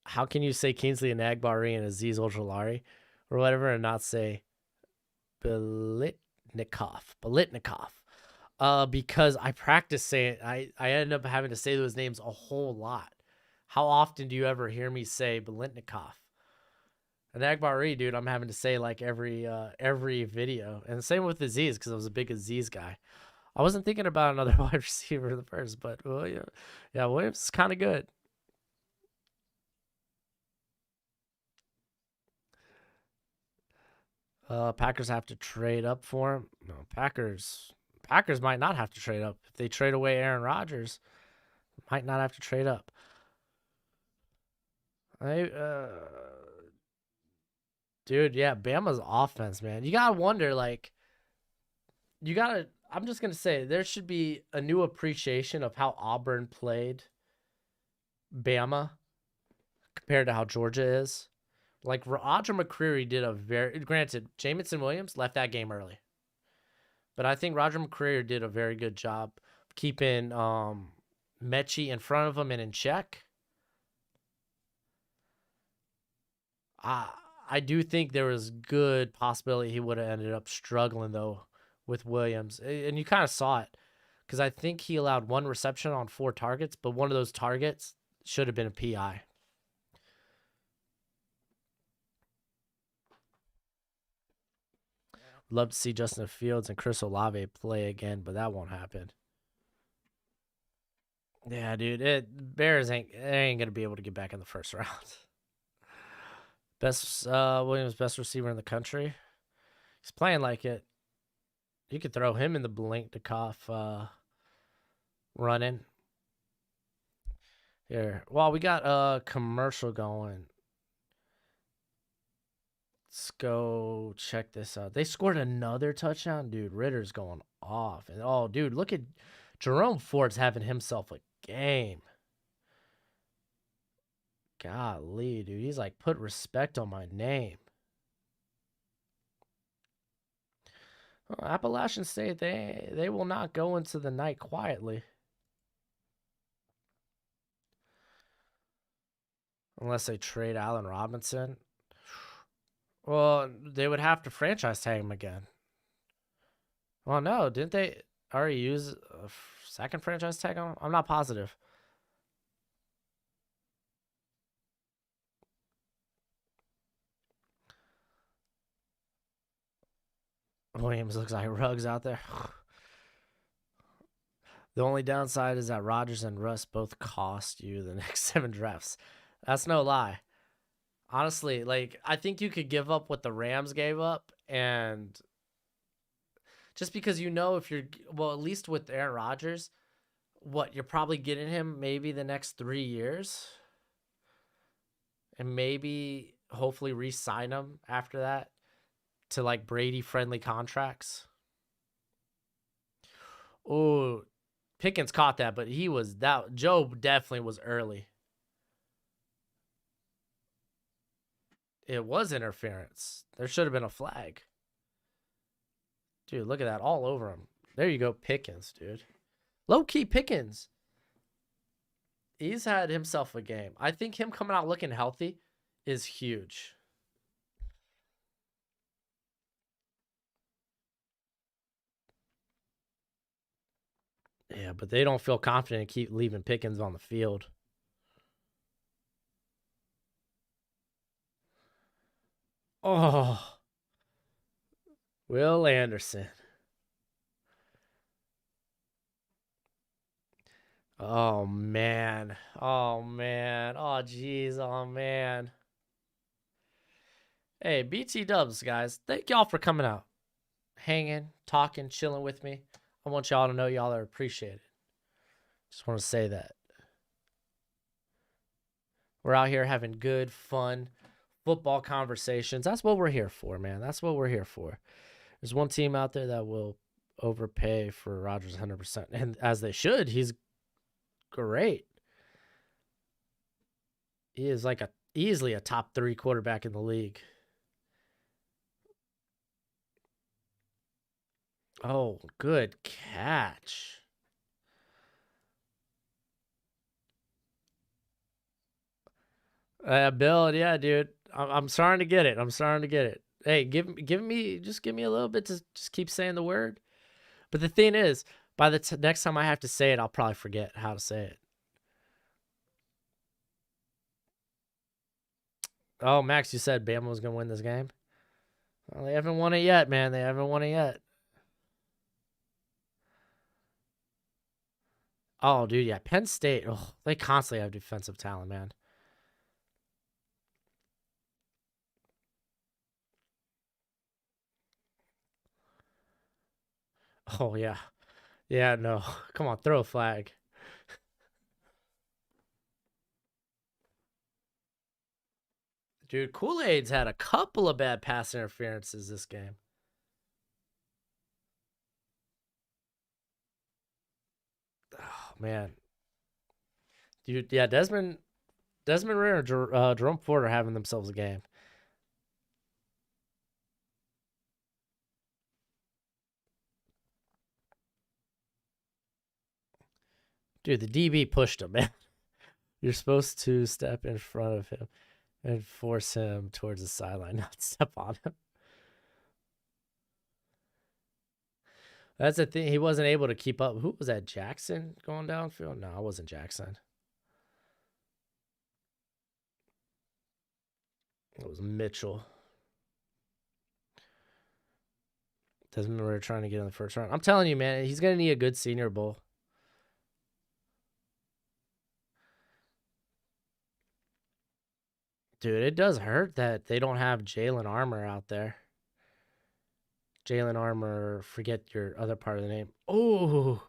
How can you say Kingsley and Agbari and Aziz Ojolari or whatever and not say Belitnikov? Because I practice saying I end up having to say those names a whole lot. How often do you ever hear me say Belitnikov? And Agbari, dude, I'm having to say like every video. And the same with Aziz, because I was a big Aziz guy. I wasn't thinking about another wide receiver the first, but yeah, Williams is kind of good. Packers have to trade up for him. No, Packers might not have to trade up. If they trade away Aaron Rodgers, might not have to trade up. Dude, yeah, Bama's offense, man. You gotta wonder, like, I'm just gonna say there should be a new appreciation of how Auburn played Bama compared to how Georgia is. Like, Roger McCreary did granted, Jamison Williams left that game early. But I think Roger McCreary did a very good job keeping Mechie in front of him and in check. I do think there was good possibility he would have ended up struggling, though, with Williams. And you kind of saw it because I think he allowed one reception on 4 targets, but one of those targets should have been a PI. Love to see Justin Fields and Chris Olave play again, but that won't happen. Yeah, dude, Bears ain't gonna be able to get back in the first round. Williams, best receiver in the country. He's playing like it. You could throw him in the Blink-Takoff running. Here, well, we got a commercial going. Let's go check this out. They scored another touchdown, dude. Ritter's going off, and oh, dude, look at Jerome Ford's having himself a game. Golly, dude, he's like, put respect on my name. Well, Appalachian State, they will not go into the night quietly. Unless they trade Allen Robinson. Well, they would have to franchise tag him again. Well, no, didn't they already use a second franchise tag on him? I'm not positive. Williams looks like Ruggs out there. The only downside is that Rodgers and Russ both cost you the next 7 drafts. That's no lie. Honestly, like, I think you could give up what the Rams gave up, and just because if you're, well, at least with Aaron Rodgers, what you're probably getting him maybe the next 3 years, and maybe hopefully re-sign him after that to like Brady friendly contracts. Oh, Pickens caught that, but Joe definitely was early. It was interference. There should have been a flag. Dude, look at that all over him. There you go, Pickens, dude. Low-key Pickens. He's had himself a game. I think him coming out looking healthy is huge. Yeah, but they don't feel confident to keep leaving Pickens on the field. Oh, Will Anderson. Oh man. Oh man. Oh jeez. Oh man. Hey, BT Dubs, guys. Thank y'all for coming out, hanging, talking, chilling with me. I want y'all to know y'all are appreciated. Just want to say that. We're out here having good, fun football conversations. That's what we're here for, man. That's what we're here for. There's one team out there that will overpay for Rodgers 100%, and as they should. He's great. He is like easily a top 3 quarterback in the league. Oh, good catch. Bill, yeah, dude. I'm starting to get it. I'm starting to get it. Hey, give me just give me a little bit to just keep saying the word. But the thing is, by the next time I have to say it, I'll probably forget how to say it. Oh, Max, you said Bama was gonna win this game. Well, they haven't won it yet, man. They haven't won it yet. Oh, dude, yeah. Penn State. Oh, they constantly have defensive talent, man. Oh yeah, yeah. No, come on, throw a flag, dude. Kool-Aid's had a couple of bad pass interferences this game. Oh man, dude. Yeah, Desmond Ridder and Jerome Ford are having themselves a game. Dude, the DB pushed him, man. You're supposed to step in front of him and force him towards the sideline, not step on him. That's the thing. He wasn't able to keep up. Who was that? Jackson going downfield? No, it wasn't Jackson. It was Mitchell. Doesn't remember trying to get in the first round. I'm telling you, man, he's gonna need a good Senior Bowl. Dude, it does hurt that they don't have Jalen Armour out there. Jalen Armour, forget your other part of the name. Oh,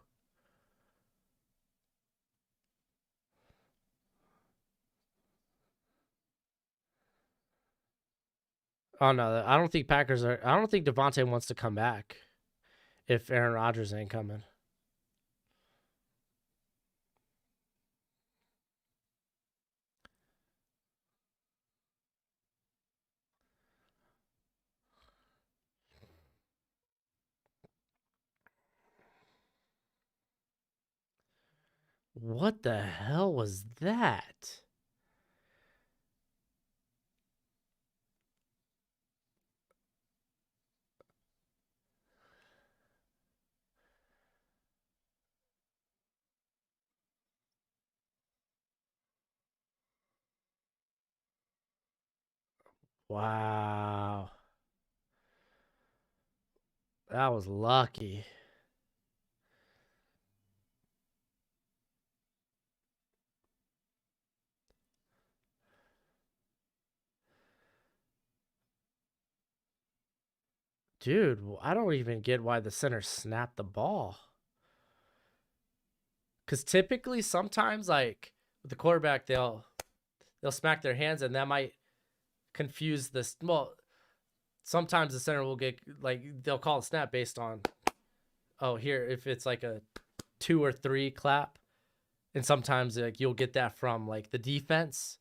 oh no, I don't think Packers are. I don't think Devontae wants to come back if Aaron Rodgers ain't coming. What the hell was that? Wow, that was lucky. Dude, I don't even get why the center snapped the ball. Because typically, sometimes, like with the quarterback, they'll smack their hands, and that might confuse this. Well, sometimes the center will get like they'll call a snap based on here if it's like a 2 or 3 clap, and sometimes like you'll get that from like the defense,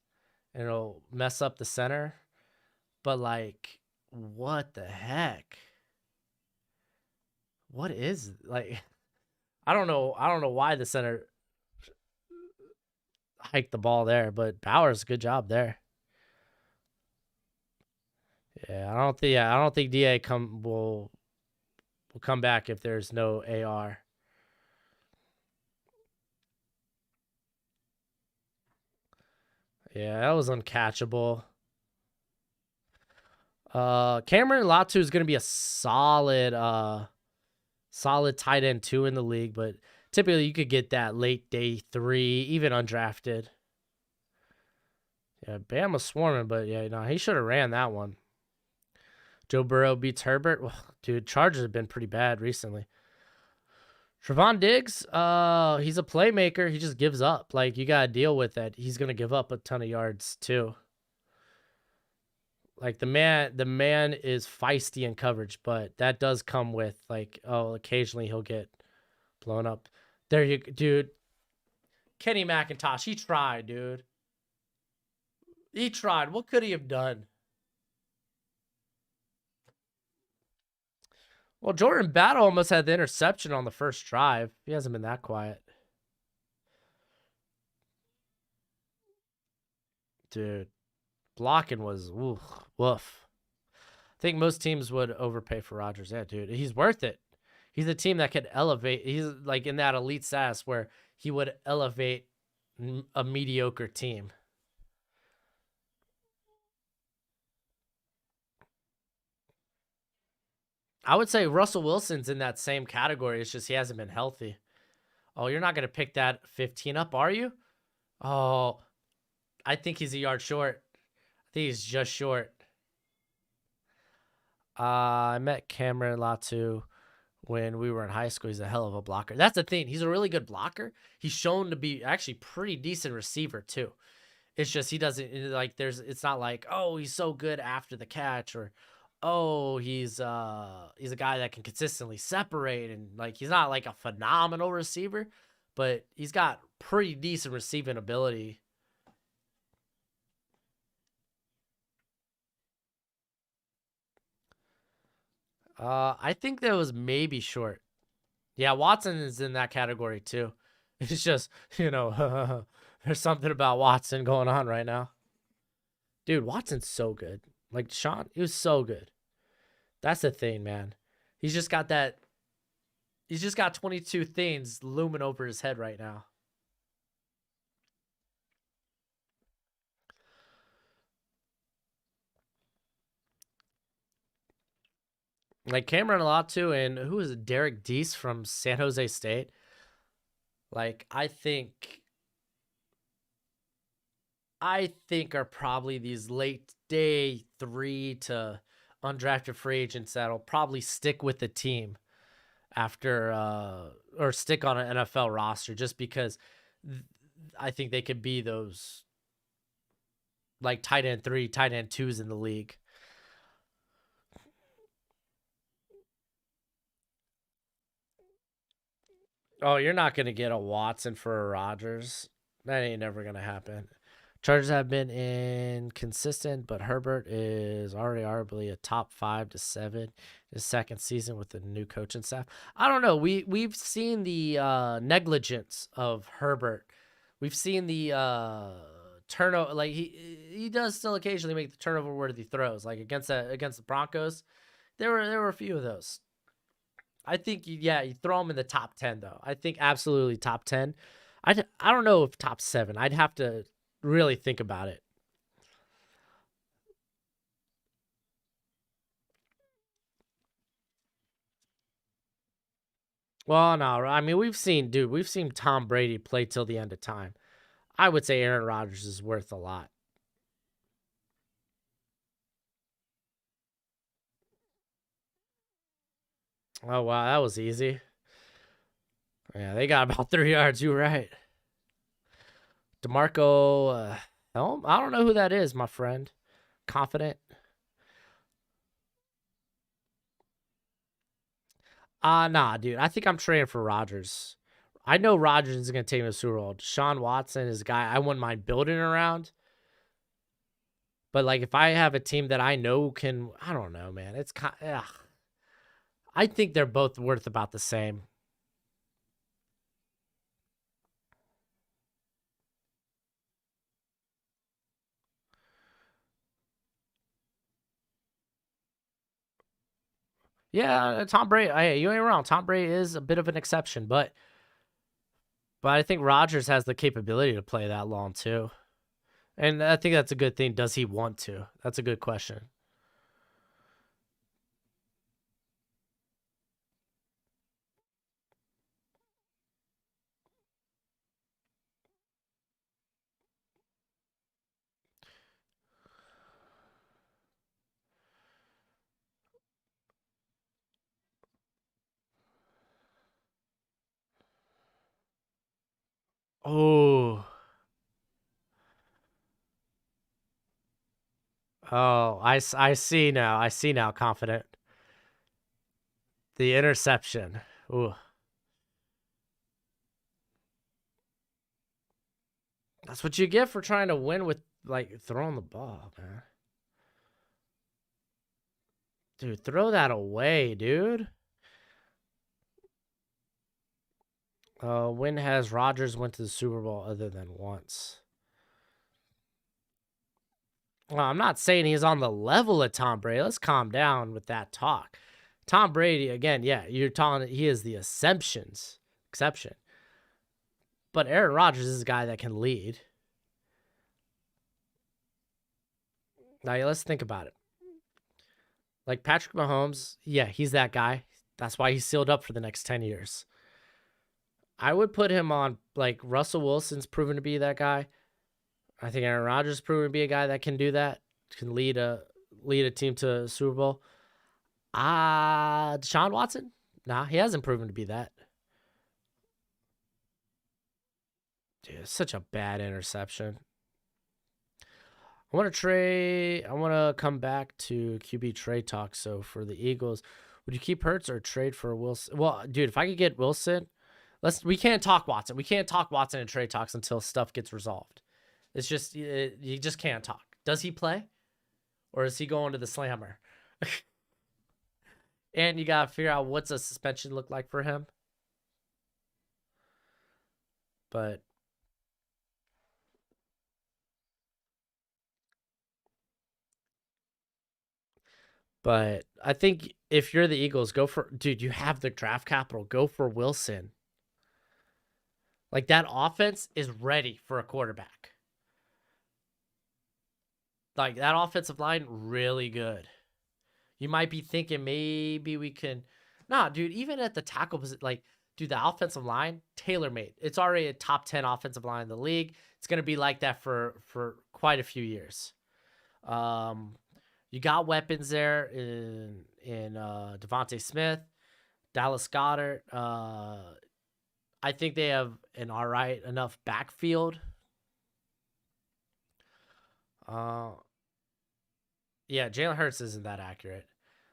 and it'll mess up the center. But like, what the heck? What is like? I don't know. I don't know why the center. hike the ball there, but Bowers, good job there. Yeah, I don't think DA will come back if there's no AR. Yeah, that was uncatchable. Cameron Latu is going to be a solid tight end 2 in the league, but typically you could get that late day 3, even undrafted. Yeah, Bam was swarming, but yeah, no, he should have ran that one. Joe Burrow beats Herbert. Well, dude, Chargers have been pretty bad recently. Trevon Diggs, he's a playmaker. He just gives up. Like, you got to deal with that. He's going to give up a ton of yards too. Like, the man is feisty in coverage, but that does come with, like, occasionally he'll get blown up. There you, dude. Kenny McIntosh, he tried, dude. He tried. What could he have done? Well, Jordan Battle almost had the interception on the first drive. He hasn't been that quiet. Dude, blocking was woof. I think most teams would overpay for Rodgers. Yeah, dude, he's worth it. He's a team that could elevate. He's like in that elite status where he would elevate a mediocre team. I would say Russell Wilson's in that same category. It's just he hasn't been healthy. Oh, you're not going to pick that 15 up, are you? Oh, I think he's a yard short. I think he's just short. I met Cameron Latu when we were in high school. He's a hell of a blocker. That's the thing. He's a really good blocker. He's shown to be actually pretty decent receiver too. It's just he doesn't like it's not like, oh, he's so good after the catch, or oh, he's a guy that can consistently separate, and like he's not like a phenomenal receiver, but he's got pretty decent receiving ability. I think that was maybe short. Yeah, Watson is in that category too. It's just, there's something about Watson going on right now. Dude, Watson's so good. Like Sean, he was so good. That's the thing, man. He's just got 22 things looming over his head right now. Like Cameron Latu and who is it? Derek Deese from San Jose State. Like, I think are probably these late day 3 to undrafted free agents that'll probably stick with the team after or stick on an NFL roster, just because I think they could be those like tight end 3, tight end 2s in the league. Oh, you're not going to get a Watson for a Rodgers. That ain't never going to happen. Chargers have been inconsistent, but Herbert is already arguably a top 5 to 7 his second season with the new coaching staff. I don't know. We've seen the negligence of Herbert. We've seen the turnover. Like he does still occasionally make the turnover worthy throws. Like against the Broncos, there were a few of those. I think you throw him in the top 10 though. I think absolutely top 10. I don't know if top 7. I'd have to really think about it. Well, no, I mean we've seen Tom Brady play till the end of time. I would say Aaron Rodgers is worth a lot. Oh wow, that was easy. Yeah, they got about 3 yards. You were right. DeMarco, I don't know who that is, my friend. Confident. Nah, dude. I think I'm trading for Rodgers. I know Rodgers is going to take him to the Super Bowl. Deshaun Watson is a guy I wouldn't mind building around. But, like, if I have a team that I know can, I don't know, man. It's kind of, I think they're both worth about the same. Yeah, Tom Brady. Hey, you ain't wrong. Tom Brady is a bit of an exception, but I think Rodgers has the capability to play that long too. And I think that's a good thing. Does he want to? That's a good question. Oh, oh, I see now. I see now. Confident. The interception. Ooh, that's what you get for trying to win with like throwing the ball, man. Dude, throw that away, dude. When has Rodgers went to the Super Bowl other than once? Well, I'm not saying he's on the level of Tom Brady. Let's calm down with that talk. Tom Brady, again, yeah, you're talking. He is the exception. But Aaron Rodgers is a guy that can lead. Now, let's think about it. Like Patrick Mahomes, yeah, he's that guy. That's why he's sealed up for the next 10 years. I would put him on, like, Russell Wilson's proven to be that guy. I think Aaron Rodgers is proven to be a guy that can do that, can lead a team to a Super Bowl. Deshaun Watson? Nah, he hasn't proven to be that. Dude, it's such a bad interception. I want to come back to QB trade talk. So for the Eagles, would you keep Hurts or trade for Wilson? Well, dude, if I could get Wilson, we can't talk Watson. We can't talk Watson in trade talks until stuff gets resolved. It's just you just can't talk. Does he play, or is he going to the slammer? And you gotta figure out what's a suspension look like for him. But I think if you're the Eagles, go for, dude. You have the draft capital. Go for Wilson. Like, that offense is ready for a quarterback. Like, that offensive line, really good. You might be thinking maybe we can. Nah, dude, even at the tackle position, like, dude, the offensive line, tailor made. It's already a top 10 offensive line in the league. It's going to be like that for quite a few years. You got weapons there in Devontae Smith, Dallas Goedert. I think they have an all right enough backfield. Yeah, Jalen Hurts isn't that accurate.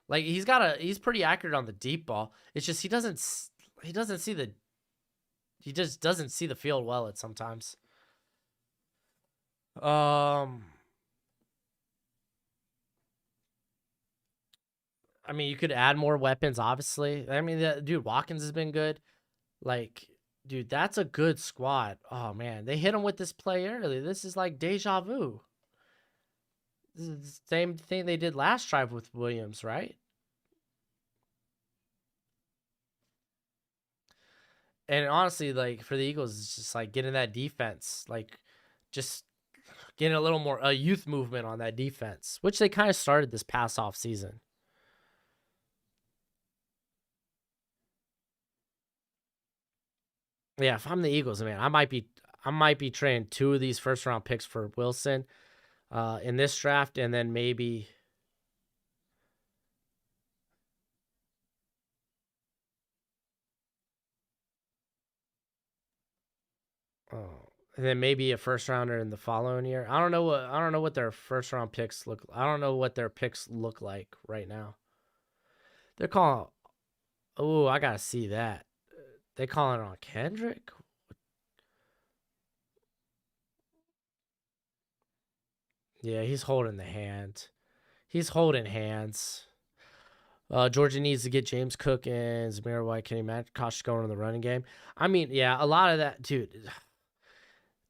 Like, he's pretty accurate on the deep ball. It's just he doesn't see the he just doesn't see the field well at sometimes. I mean, you could add more weapons, obviously. I mean, dude, Watkins has been good. Like, dude, that's a good squad. Oh man, they hit him with this play early. This is like deja vu. This is the same thing they did last drive with Williams, right? And honestly, like, for the Eagles, it's just like getting that defense, like, just getting a little more youth movement on that defense, which they kind of started this past off season. Yeah, if I'm the Eagles, man, I might be trading 2 of these first round picks for Wilson in this draft, and then maybe and then maybe a first rounder in the following year. I don't know what their first round picks look. I don't know what their picks look like right now. They're calling. Oh, I gotta see that. They calling on Kendrick. Yeah, he's holding the hand. He's holding hands. Georgia needs to get James Cook and Zamir White, Kenny McIntosh going in the running game. I mean, yeah, a lot of that, dude.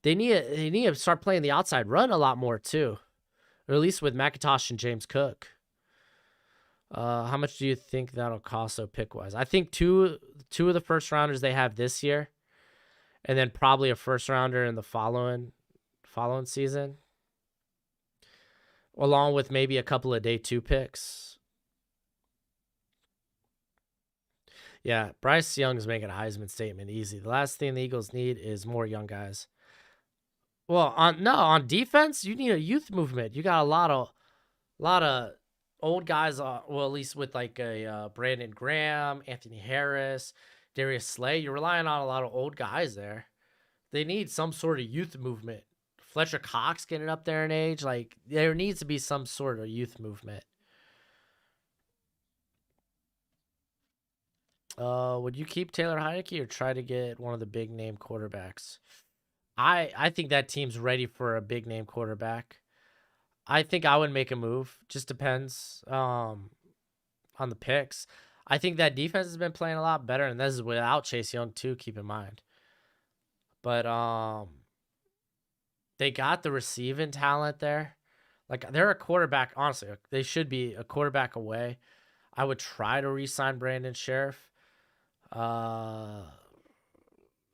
They need to start playing the outside run a lot more too, or at least with McIntosh and James Cook. How much do you think that'll cost? So pick wise, I think two of the first rounders they have this year, and then probably a first rounder in the following season, along with maybe a couple of day 2 picks. Yeah, Bryce Young's making a Heisman statement easy. The last thing the Eagles need is more young guys. Well, on defense, you need a youth movement. You got a lot of old guys. Well, at least with like a Brandon Graham, Anthony Harris, Darius Slay. You're relying on a lot of old guys there. They need some sort of youth movement. Fletcher Cox getting up there in age. Like, there needs to be some sort of youth movement. Would you keep Taylor Heinicke or try to get one of the big name quarterbacks? I think that team's ready for a big name quarterback. I think I would make a move. Just depends on the picks. I think that defense has been playing a lot better, and this is without Chase Young too, keep in mind. But they got the receiving talent there. Like, they're a quarterback, honestly. They should be a quarterback away. I would try to re-sign Brandon Sheriff.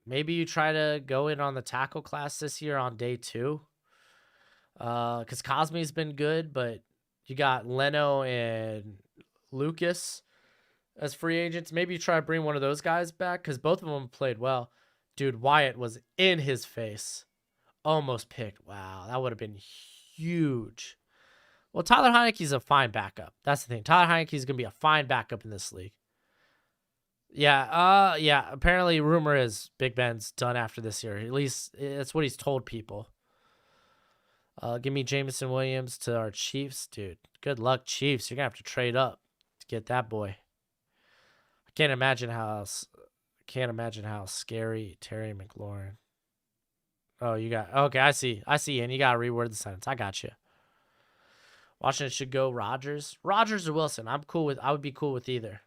Maybe you try to go in on the tackle class this year on day 2. Because Cosme's been good, but you got Leno and Lucas as free agents. Maybe you try to bring one of those guys back because both of them played well. Dude, Wyatt was in his face. Almost picked. Wow, that would have been huge. Well, Tyler Heineke's a fine backup. That's the thing. Tyler Heineke's going to be a fine backup in this league. Yeah, apparently rumor is Big Ben's done after this year. At least that's what he's told people. Give me Jameson Williams to our Chiefs, dude. Good luck, Chiefs. You're gonna have to trade up to get that boy. I can't imagine how scary Terry McLaurin. Oh, you got okay. I see, and you gotta reword the sentence. I got you. Washington should go Rodgers or Wilson. I would be cool with either.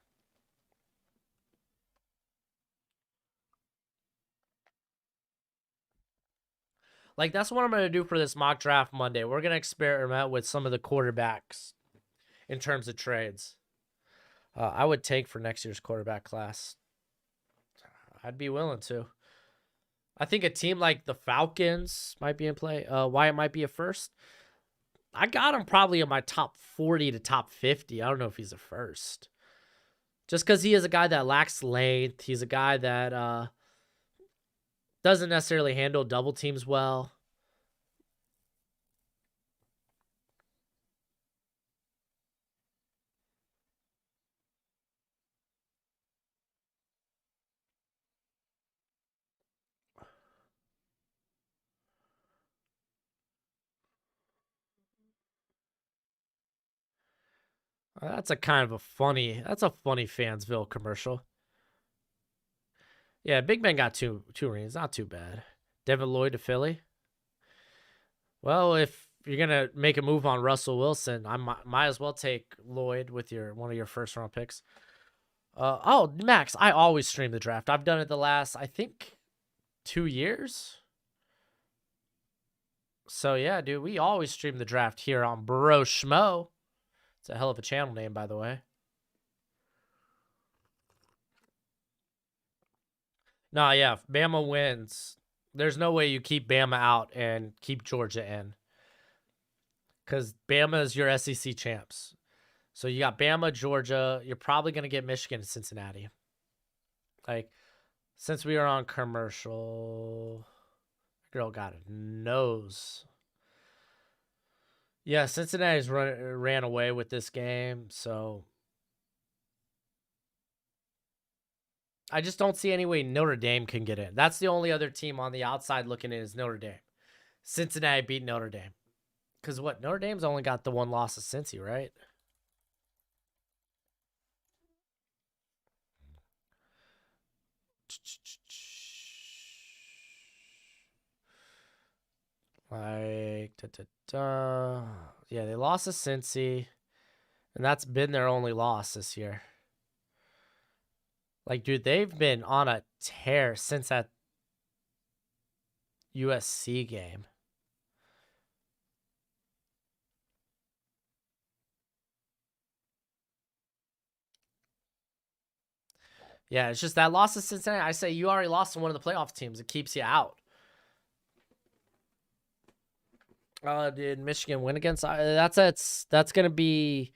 Like, that's what I'm going to do for this mock draft Monday. We're going to experiment with some of the quarterbacks in terms of trades. I would take for next year's quarterback class. I'd be willing to. I think a team like the Falcons might be in play. Wyatt might be a first. I got him probably in my top 40 to top 50. I don't know if he's a first. Just because he is a guy that lacks length. He's a guy that doesn't necessarily handle double teams well. That's a funny Fansville commercial. Yeah, Big Ben got two rings. Not too bad. Devin Lloyd to Philly. Well, if you're gonna make a move on Russell Wilson, I might as well take Lloyd with one of your first round picks. Max, I always stream the draft. I've done it the last, I think, 2 years. So yeah, dude, we always stream the draft here on Broshmo. It's a hell of a channel name, by the way. No, yeah, if Bama wins, there's no way you keep Bama out and keep Georgia in. Because Bama is your SEC champs. So you got Bama, Georgia. You're probably going to get Michigan and Cincinnati. Like, since we are on commercial, girl got a nose. Yeah, Cincinnati's ran away with this game, so I just don't see any way Notre Dame can get in. That's the only other team on the outside looking in is Notre Dame. Cincinnati beat Notre Dame. Because what? Notre Dame's only got the one loss of Cincy, right? Like, yeah, they lost to Cincy, and that's been their only loss this year. Like, dude, they've been on a tear since that USC game. Yeah, it's just that loss to Cincinnati. I say you already lost to one of the playoff teams. It keeps you out. Did Michigan win against? That's gonna be.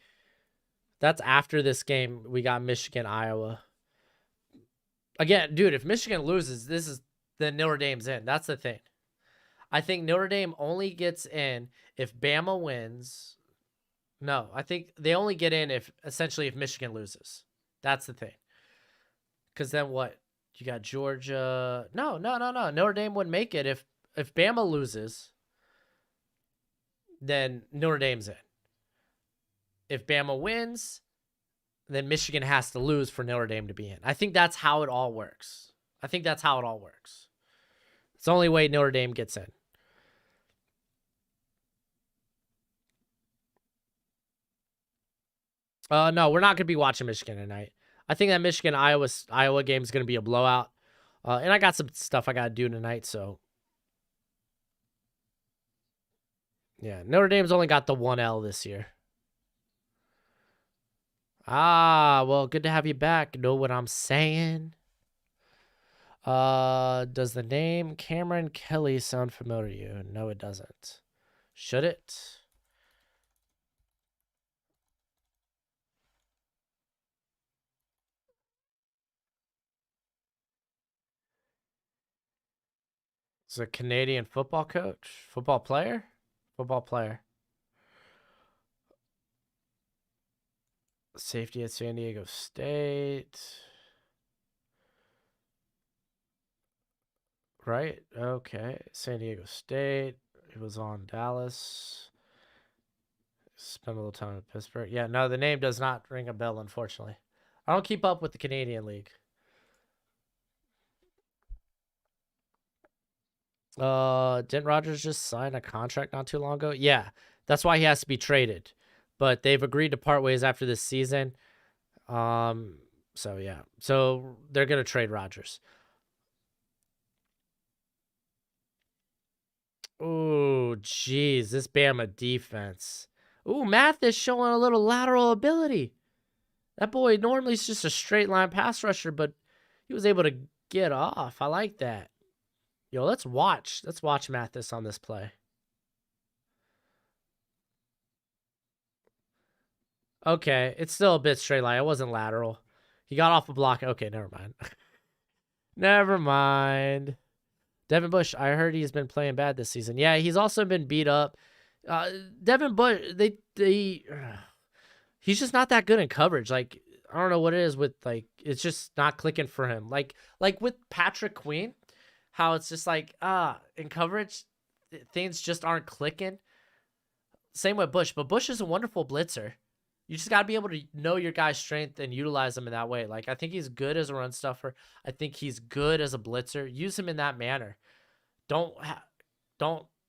That's after this game. We got Michigan, Iowa. Again, dude, if Michigan loses, then Notre Dame's in. That's the thing. I think Notre Dame only gets in if Bama wins. No, I think they only get in if Michigan loses. That's the thing. Because then what? You got Georgia. No. Notre Dame wouldn't make it if Bama loses. Then Notre Dame's in. If Bama wins, then Michigan has to lose for Notre Dame to be in. I think that's how it all works. It's the only way Notre Dame gets in. No, we're not going to be watching Michigan tonight. I think that Michigan-Iowa game is going to be a blowout. And I got some stuff I got to do tonight, so. Yeah, Notre Dame's only got the 1L this year. Well, good to have you back. Know what I'm saying? Does the name Cameron Kelly sound familiar to you? No, it doesn't. Should it? It's a Canadian football coach, football player. Safety at San Diego State. Right? Okay. San Diego State. It was on Dallas. Spent a little time in Pittsburgh. Yeah, no, the name does not ring a bell, unfortunately. I don't keep up with the Canadian League. Didn't Rodgers just sign a contract not too long ago? Yeah, that's why he has to be traded. But they've agreed to part ways after this season. So yeah. So they're gonna trade Rodgers. Oh, geez, this Bama defense. Ooh, Mathis showing a little lateral ability. That boy normally is just a straight line pass rusher, but he was able to get off. I like that. Yo, let's watch Mathis on this play. Okay, it's still a bit straight line. It wasn't lateral. He got off a block. Okay, never mind. Never mind. Devin Bush, I heard he's been playing bad this season. Yeah, he's also been beat up. Devin Bush, he's just not that good in coverage. Like, I don't know what it is with, like, it's just not clicking for him. Like with Patrick Queen, how it's just like, in coverage, things just aren't clicking. Same with Bush, but Bush is a wonderful blitzer. You just got to be able to know your guy's strength and utilize him in that way. Like, I think he's good as a run stuffer. I think he's good as a blitzer. Use him in that manner. Don't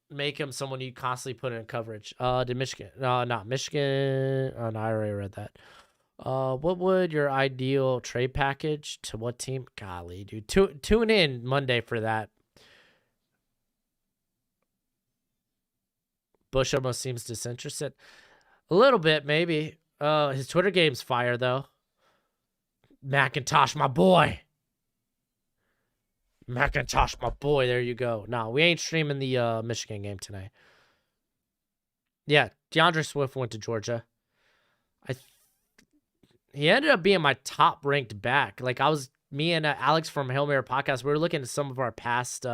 make him someone you constantly put in coverage. Did Michigan? No, not Michigan. Oh, no, I already read that. What would your ideal trade package to what team? Golly, dude. Tune in Monday for that. Bush almost seems disinterested. A little bit, maybe. His Twitter game's fire, though. McIntosh, my boy. McIntosh, my boy. There you go. No, we ain't streaming the Michigan game tonight. Yeah, DeAndre Swift went to Georgia. He ended up being my top ranked back. Like, me and Alex from Hail Mary Podcast, we were looking at some of our past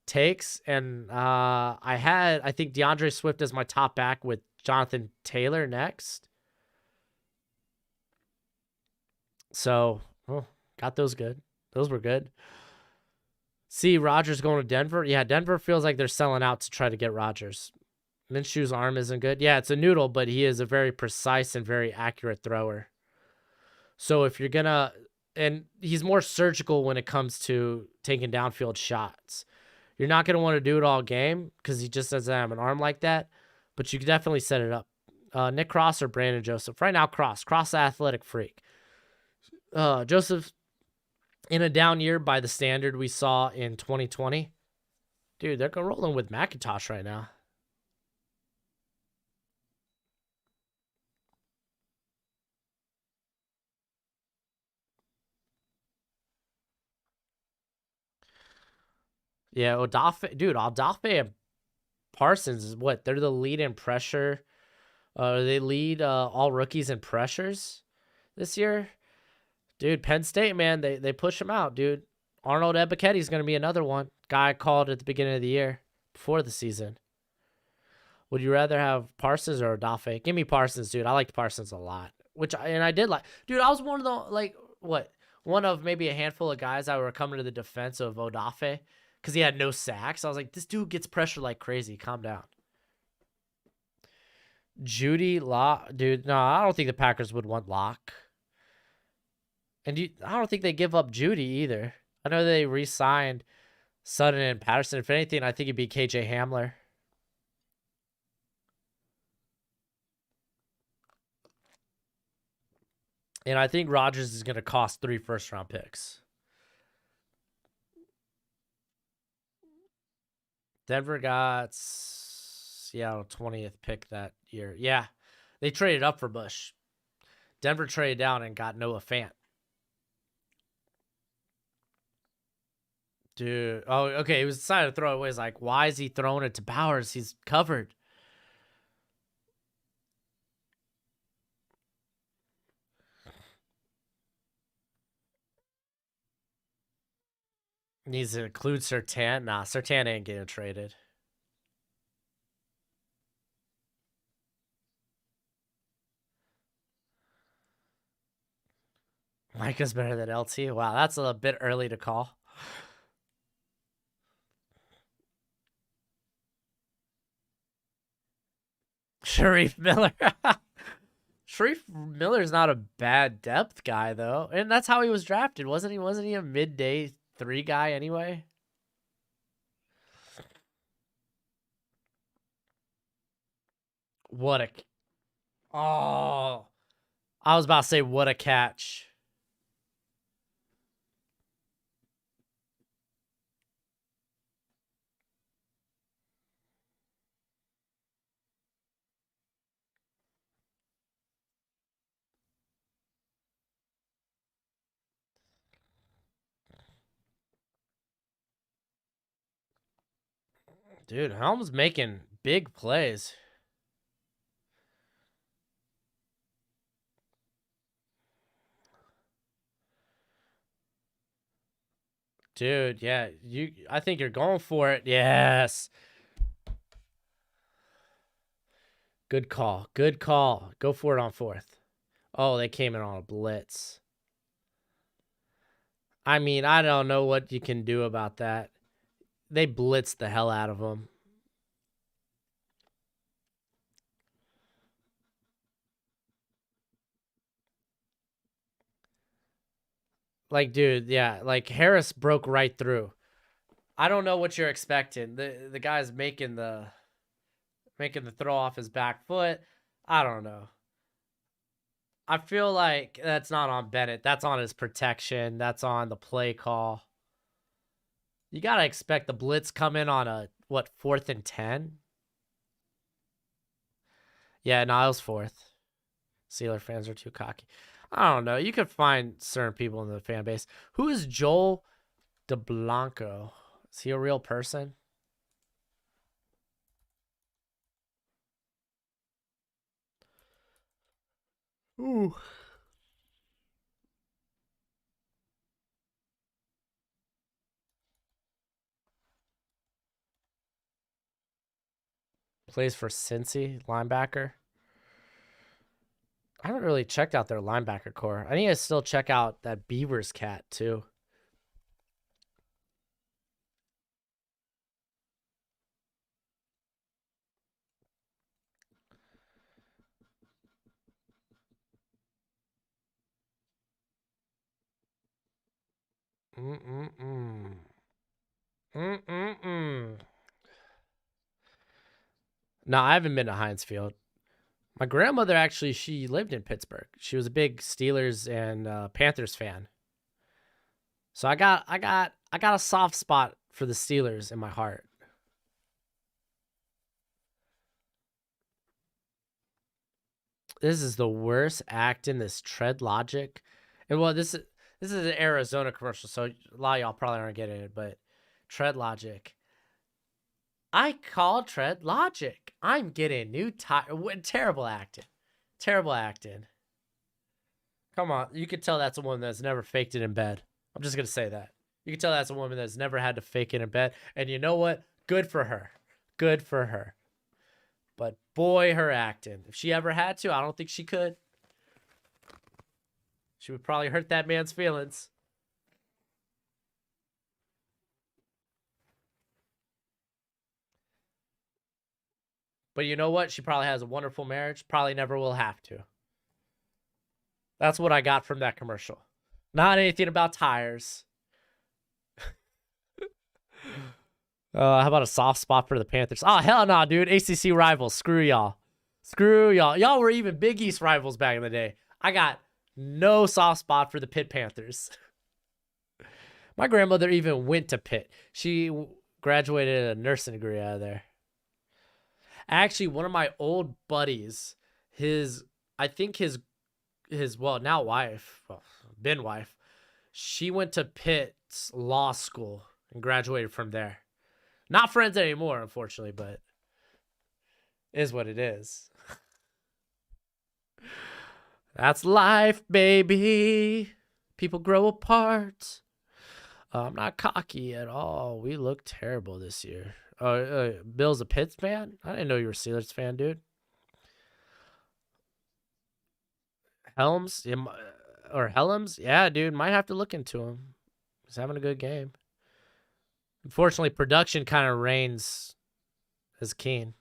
takes, and I think DeAndre Swift as my top back with Jonathan Taylor next. So, got those good. Those were good. See, Rodgers going to Denver. Yeah, Denver feels like they're selling out to try to get Rodgers. Minshew's arm isn't good. Yeah, it's a noodle, but he is a very precise and very accurate thrower. So if you're gonna, and he's more surgical when it comes to taking downfield shots. You're not gonna want to do it all game because he just doesn't have an arm like that. But you can definitely set it up. Nick Cross or Brandon Joseph. Right now, Cross athletic freak. Joseph, in a down year by the standard we saw in 2020, dude, they're rolling with McIntosh right now. Yeah, Odafe, dude, Odafe and Parsons is what? They're the lead in pressure. They lead all rookies in pressures this year. Dude, Penn State, man, they push him out, dude. Arnold Ebiketti's going to be another one. Guy I called at the beginning of the year, before the season. Would you rather have Parsons or Odafe? Give me Parsons, dude. I liked Parsons a lot. And I did like. Dude, I was one of the, like, what? One of maybe a handful of guys that were coming to the defense of Odafe because he had no sacks. I was like, this dude gets pressure like crazy. Calm down. Judy Lock, dude. No, I don't think the Packers would want Lock. And I don't think they give up Judy either. I know they re-signed Sutton and Patterson. If anything, I think it'd be KJ Hamler. And I think Rodgers is going to cost 3 first-round picks. Denver got Seattle 20th pick that year. Yeah, they traded up for Bush. Denver traded down and got Noah Fant. Dude, oh, okay. He was decided to throw it away. He's like, why is he throwing it to Bowers? He's covered. Needs to include Surtain. Nah, Surtain ain't getting traded. Micah's better than LT. Wow, that's a bit early to call. Sharif Miller. Sharif Miller's not a bad depth guy though, and that's how he was drafted, wasn't he? Wasn't he a midday 3 guy anyway? What a oh! I was about to say what a catch. Dude, Helm's making big plays. Dude, yeah, I think you're going for it. Yes. Good call. Good call. Go for it on 4th. Oh, they came in on a blitz. I mean, I don't know what you can do about that. They blitzed the hell out of them. Like, dude, yeah, like Harris broke right through. I don't know what you're expecting. The guy's making the throw off his back foot. I don't know. I feel like that's not on Bennett. That's on his protection. That's on the play call. You got to expect the blitz come in on a, what, 4th and 10? Yeah, Niles 4th. Steeler fans are too cocky. I don't know. You could find certain people in the fan base. Who is Joel DeBlanco? Is he a real person? Ooh. Plays for Cincy, linebacker. I haven't really checked out their linebacker core. I need to still check out that Beavers cat too. Mm-mm-mm. Mm-mm-mm. No, I haven't been to Heinz Field. My grandmother actually, she lived in Pittsburgh. She was a big Steelers and Panthers fan. So I got a soft spot for the Steelers in my heart. This is the worst act in this tread logic. And well, this is an Arizona commercial, so a lot of y'all probably aren't getting it, but Tread logic. I call tread logic. I'm getting new tire. Terrible acting. Terrible acting. Come on. You can tell that's a woman that's never faked it in bed. I'm just going to say that. You can tell that's a woman that's never had to fake it in bed. And you know what? Good for her. Good for her. But boy, her acting. If she ever had to, I don't think she could. She would probably hurt that man's feelings. But you know what? She probably has a wonderful marriage. Probably never will have to. That's what I got from that commercial. Not anything about tires. How about a soft spot for the Panthers? Oh, hell no, dude. ACC rivals. Screw y'all. Screw y'all. Y'all were even Big East rivals back in the day. I got no soft spot for the Pitt Panthers. My grandmother even went to Pitt. She graduated a nursing degree out of there. Actually, one of my old buddies, I think his now wife, been wife, she went to Pitt's law school and graduated from there. Not friends anymore, unfortunately, but is what it is. That's life, baby. People grow apart. I'm not cocky at all. We look terrible this year. Bill's a Pitts fan? I didn't know you were a Steelers fan, dude. Helms? Or Helms? Yeah, dude. Might have to look into him. He's having a good game. Unfortunately, production kind of reigns as king.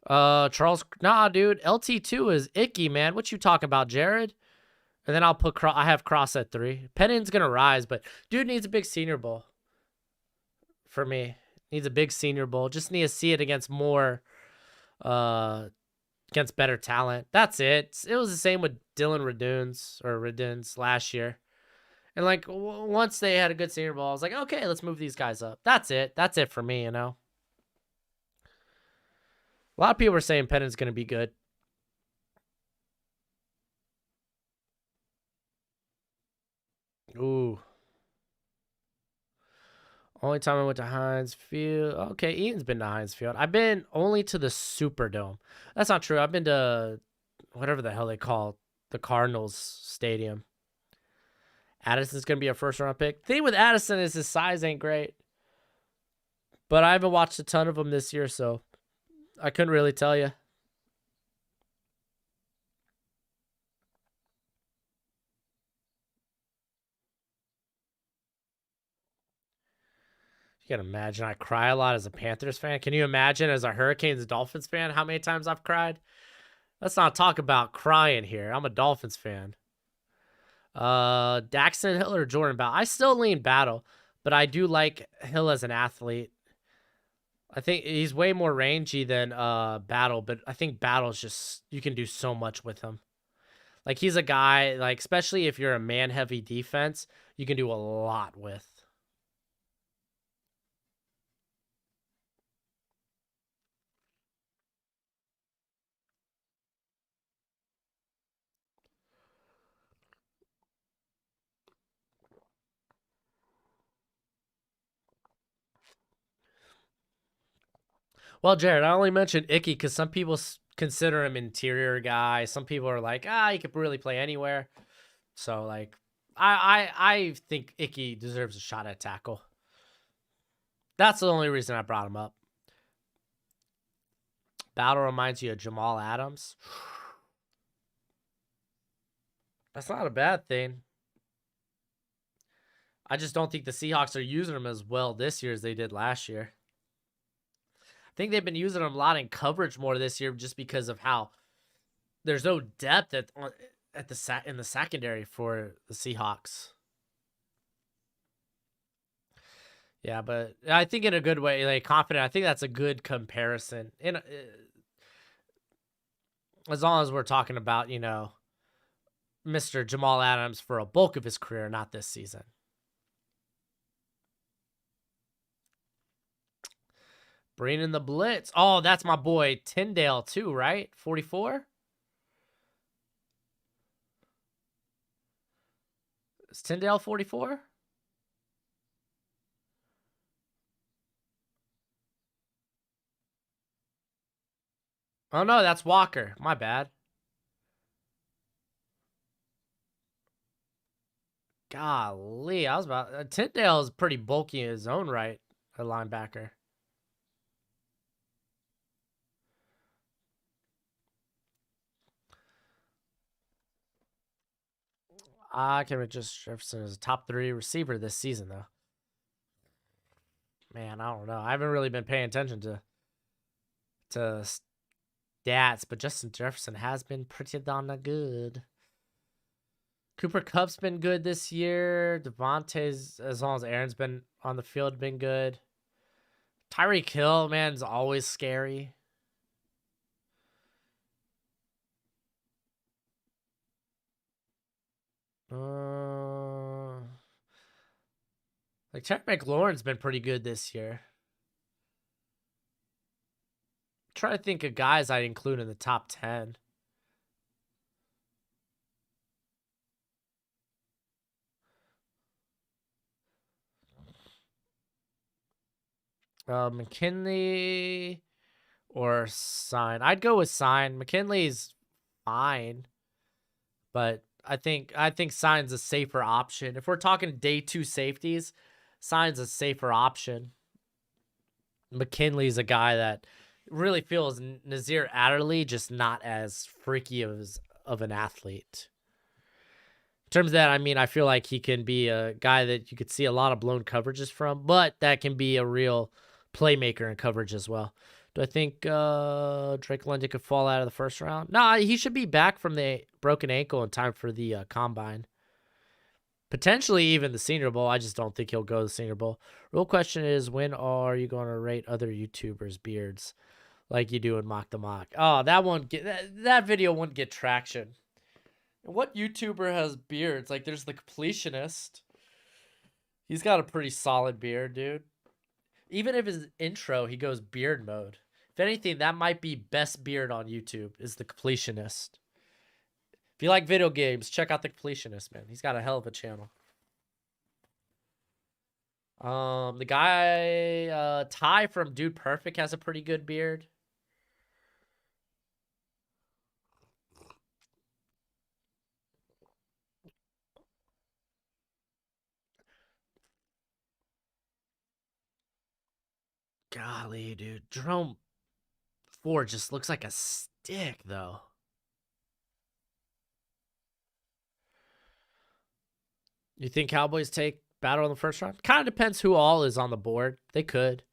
Charles, nah, dude. LT2 is icky, man. What you talking about, Jared? And then I'll put I have Cross at 3. Penning's gonna rise, but dude needs a big Senior Bowl. For me, needs a big Senior Bowl. Just need to see it against more, against better talent. That's it. It was the same with Dylan Reduns last year. And like once they had a good Senior Bowl, I was like, okay, let's move these guys up. That's it. That's it for me, you know. A lot of people are saying Penning's gonna be good. Ooh. Only time I went to Heinz Field. Okay, Ian's been to Heinz Field. I've been only to the Superdome. That's not true. I've been to whatever the hell they call the Cardinals Stadium. Addison's going to be a first-round pick. Thing with Addison is his size ain't great. But I haven't watched a ton of them this year, so I couldn't really tell you. You can imagine I cry a lot as a Panthers fan. Can you imagine as a Hurricanes Dolphins fan how many times I've cried? Let's not talk about crying here. I'm a Dolphins fan. Daxton Hill or Jordan Battle? I still lean Battle, but I do like Hill as an athlete. I think he's way more rangy than Battle, but I think Battle's just, you can do so much with him. Like he's a guy, like especially if you're a man-heavy defense, you can do a lot with. Well, Jared, I only mentioned Icky because some people consider him interior guy. Some people are like, he could really play anywhere. So, like, I think Icky deserves a shot at tackle. That's the only reason I brought him up. Battle reminds you of Jamal Adams. That's not a bad thing. I just don't think the Seahawks are using him as well this year as they did last year. I think they've been using him a lot in coverage more this year just because of how there's no depth in the secondary for the Seahawks. Yeah, but I think in a good way, like confident. I think that's a good comparison. As long as we're talking about, you know, Mr. Jamal Adams for a bulk of his career, not this season. Bringing the blitz. Oh, that's my boy Tyndale too, right? 44? Is Tyndale 44? Oh no, that's Walker. My bad. Golly, I was about. Tyndale is pretty bulky in his own right, a linebacker. I can just Jefferson is a top 3 receiver this season, though. Man, I don't know. I haven't really been paying attention to stats, but Justin Jefferson has been pretty darn good. Cooper Kupp's been good this year. Devontae's, as long as Aaron's been on the field, been good. Tyreek Hill, man, is always scary. Like Terry McLaurin's been pretty good this year. Try to think of guys I'd include in the top 10. McKinley or Sign. I'd go with Sign. McKinley's fine, but I think Sign's a safer option. If we're talking day 2 safeties, Sign's a safer option. McKinley's a guy that really feels Nazir Adderley, just not as freaky of an athlete. In terms of that, I mean, I feel like he can be a guy that you could see a lot of blown coverages from, but that can be a real playmaker in coverage as well. Do I think Drake London could fall out of the first round? Nah, he should be back from the broken ankle in time for the combine. Potentially even the Senior Bowl. I just don't think he'll go to the Senior Bowl. Real question is, when are you going to rate other YouTubers' beards like you do in Mock the Mock? Oh, that video wouldn't get traction. What YouTuber has beards? Like, there's the Completionist. He's got a pretty solid beard, dude. Even if his intro, he goes beard mode. If anything, that might be best beard on YouTube, is the Completionist. If you like video games, check out the Completionist, man. He's got a hell of a channel. The guy, Ty from Dude Perfect has a pretty good beard. Golly, dude. Jerome Ford just looks like a stick, though. You think Cowboys take Battle in the first round? Kind of depends who all is on the board. They could.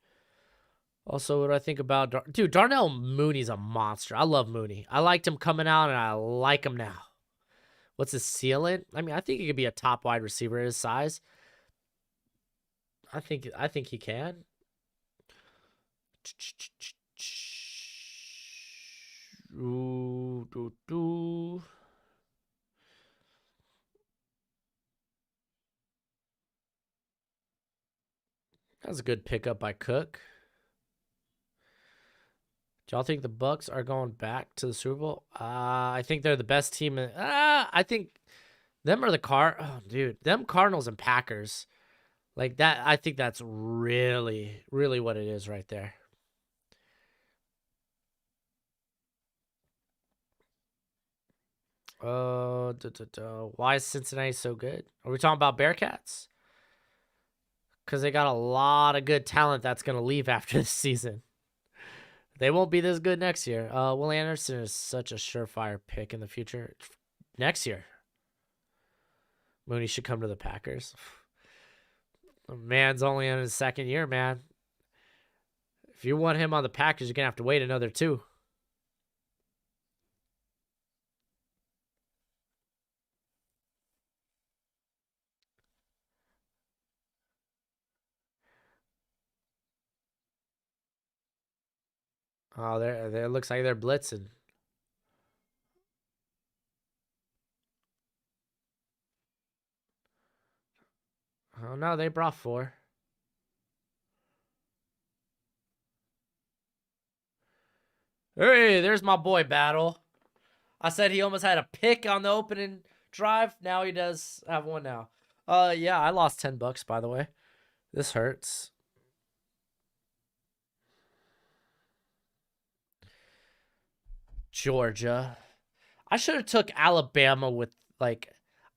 Also, what do I think about... Dude, Darnell Mooney's a monster. I love Mooney. I liked him coming out, and I like him now. What's his ceiling? I mean, I think he could be a top wide receiver at his size. I think he can. That was a good pickup by Cook. Do y'all think the Bucks are going back to the Super Bowl? I think they're the best team. I think them are them Cardinals and Packers. Like that, I think that's really, really what it is right there. Why is Cincinnati so good? Are we talking about Bearcats? Because they got a lot of good talent that's going to leave after this season. They won't be this good next year. Will Anderson is such a surefire pick in the future. Next year, Mooney should come to the Packers. The man's only in his second year, man. If you want him on the Packers, you're going to have to wait another 2. Oh, there looks like they're blitzing. Oh, no, they brought 4. Hey, there's my boy Battle. I said he almost had a pick on the opening drive. Now he does have one now. Yeah, I lost $10, by the way. This hurts. Georgia. I should have took Alabama with like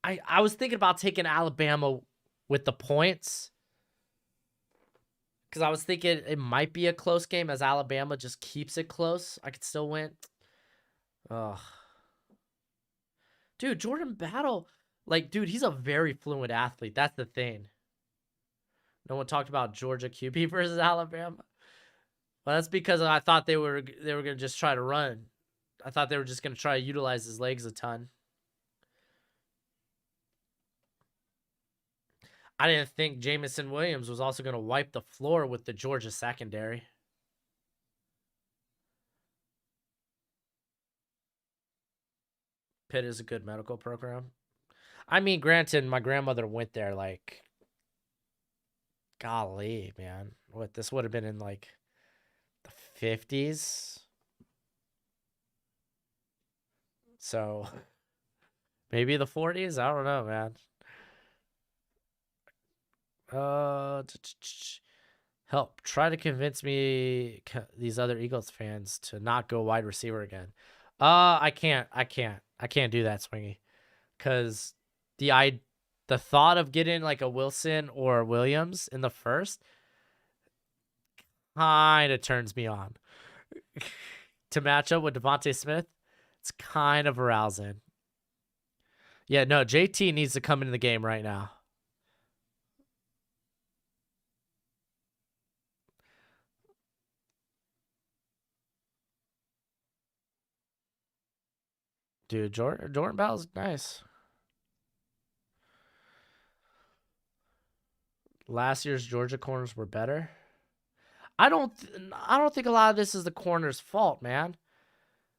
I was thinking about taking Alabama with the points because I was thinking it might be a close game as Alabama just keeps it close. I could still win. Ugh. Dude, Jordan Battle, like, dude, he's a very fluent athlete. That's the thing. No one talked about Georgia QB versus Alabama. Well, that's because I thought they were gonna just try to run. I thought they were just gonna try to utilize his legs a ton. I didn't think Jamison Williams was also gonna wipe the floor with the Georgia secondary. Pitt is a good medical program. I mean, granted, my grandmother went there like, golly, man. What, this would have been in like the 50s? So maybe the 40s? I don't know, man. Help. Try to convince me, these other Eagles fans, to not go wide receiver again. I can't do that, Swingy. Because the thought of getting like a Wilson or Williams in the first kind of turns me on. To match up with Devontae Smith, it's kind of arousing. Yeah, no, JT needs to come into the game right now. Dude, Jordan Bell's nice. Last year's Georgia corners were better. I don't think a lot of this is the corner's fault, man.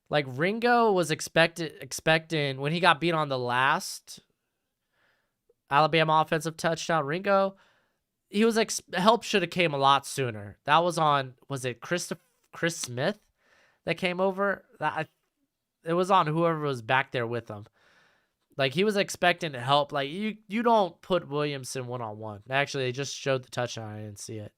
Like Ringo was expecting when he got beat on the last Alabama offensive touchdown. Ringo, he was help should have came a lot sooner. That was on, was it Chris Smith that came over? It was on whoever was back there with him. Like he was expecting to help. Like you don't put Williamson one-on-one. Actually, they just showed the touchdown. I didn't see it.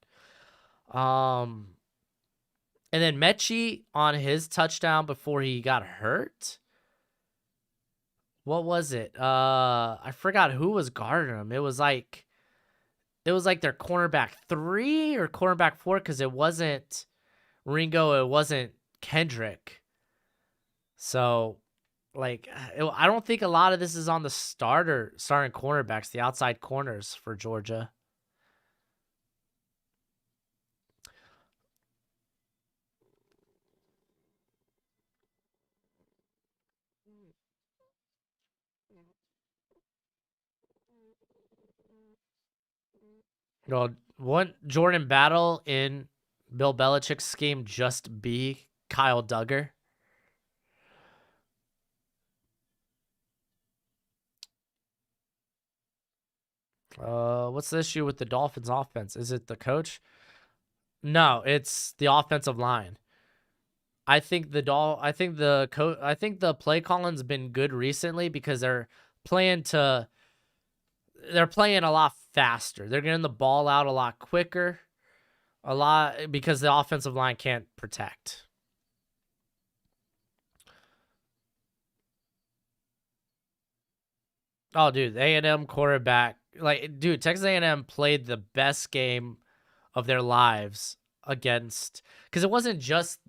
And then Mechie on his touchdown before he got hurt. What was it? I forgot who was guarding him. It was like their cornerback 3 or cornerback 4 because it wasn't Ringo, it wasn't Kendrick. So, like, I don't think a lot of this is on the starting cornerbacks, the outside corners for Georgia. Well, wouldn't Jordan Battle in Bill Belichick's scheme just be Kyle Duggar? What's the issue with the Dolphins offense? Is it the coach? No, it's the offensive line. I think the play calling's been good recently because they're playing a lot faster. They're getting the ball out a lot quicker. A lot because the offensive line can't protect. Oh, dude, A&M quarterback. Like, dude, Texas A&M played the best game of their lives against, because it wasn't just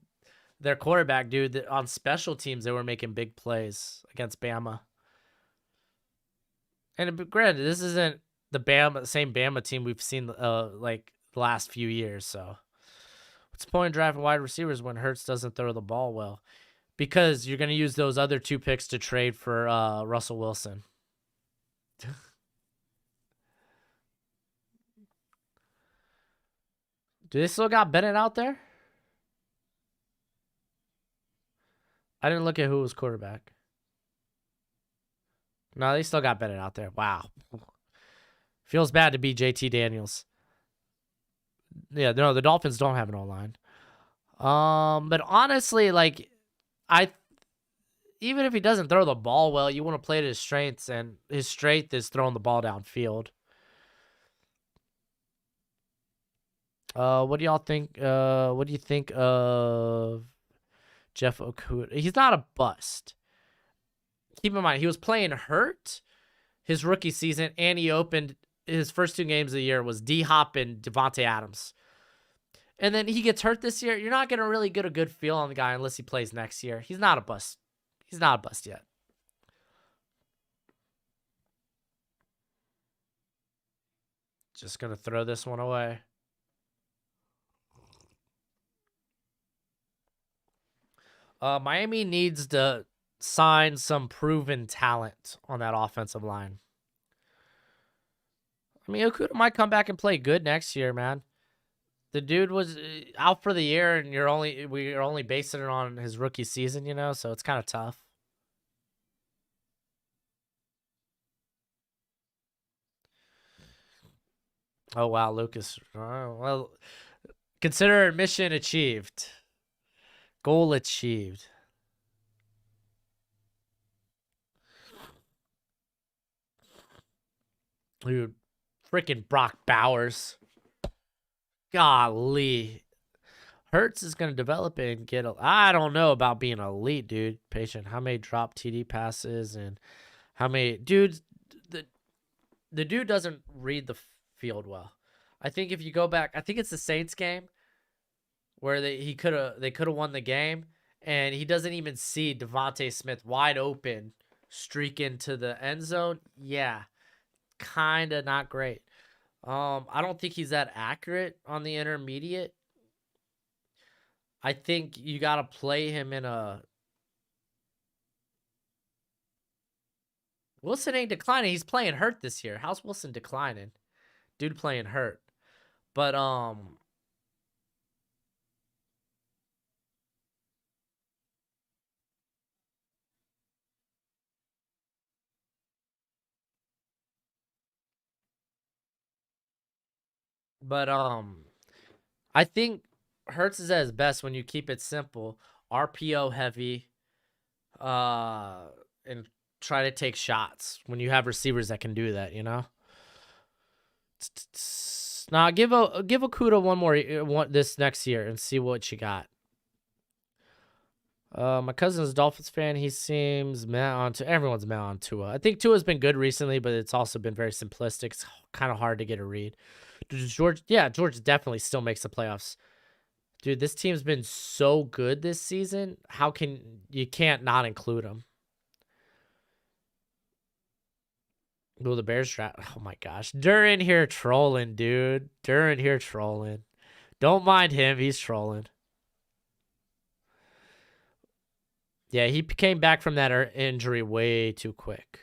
their quarterback, dude. On special teams, they were making big plays against Bama. And granted, this isn't the same Bama team we've seen like the last few years. So, what's the point of drafting wide receivers when Hurts doesn't throw the ball well? Because you're gonna use those other 2 picks to trade for Russell Wilson. Do they still got Bennett out there? I didn't look at who was quarterback. No, they still got Bennett out there. Wow. Feels bad to be JT Daniels. Yeah, no, the Dolphins don't have an O-line. But honestly, like, even if he doesn't throw the ball well, you want to play to his strengths, and his strength is throwing the ball downfield. What do y'all think? What do you think of Jeff Okuda. He's not a bust. Keep in mind, he was playing hurt his rookie season, and he opened his first 2 games of the year was D-Hop and Devontae Adams. And then he gets hurt this year. You're not going to really get a good feel on the guy unless he plays next year. He's not a bust. He's not a bust yet. Just going to throw this one away. Miami needs to sign some proven talent on that offensive line. I mean, Okuda might come back and play good next year, man. The dude was out for the year, and we're only basing it on his rookie season, you know, so it's kind of tough. Oh wow, Lucas. Well, consider mission achieved. Goal achieved. Dude, freaking Brock Bowers. Golly. Hurts is going to develop and get I don't know about being elite, dude. Patient. How many drop TD passes and how many... Dude, the dude doesn't read the field well. I think if you go back... I think it's the Saints game where they could have won the game, and he doesn't even see Devontae Smith wide open streak into the end zone. Yeah, kind of not great. I don't think he's that accurate on the intermediate. I think you got to play him in a... Wilson ain't declining. He's playing hurt this year. How's Wilson declining? Dude playing hurt. But, I think Hurts is at his best when you keep it simple, RPO heavy, and try to take shots when you have receivers that can do that, you know? Now give Okuda one more this next year and see what you got. My cousin's a Dolphins fan. He seems everyone's mad on Tua. I think Tua's been good recently, but it's also been very simplistic. It's kind of hard to get a read. George definitely still makes the playoffs. Dude, this team's been so good this season. You can't not include them. Will the Bears draft? Oh my gosh. Durin here trolling, dude. Durin here trolling. Don't mind him. He's trolling. Yeah, he came back from that injury way too quick.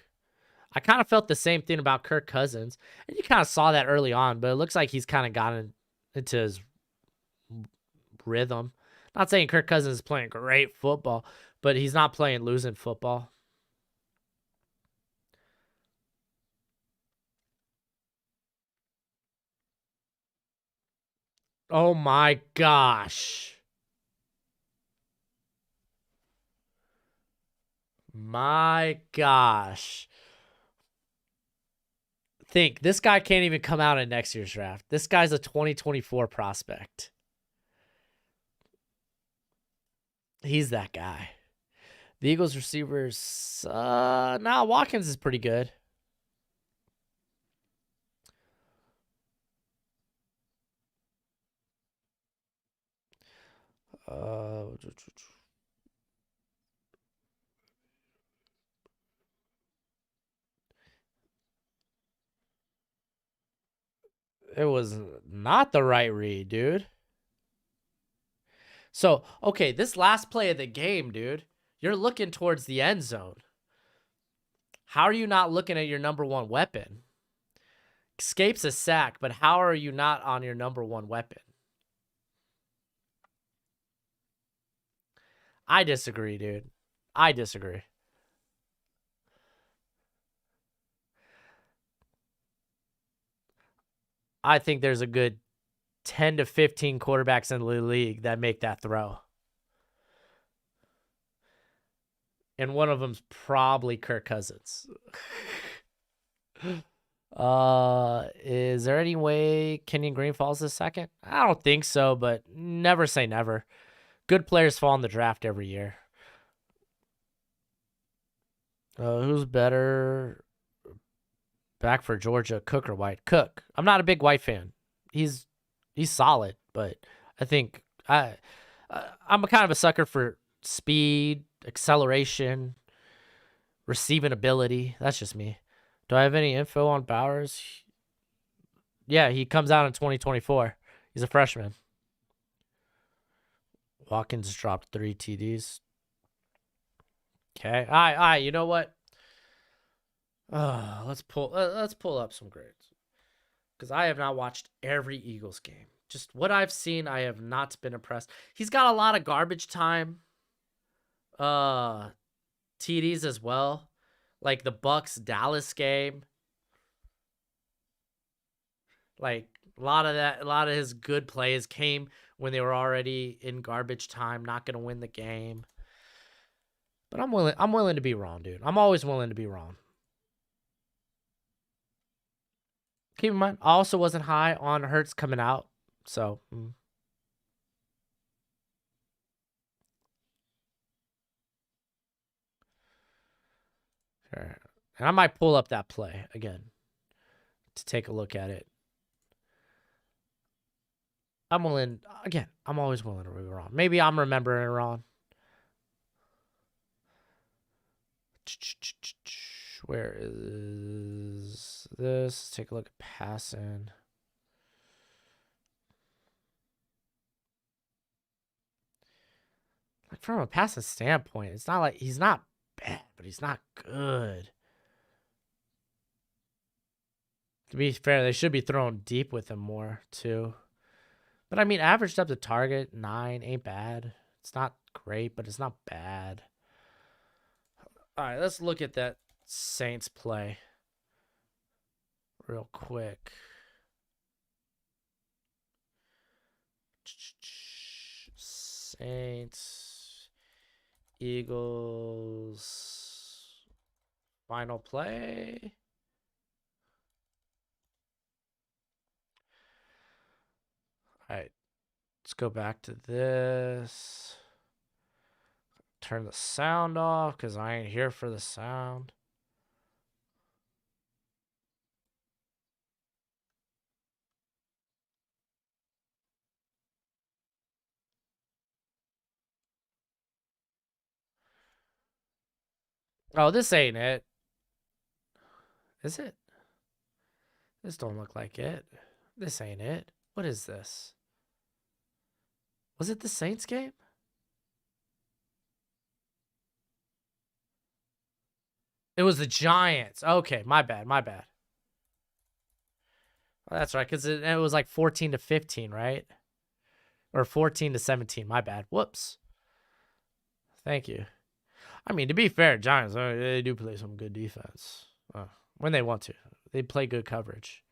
I kind of felt the same thing about Kirk Cousins. And you kind of saw that early on, but it looks like he's kind of gotten into his rhythm. Not saying Kirk Cousins is playing great football, but he's not playing losing football. Oh my gosh. My gosh. Think, this guy can't even come out in next year's draft. This guy's a 2024 prospect. He's that guy. The Eagles receivers, Watkins is pretty good. It was not the right read, dude. So, okay, this last play of the game, dude, you're looking towards the end zone. How are you not looking at your number one weapon? Escapes a sack, but how are you not on your number one weapon? I disagree, dude. I disagree. I think there's a good 10 to 15 quarterbacks in the league that make that throw. And one of them's probably Kirk Cousins. Is there any way Kenyon Green falls to second? I don't think so, but never say never. Good players fall in the draft every year. Who's better back for Georgia, Cook or White? Cook. I'm not a big White fan. He's solid, but I think I'm a kind of a sucker for speed, acceleration, receiving ability. That's just me. Do I have any info on Bowers? Yeah, he comes out in 2024. He's a freshman. Watkins dropped 3 TDs. Okay. All right. You know what? Let's pull up some grades because I have not watched every Eagles game. Just what I've seen, I have not been impressed. He's got a lot of garbage time TDs as well, like the Bucks Dallas game. Like a lot of his good plays came when they were already in garbage time, not going to win the game. But I'm willing to be wrong, dude. I'm always willing to be wrong. Keep in mind, I also wasn't high on Hurts coming out, so. Sure. And I might pull up that play again to take a look at it. I'm always willing to be wrong. Maybe I'm remembering it wrong. Where is this? Take a look at passing. Like from a passing standpoint, it's not like he's not bad, but he's not good. To be fair, they should be throwing deep with him more too. But I mean, averaged up to target 9 ain't bad. It's not great, but it's not bad. All right, let's look at that Saints play real quick. Saints, Eagles, final play. All right, let's go back to this. Turn the sound off because I ain't here for the sound. Oh, this ain't it. Is it? This don't look like it. This ain't it. What is this? Was it the Saints game? It was the Giants. Okay, my bad. Well, that's right, because it was like 14-15, right? Or 14-17. My bad. Whoops. Thank you. I mean, to be fair, Giants, they do play some good defense when they want to. They play good coverage.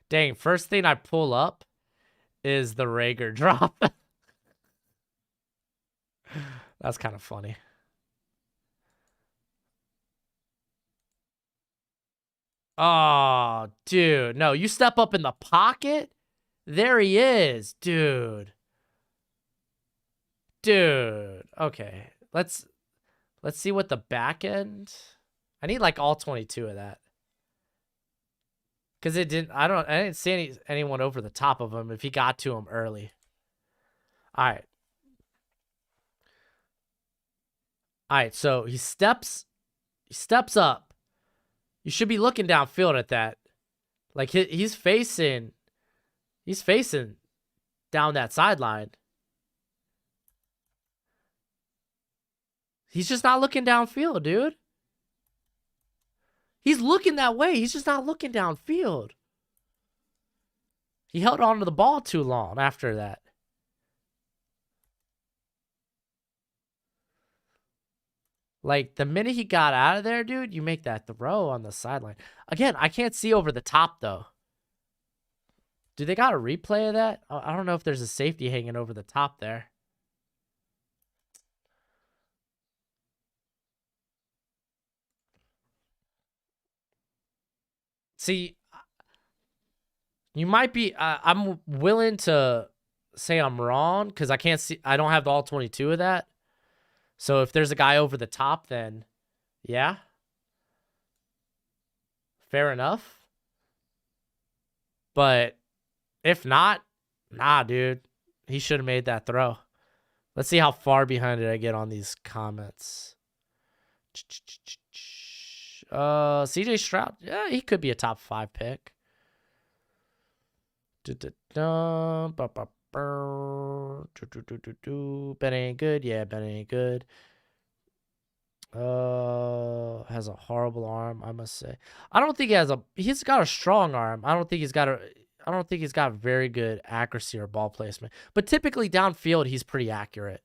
Dang, first thing I pull up is the Rager drop. That's kind of funny. Oh, dude. No, you step up in the pocket? There he is, dude. Dude. Okay. Let's see what the back end. I need like all 22 of that. Cuz I didn't see anyone over the top of him if he got to him early. All right. All right, so he steps up. You should be looking downfield at that. Like he's facing down that sideline. He's just not looking downfield, dude. He's looking that way. He's just not looking downfield. He held on to the ball too long after that. Like, the minute he got out of there, dude, you make that throw on the sideline. Again, I can't see over the top, though. Do they got a replay of that? I don't know if there's a safety hanging over the top there. See, You might be. I'm willing to say I'm wrong because I can't see. I don't have the all 22 of that. So if there's a guy over the top, then yeah, fair enough. But if not, nah, dude, he should have made that throw. Let's see how far behind did I get on these comments. CJ Stroud, yeah, he could be a top 5 pick. Ben ain't good. Yeah, Ben ain't good. Has a horrible arm, I must say. I don't think he's got a strong arm. I don't think he's got very good accuracy or ball placement. But typically downfield, he's pretty accurate.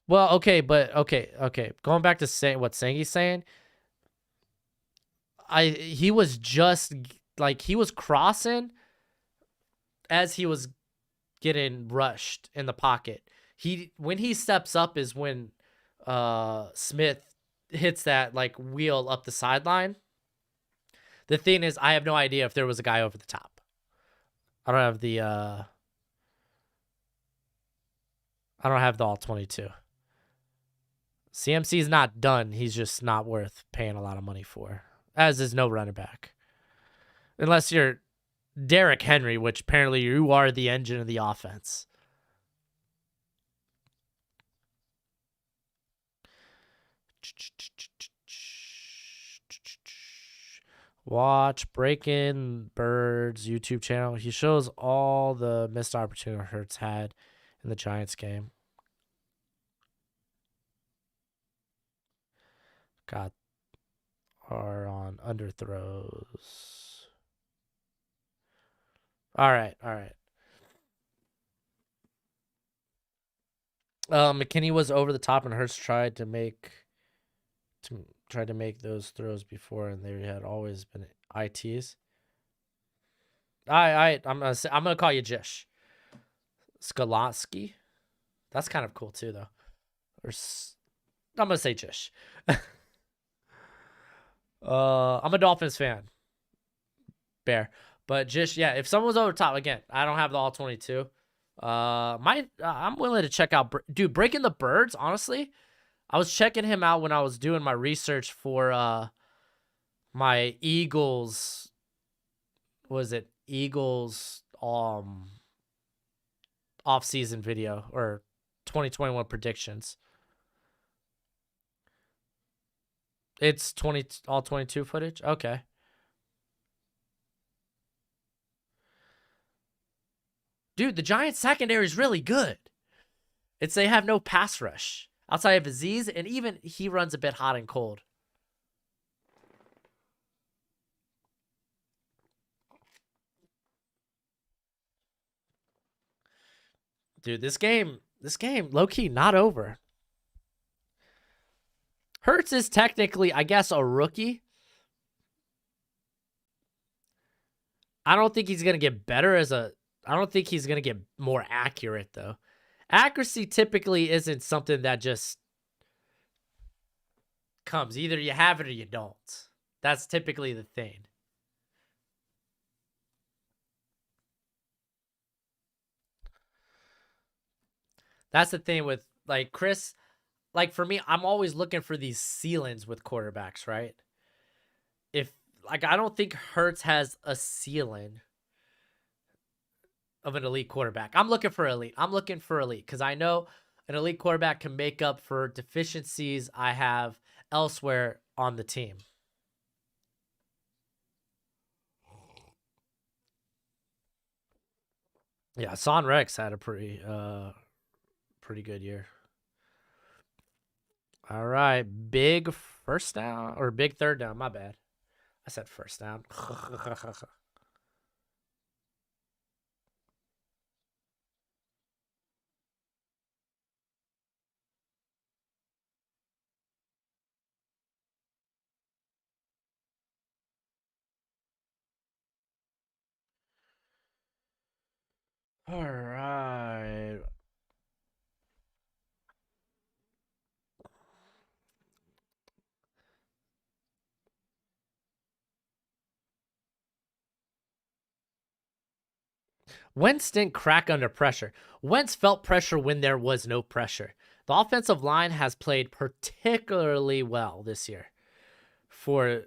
Well, okay, but okay. Going back to what Sangi's saying, he was just like he was crossing as he was getting rushed in the pocket. When he steps up is when Smith hits that like wheel up the sideline. The thing is, I have no idea if there was a guy over the top. I don't have the all 22. CMC's not done. He's just not worth paying a lot of money for, as is no running back. Unless you're Derrick Henry, which apparently you are the engine of the offense. Watch Breaking Birds YouTube channel. He shows all the missed opportunity Hurts had in the Giants game. Got are on underthrows. All right. McKinney was over the top, and Hurts tried to make those throws before, and they had always been ITs. I'm gonna call you Jish. Skolatsky. That's kind of cool too, though. I'm gonna say Jish. I'm a Dolphins fan. Bear. But Jish, yeah, if someone was over top, again, I don't have the all 22. I'm willing to check out, dude, Breaking the Birds, honestly. I was checking him out when I was doing my research for my Eagles. Was it Eagles off-season video or 2021 predictions? It's all 22 footage? Okay. Dude, the Giants secondary is really good. They have no pass rush outside of Aziz, and even he runs a bit hot and cold. Dude, this game, low key not over. Hurts is technically, I guess, a rookie. I don't think he's gonna get better I don't think he's gonna get more accurate though. Accuracy typically isn't something that just comes. Either you have it or you don't. That's typically the thing. That's the thing with like Chris. Like for me, I'm always looking for these ceilings with quarterbacks, right? I don't think Hurts has a ceiling of an elite quarterback. I'm looking for elite because I know an elite quarterback can make up for deficiencies I have elsewhere on the team. Yeah, Son Rex had a pretty good year. All right, big first down or big third down. My bad. I said first down. All right. Wentz didn't crack under pressure. Wentz felt pressure when there was no pressure. The offensive line has played particularly well this year for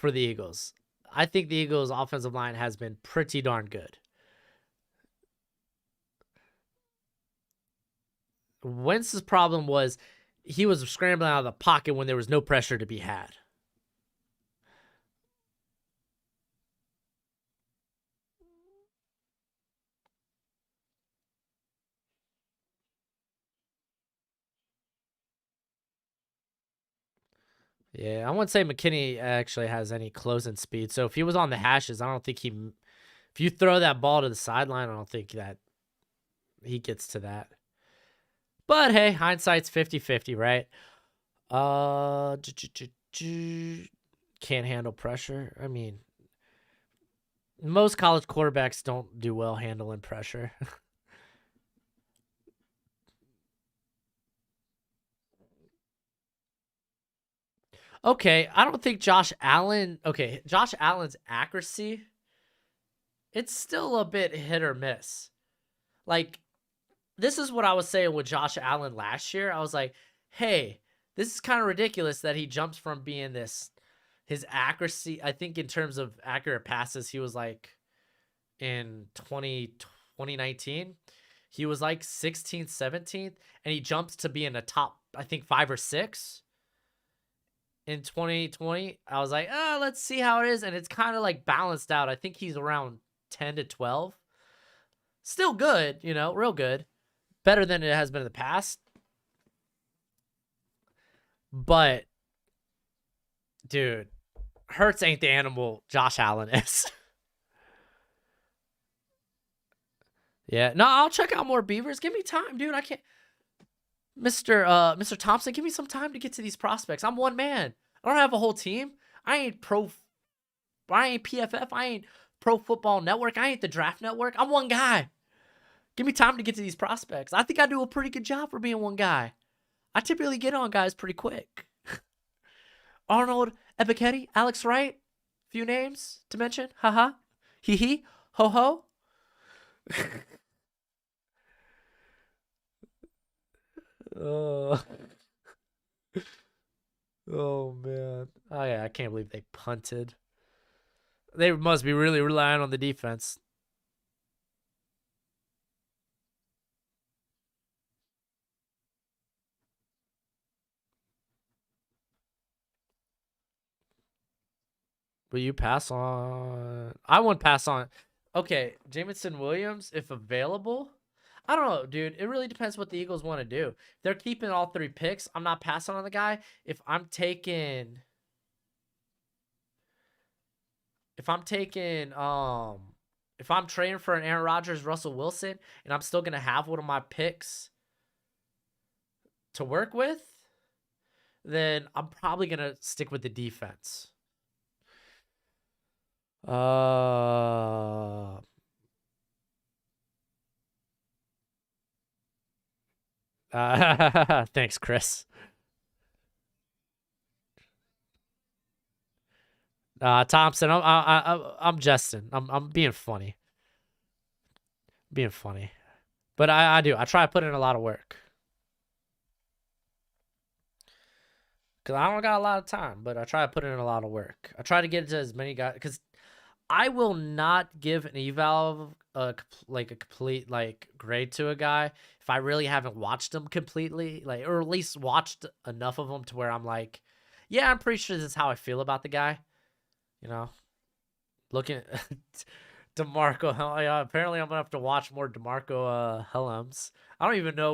the Eagles. I think the Eagles' offensive line has been pretty darn good. Wentz's problem was he was scrambling out of the pocket when there was no pressure to be had. Yeah, I wouldn't say McKinney actually has any closing speed. So if he was on the hashes, I don't think he. If you throw that ball to the sideline, I don't think that he gets to that. But hey, hindsight's 50-50, right? Can't handle pressure. I mean, most college quarterbacks don't do well handling pressure. Okay, I don't think Josh Allen's accuracy, it's still a bit hit or miss. Like, this is what I was saying with Josh Allen last year. I was like, hey, this is kind of ridiculous that he jumps from being his accuracy. I think in terms of accurate passes, he was like in 2019, he was like 16th, 17th, and he jumps to being a top, I think 5 or 6 in 2020. I was like, let's see how it is. And it's kind of like balanced out. I think he's around 10 to 12. Still good, real good. Better than it has been in the past. But, dude, Hurts ain't the animal Josh Allen is. Yeah. No, I'll check out more Beavers. Give me time, dude. I can't. Mr. Thompson, give me some time to get to these prospects. I'm one man. I don't have a whole team. I ain't PFF. I ain't Pro Football Network. I ain't the Draft Network. I'm one guy. Give me time to get to these prospects. I think I do a pretty good job for being one guy. I typically get on guys pretty quick. Arnold Ebiketie, Alex Wright, few names to mention. Haha. Hee hee. Ho ho. Oh. Oh man. Oh yeah, I can't believe they punted. They must be really relying on the defense. Will you pass on? I won't pass on. Okay, Jameson Williams, if available. I don't know, dude. It really depends what the Eagles want to do. If they're keeping all 3 picks, I'm not passing on the guy. If I'm trading for an Aaron Rodgers, Russell Wilson, and I'm still gonna have one of my picks to work with, then I'm probably gonna stick with the defense. Thanks, Chris. Thompson, I'm jesting. I'm being funny. But I do. I try to put in a lot of work. Because I don't got a lot of time, but I try to put in a lot of work. I try to get to as many guys. Because I will not give an eval a complete grade to a guy if I really haven't watched him completely, or at least watched enough of him to where I'm like, yeah, I'm pretty sure this is how I feel about the guy. Looking at DeMarco. Yeah, apparently I'm gonna have to watch more DeMarco Helms. I don't even know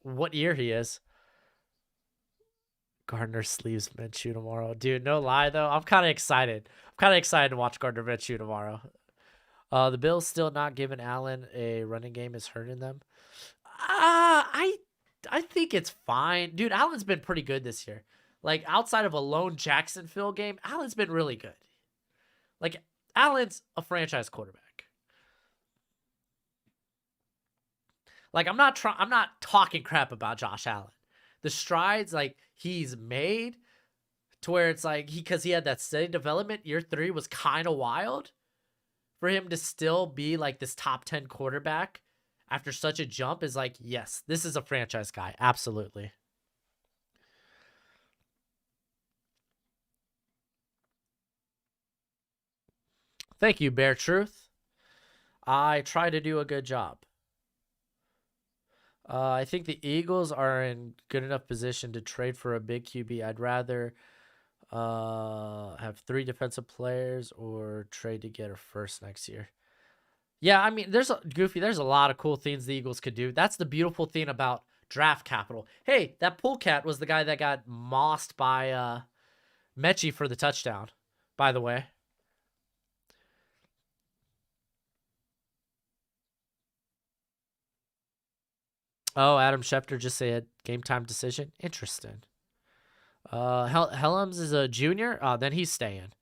what year he is. Gardner sleeves Minshew tomorrow. Dude, no lie though. I'm kind of excited. To watch Gardner Minshew tomorrow. The Bills still not giving Allen a running game is hurting them. I think it's fine. Dude, Allen's been pretty good this year. Outside of a lone Jacksonville game, Allen's been really good. Allen's a franchise quarterback. I'm not talking crap about Josh Allen. The strides he's made to where it's because he had that steady development. Year 3 was kind of wild. for him to still be like this top 10 quarterback after such a jump is like, yes, this is a franchise guy. Absolutely. Thank you, Bear Truth. I try to do a good job. I think the Eagles are in good enough position to trade for a big QB. I'd rather have 3 defensive players or trade to get a first next year. Yeah, I mean, there's a lot of cool things the Eagles could do. That's the beautiful thing about draft capital. Hey, that pool cat was the guy that got mossed by Mechie for the touchdown, by the way. Oh, Adam Schefter just said game time decision. Interesting. Helms is a junior. Then he's staying.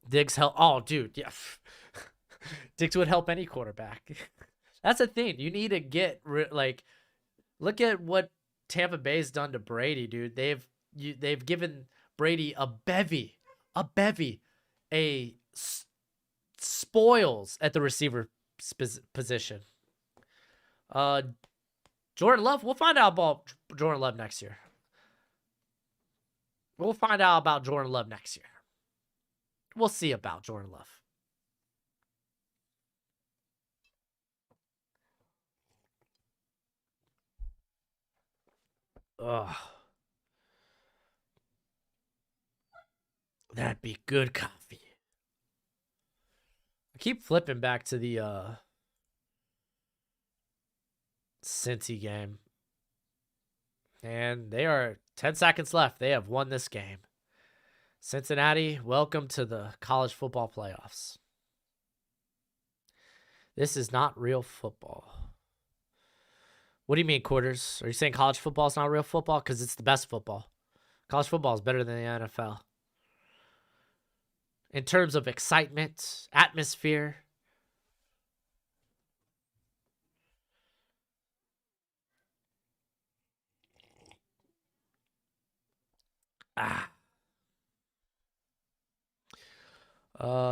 Diggs help. Oh, dude, yeah. Diggs would help any quarterback. That's the thing. You need to get like, look at what Tampa Bay's done to Brady, dude. They've given Brady a bevy, a spoils at the receiver position. Jordan Love. We'll find out about Jordan Love next year. We'll find out about Jordan Love next year. We'll see about Jordan Love. Ugh. That'd be good coffee. I keep flipping back to the Cincy game. And they are 10 seconds left. They have won this game. Cincinnati, welcome to the college football playoffs. This is not real football. What do you mean, quarters? Are you saying college football is not real football? Because it's the best football. College football is better than the NFL. In terms of excitement, atmosphere.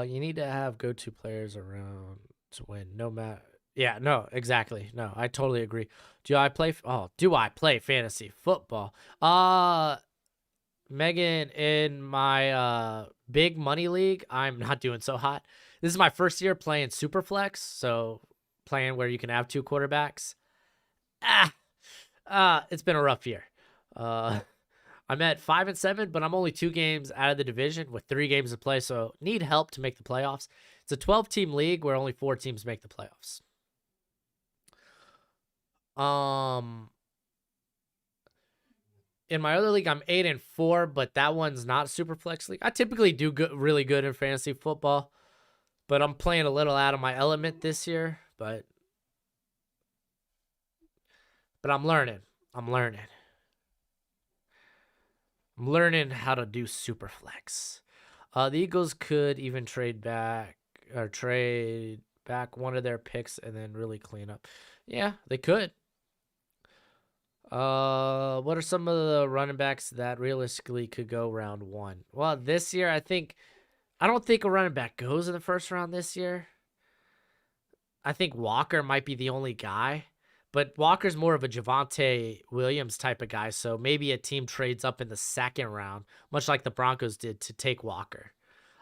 You need to have go-to players around to win. No matter. Yeah, no, exactly. No, I totally agree. Do I play fantasy football? Megan, in my big money league, I'm not doing so hot. This is my first year playing Superflex, so playing where you can have 2 quarterbacks. It's been a rough year. I'm at 5-7, but I'm only 2 games out of the division with 3 games to play, so need help to make the playoffs. It's a 12-team league where only 4 teams make the playoffs. In my other league, I'm 8-4, but that one's not super flex league. I typically do really good in fantasy football, but I'm playing a little out of my element this year. But I'm learning. I'm learning how to do super flex. The Eagles could even trade back one of their picks and then really clean up. Yeah, they could. What are some of the running backs that realistically could go round 1? Well, this year I don't think a running back goes in the first round this year. I think Walker might be the only guy, but Walker's more of a Javonte Williams type of guy, so maybe a team trades up in the second round, much like the Broncos did to take Walker.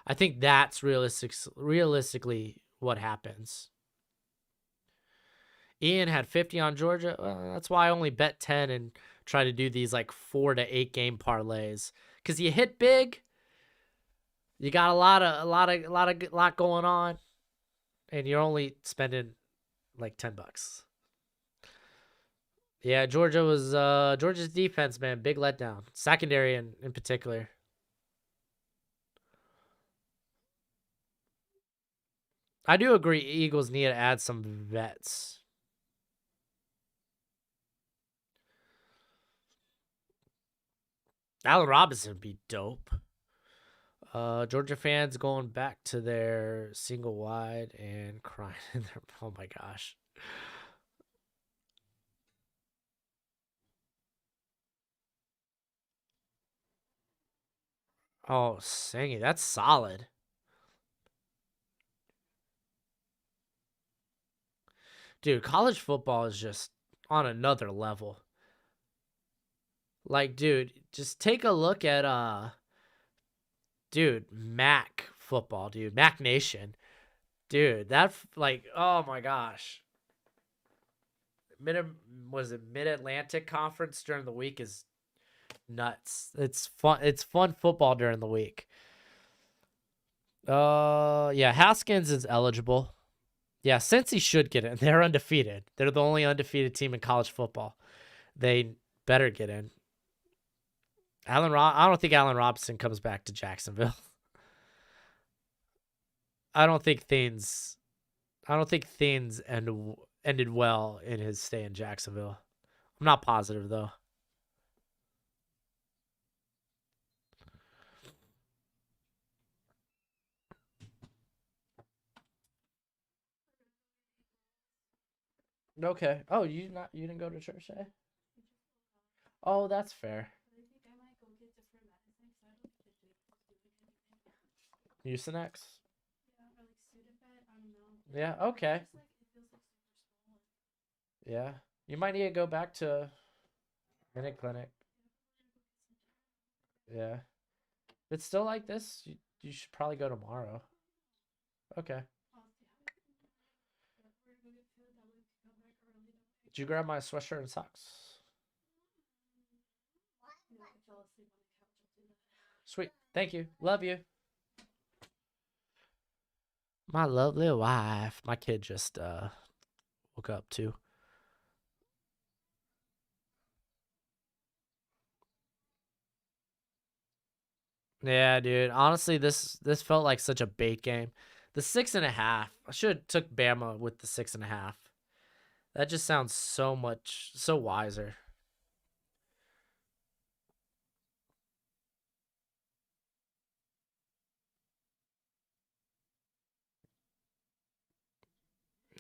I think that's realistically what happens. Ian had 50 on Georgia. That's why I only bet 10 and try to do these like 4 to 8 game parlays. Cause you hit big, you got a lot going on, and you're only spending like $10. Yeah, Georgia's defense, man, big letdown. Secondary in particular. I do agree Eagles need to add some vets. Allen Robinson would be dope. Georgia fans going back to their single wide and crying. Oh my gosh. Oh, singing. That's solid. Dude, college football is just on another level. Like, dude, just take a look at dude, Mac football, dude, Mac Nation, dude. Like, oh my gosh, mid was it Mid Atlantic Conference during the week is nuts. It's fun. It's fun football during the week. Yeah, Haskins is eligible. Yeah, Cincy should get in. They're undefeated. They're the only undefeated team in college football. They better get in. I don't think Allen Robinson comes back to Jacksonville. I don't think things ended well in his stay in Jacksonville. I'm not positive though. Okay. Oh, you didn't go to church today? Oh, that's fair. Mucinex? Yeah, okay. Yeah. You might need to go back to Minute Clinic. Yeah. If it's still like this, you should probably go tomorrow. Okay. Did you grab my sweatshirt and socks? Sweet. Thank you. Love you. My lovely wife. My kid just woke up too. Yeah, dude. Honestly, this felt like such a bait game. The 6.5. I should have took Bama with the 6.5. That just sounds so wiser.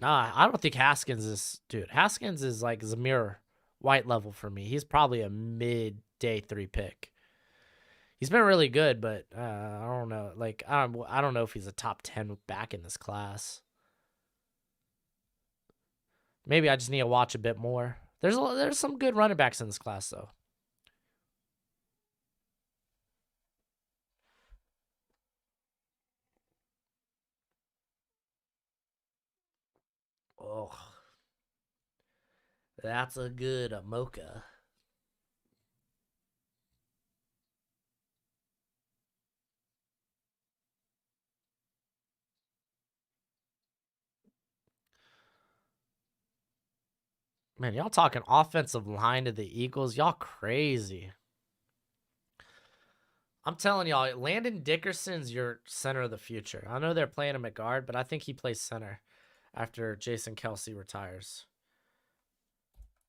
Nah, I don't think Haskins is, dude. Haskins is like Zamir White level for me. He's probably a mid day 3 pick. He's been really good, but I don't know. Like I don't know if he's a top 10 back in this class. Maybe I just need to watch a bit more. There's some good running backs in this class though. Oh, that's a good mocha. Man, y'all talking offensive line to the Eagles? Y'all crazy. I'm telling y'all, Landon Dickerson's your center of the future. I know they're playing him at guard, but I think he plays center after Jason Kelsey retires.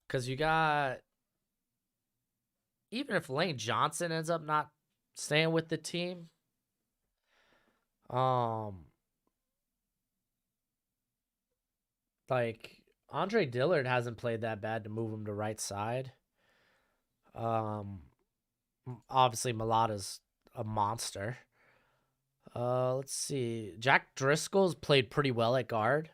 Because you got, even if Lane Johnson ends up not staying with the team, like Andre Dillard hasn't played that bad to move him to right side. Obviously Mulata's a monster. Let's see. Jack Driscoll's played pretty well at guard.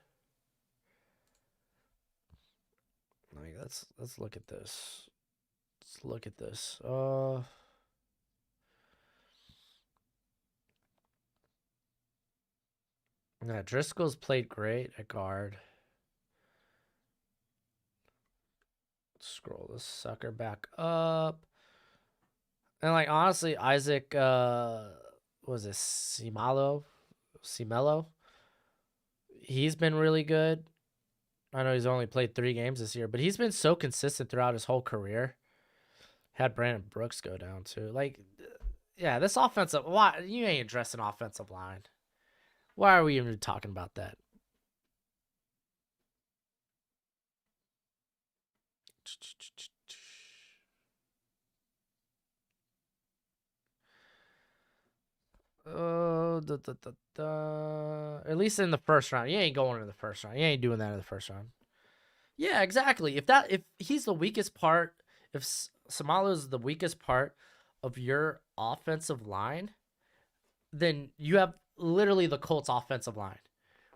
Like let's look at this. Let's look at this. Yeah, Driscoll's played great at guard. Scroll this sucker back up. And like honestly, Isaac was it Simalo? He's been really good. I know he's only played 3 games this year, but he's been so consistent throughout his whole career. Had Brandon Brooks go down too. Like, yeah, this offensive, why you ain't addressing offensive line? Why are we even talking about that? Oh, at least in the first round. You ain't going in the first round. You ain't doing that in the first round. Yeah, exactly. If he's the weakest part, if Samalo is the weakest part of your offensive line, then you have literally the Colts offensive line,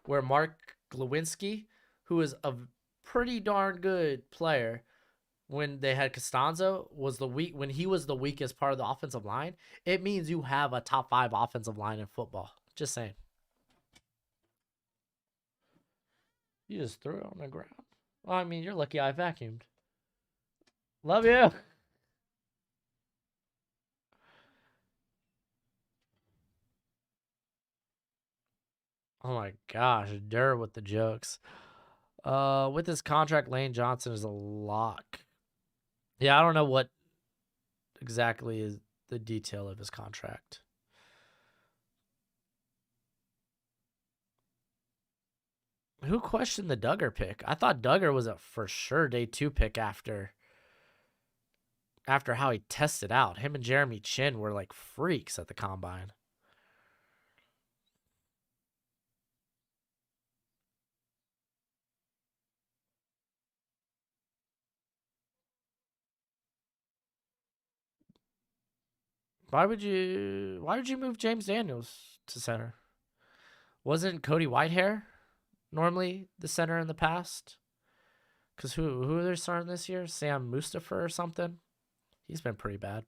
where Mark Glowinski, who is a pretty darn good player when they had Costanzo was the weak when he was the weakest part of the offensive line. It means you have a top 5 offensive line in football. Just saying. You just threw it on the ground. Well, I mean, you're lucky I vacuumed. Love you. Oh my gosh, Durr with the jokes. With his contract, Lane Johnson is a lock. Yeah, I don't know what exactly is the detail of his contract. Who questioned the Duggar pick? I thought Duggar was a for sure day 2 pick after how he tested out. Him and Jeremy Chin were like freaks at the combine. Why would you move James Daniels to center? Wasn't Cody Whitehair normally the center in the past? Because who are they starting this year? Sam Mustafa or something? He's been pretty bad.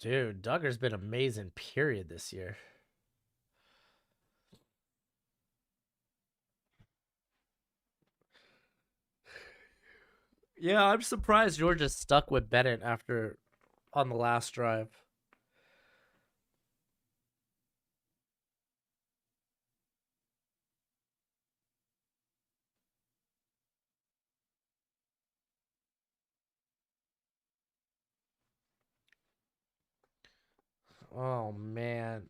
Dude, Duggar's been amazing, period, this year. Yeah, I'm surprised Georgia stuck with Bennett after on the last drive. Oh man.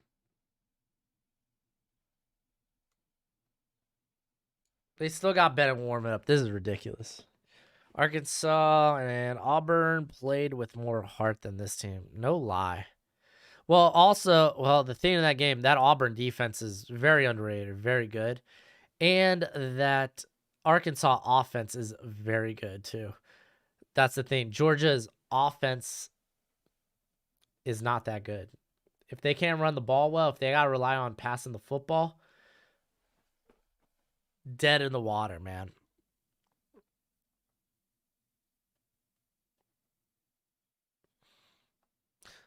They still got Bennett warming up. This is ridiculous. Arkansas and Auburn played with more heart than this team. No lie. Well, the thing in that game, that Auburn defense is very underrated, very good. And that Arkansas offense is very good too. That's the thing. Georgia's offense is not that good. If they can't run the ball well, if they got to rely on passing the football, dead in the water, man.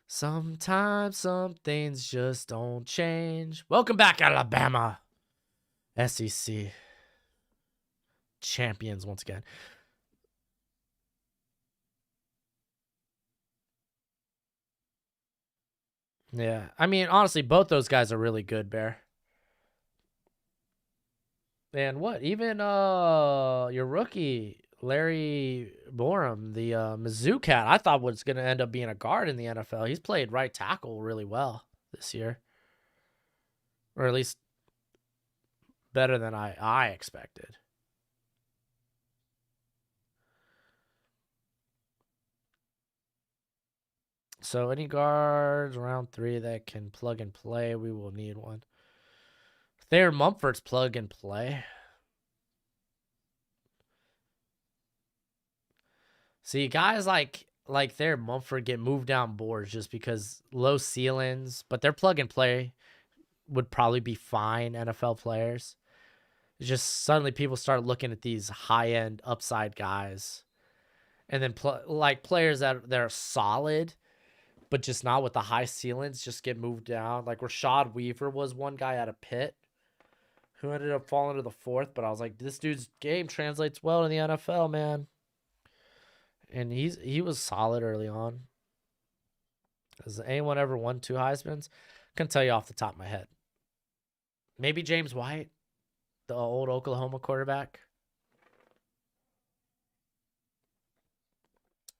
Sometimes some things just don't change. Welcome back, Alabama. SEC champions once again. Yeah. I mean, honestly, both those guys are really good, Bear. And what? Even your rookie, Larry Borum, the Mizzou cat, I thought was going to end up being a guard in the NFL. He's played right tackle really well this year. Or at least better than I expected. So any guards round 3 that can plug and play, we will need one. Thayer Mumford's plug and play. See, guys like Thayer Mumford get moved down boards just because low ceilings, but their plug and play would probably be fine NFL players. It's just suddenly people start looking at these high end upside guys, and then like players that are solid, but just not with the high ceilings, just get moved down. Like Rashad Weaver was one guy out of Pitt who ended up falling to the 4th, but I was like, this dude's game translates well in the NFL, man. And he was solid early on. Has anyone ever won 2 Heismans? Couldn't tell you off the top of my head. Maybe James White, the old Oklahoma quarterback.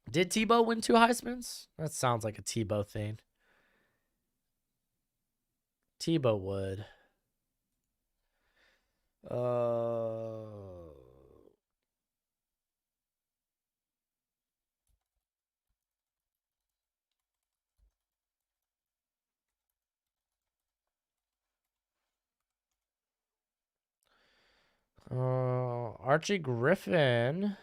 Did Tebow win 2 Heismans? That sounds like a Tebow thing. Tebow would. Uh, Archie Griffin.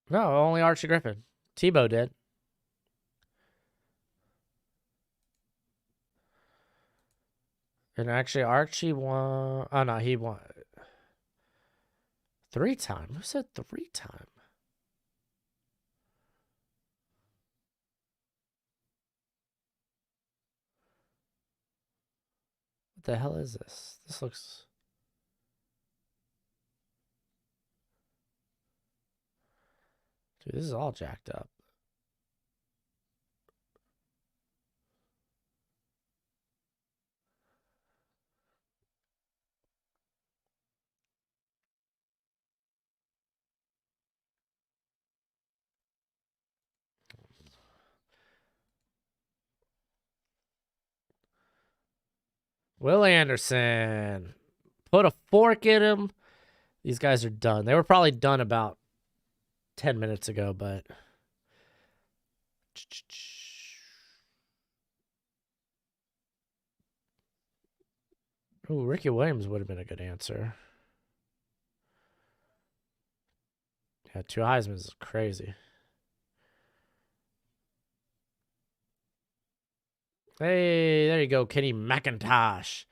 No, only Archie Griffin. Tebow did. And actually, Archie won. Oh, no, he won 3-time. Who said 3-time? What the hell is this? This looks. Dude, this is all jacked up. Will Anderson. Put a fork in him. These guys are done. They were probably done about 10 minutes ago, but. Ooh, Ricky Williams would have been a good answer. Yeah, 2 Heisman's is crazy. Hey, there you go, Kenny McIntosh.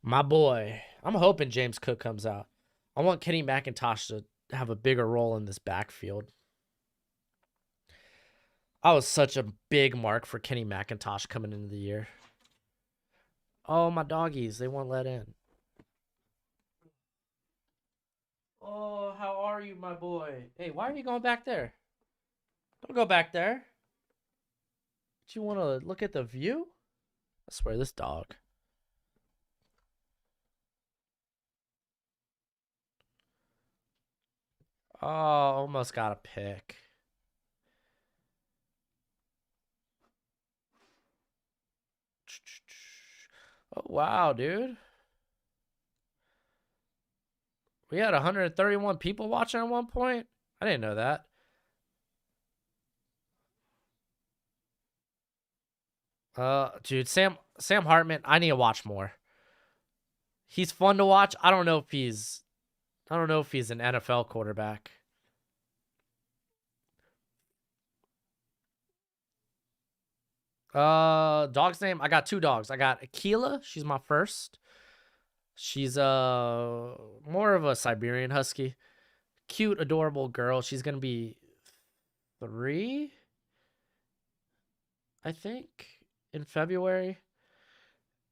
My boy. I'm hoping James Cook comes out. I want Kenny McIntosh to have a bigger role in this backfield. I was such a big mark for Kenny McIntosh coming into the year. Oh, my doggies. They won't let in. Oh, how are you, my boy? Hey, why are you going back there? Don't go back there. Do you want to look at the view? I swear, this dog. Oh, almost got a pick. Oh, wow, dude. We had 131 people watching at one point. I didn't know that. Dude, Sam Hartman, I need to watch more. He's fun to watch. I don't know if he's an NFL quarterback. Dog's name. I got 2 dogs. I got Akila. She's my first. She's more of a Siberian Husky. Cute, adorable girl. She's gonna be 3, I think, in February.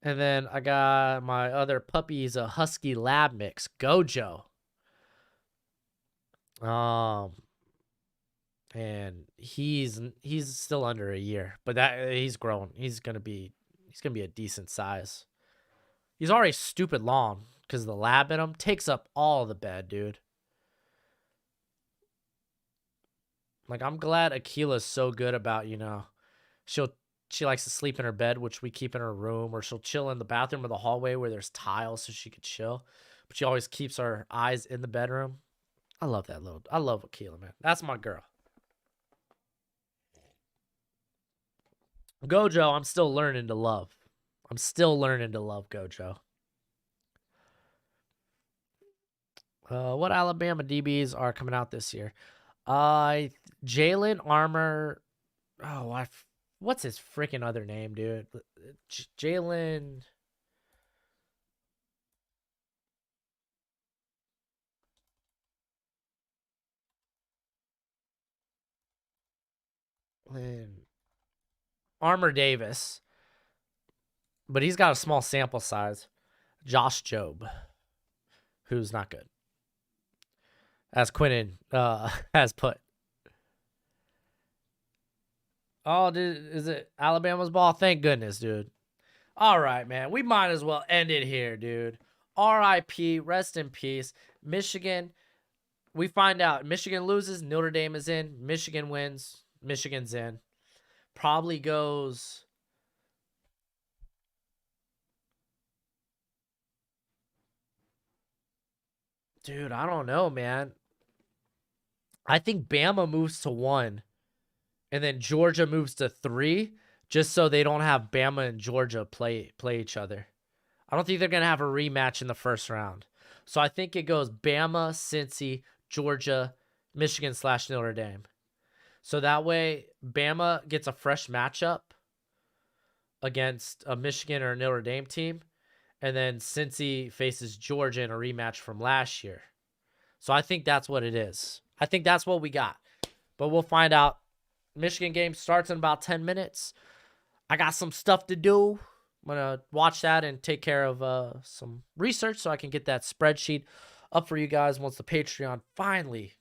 And then I got my other puppy. He's a Husky Lab mix, Gojo. And he's still under a year, but that he's grown. He's gonna be a decent size. He's already stupid long because the lab in him takes up all the bed, dude. Like, I'm glad Akila's so good about, she likes to sleep in her bed, which we keep in her room, or she'll chill in the bathroom or the hallway where there's tiles so she could chill. But she always keeps her eyes in the bedroom. I love Akila, man. That's my girl. Gojo, I'm still learning to love. Gojo. What Alabama DBs are coming out this year? Jalen Armour. Oh, what's his freaking other name, dude? Jalen. Armour Davis. But he's got a small sample size. Josh Jobe, who's not good. As Quinnen has put. Oh, dude, is it Alabama's ball? Thank goodness, dude. All right, man. We might as well end it here, dude. RIP, rest in peace. Michigan, we find out. Michigan loses, Notre Dame is in. Michigan wins, Michigan's in. Probably goes. Dude, I don't know, man. I think Bama moves to 1, and then Georgia moves to 3, just so they don't have Bama and Georgia play each other. I don't think they're gonna have a rematch in the first round. So I think it goes Bama, Cincy, Georgia, Michigan / Notre Dame. So that way Bama gets a fresh matchup against a Michigan or a Notre Dame team, and then Cincy faces Georgia in a rematch from last year. So I think that's what it is. I think that's what we got. But we'll find out. Michigan game starts in about 10 minutes. I got some stuff to do. I'm going to watch that and take care of some research so I can get that spreadsheet up for you guys once the Patreon finally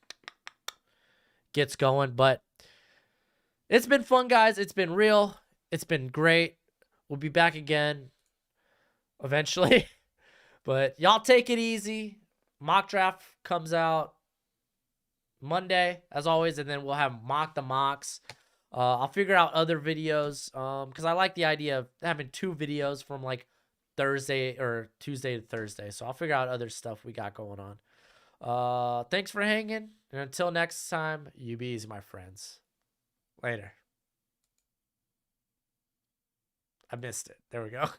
gets going. But it's been fun, guys. It's been real. It's been great. We'll be back again eventually. But y'all take it easy. Mock draft comes out Monday, as always, and then we'll have mock the mocks. I'll figure out other videos because I like the idea of having 2 videos from like Thursday or Tuesday to Thursday. So I'll figure out other stuff we got going on. Thanks for hanging. And until next time, you be easy, my friends. Later. I missed it. There we go.